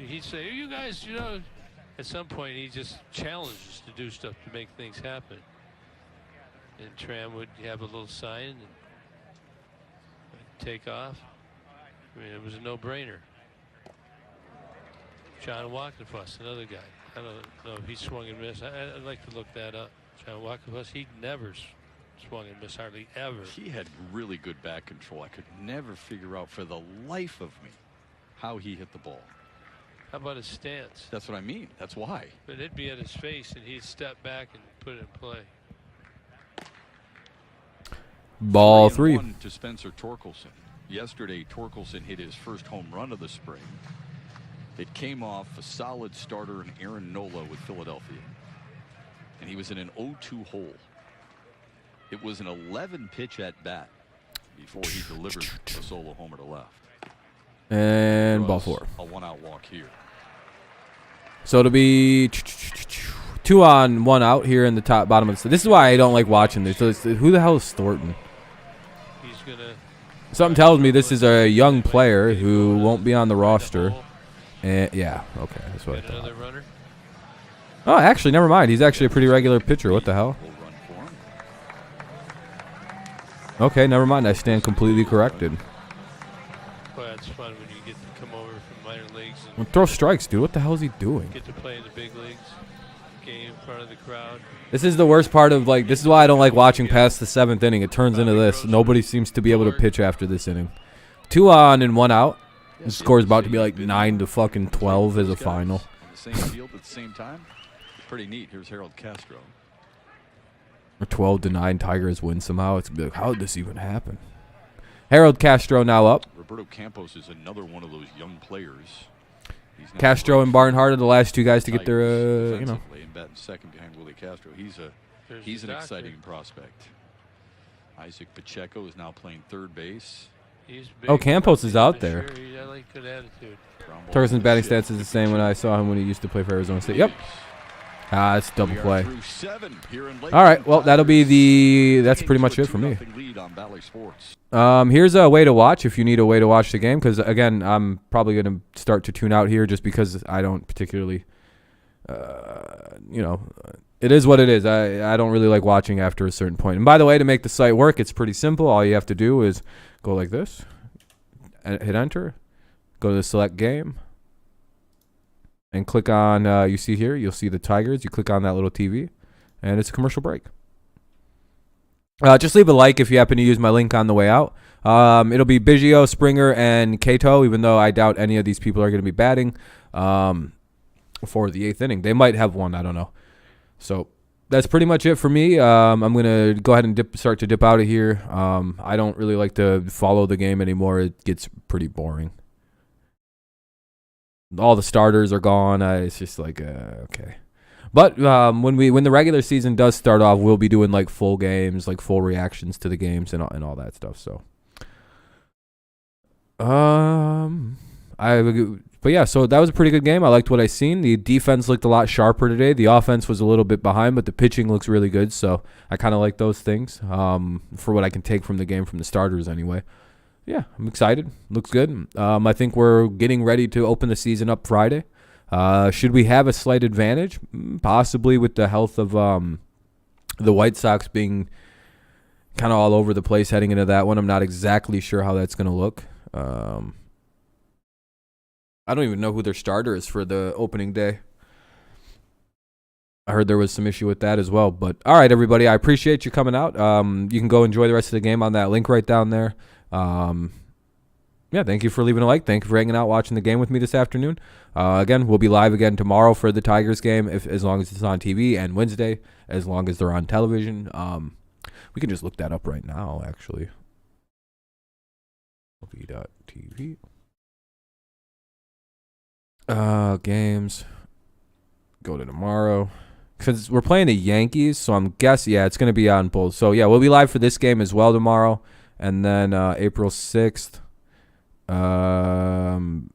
he'd say, you guys, at some point he just challenged us to do stuff to make things happen. And Tram would have a little sign and take off. I mean, it was a no-brainer. John Walkenfuss, another guy. I don't know if he swung and missed. I'd like to look that up. John Walkenfuss, he never swung and missed, hardly ever. He had really good back control. I could never figure out for the life of me how he hit the ball. How about his stance? That's what I mean. That's why. But it'd be at his face, and he'd step back and put it in play. Ball 3. 3-1 to Spencer Torkelson. Yesterday, Torkelson hit his first home run of the spring. It came off a solid starter in Aaron Nola with Philadelphia. And he was in an 0-2 hole. It was an 11-pitch at bat before he delivered a solo homer to left. And ball 4. A one-out walk here. So it'll be 2 on, 1 out here in the top bottom of the. This is why I don't like watching this. So who the hell is Thornton? He's gonna. Something tells me this is a young player who won't be on the roster. And yeah, okay, that's what I thought. Another runner. Oh, actually, never mind. He's actually a pretty regular pitcher. What the hell? Okay, never mind. I stand completely corrected. Well, it's fun when you get to come over from minor leagues and Well, throw strikes, dude. What the hell is he doing? get to play in the big leagues. Game in front of the crowd. This is the worst part of, like, this is why I don't like watching past the 7th inning. It turns into this. Nobody seems to be able to pitch after this inning. 2 on and 1 out. The score is about to be like 9-12 as a final. On the same field at the same time. Pretty neat. Here's Harold Castro. Or 12-9, Tigers win somehow. It's gonna be like, how did this even happen? Harold Castro now up. Roberto Campos is another one of those young players. He's now Castro and Barnhart are the last 2 guys to get their, you know. And batting second behind Willy Castro. He's There's an the doctor. exciting prospect. Isaac Pacheco is now playing third base. He's Oh, big, Campos is out there. Sure, he got like good attitude. Torkelson's batting stats is the same when I saw him when he used to play for Arizona State. Yep. Ah, it's double play. All right, well, that'll be that's pretty much it for me. Here's a way to watch if you need a way to watch the game, because, again, I'm probably going to start to tune out here just because I don't particularly, you know, it is what it is. I don't really like watching after a certain point. And, by the way, to make the site work, it's pretty simple. All you have to do is go like this, hit enter, go to the select game, and click on, you see here, you'll see the Tigers. You click on that little TV, and it's a commercial break. Just leave a like if you happen to use my link on the way out. It'll be Biggio, Springer, and Cato, even though I doubt any of these people are going to be batting for the 8th inning. They might have one. I don't know. So that's pretty much it for me. I'm going to go ahead and start to dip out of here. I don't really like to follow the game anymore. It gets pretty boring. All the starters are gone. It's just like, okay. But when the regular season does start off, we'll be doing like full games, like full reactions to the games and all that stuff. So, but yeah, so that was a pretty good game. I liked what I seen. The defense looked a lot sharper today. The offense was a little bit behind, but the pitching looks really good. So I kind of like those things for what I can take from the game from the starters anyway. Yeah, I'm excited. Looks good. I think we're getting ready to open the season up Friday. Should we have a slight advantage? Possibly, with the health of the White Sox being kind of all over the place heading into that one. I'm not exactly sure how that's going to look. I don't even know who their starter is for the opening day. I heard there was some issue with that as well. But all right, everybody, I appreciate you coming out. You can go enjoy the rest of the game on that link right down there. Yeah, thank you for leaving a like. Thank you for hanging out, watching the game with me this afternoon. Again, we'll be live again tomorrow for the Tigers game, as long as it's on TV, and Wednesday, as long as they're on television. We can just look that up right now, actually. TV. Games. Go to tomorrow. Because we're playing the Yankees, so I'm guessing, yeah, it's going to be on both. So, yeah, we'll be live for this game as well tomorrow. And then April 6th. No,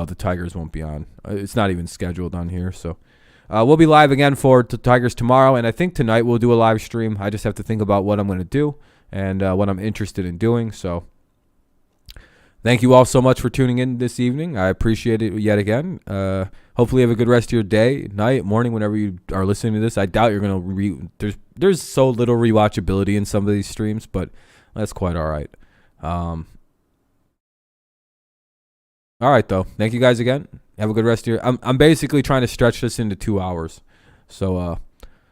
the Tigers won't be on. It's not even scheduled on here. So we'll be live again for the Tigers tomorrow. And I think tonight we'll do a live stream. I just have to think about what I'm going to do and what I'm interested in doing. So thank you all so much for tuning in this evening. I appreciate it yet again. Hopefully you have a good rest of your day, night, morning, whenever you are listening to this. I doubt you're going to there's so little rewatchability in some of these streams, but that's quite all right. All right, though. Thank you guys again. Have a good rest of your... I'm basically trying to stretch this into 2 hours. So,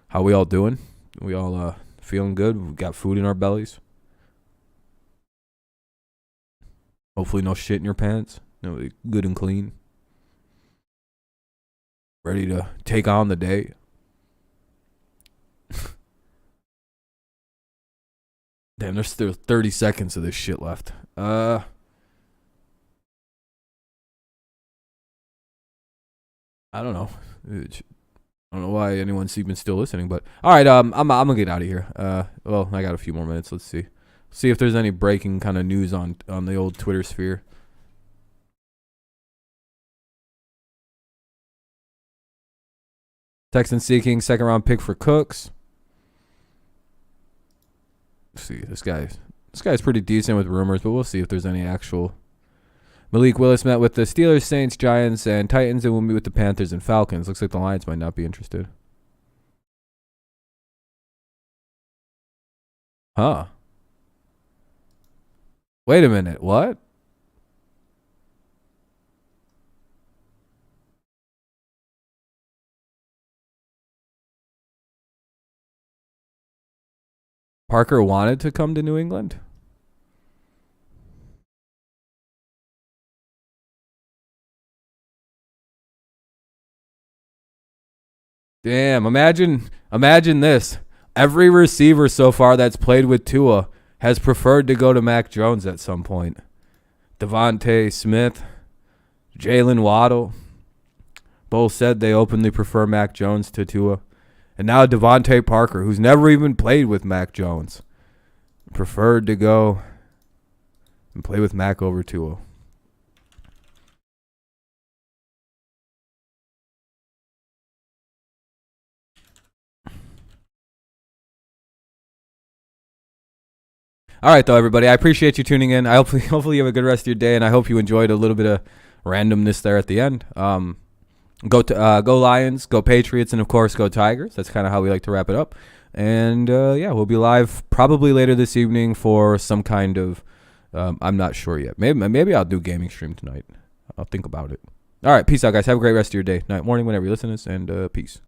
how we all doing? We all feeling good? We got food in our bellies? Hopefully no shit in your pants. No, good and clean. Ready to take on the day. Damn, there's still 30 seconds of this shit left. I don't know. I don't know why anyone's even still listening, but all right. I'm gonna get out of here. Well, I got a few more minutes. Let's see if there's any breaking kind of news on the old Twitter sphere. Texans seeking second round pick for Cooks. Let's see, this guy's pretty decent with rumors, but we'll see if there's any actual. Malik Willis met with the Steelers, Saints, Giants, and Titans, and will meet with the Panthers and Falcons. Looks like the Lions might not be interested. Huh. Wait a minute. What? Parker wanted to come to New England? Damn, imagine this. Every receiver so far that's played with Tua has preferred to go to Mac Jones at some point. Devontae Smith, Jalen Waddle, both said they openly prefer Mac Jones to Tua. And now Devontae Parker, who's never even played with Mac Jones, preferred to go and play with Mac over Tua. All right, though, everybody. I appreciate you tuning in. Hopefully you have a good rest of your day, and I hope you enjoyed a little bit of randomness there at the end. Go Lions, go Patriots, and, of course, go Tigers. That's kind of how we like to wrap it up. And, yeah, we'll be live probably later this evening for some kind of I'm not sure yet. Maybe I'll do gaming stream tonight. I'll think about it. All right, peace out, guys. Have a great rest of your day, night, morning, whenever you listen to this, and peace.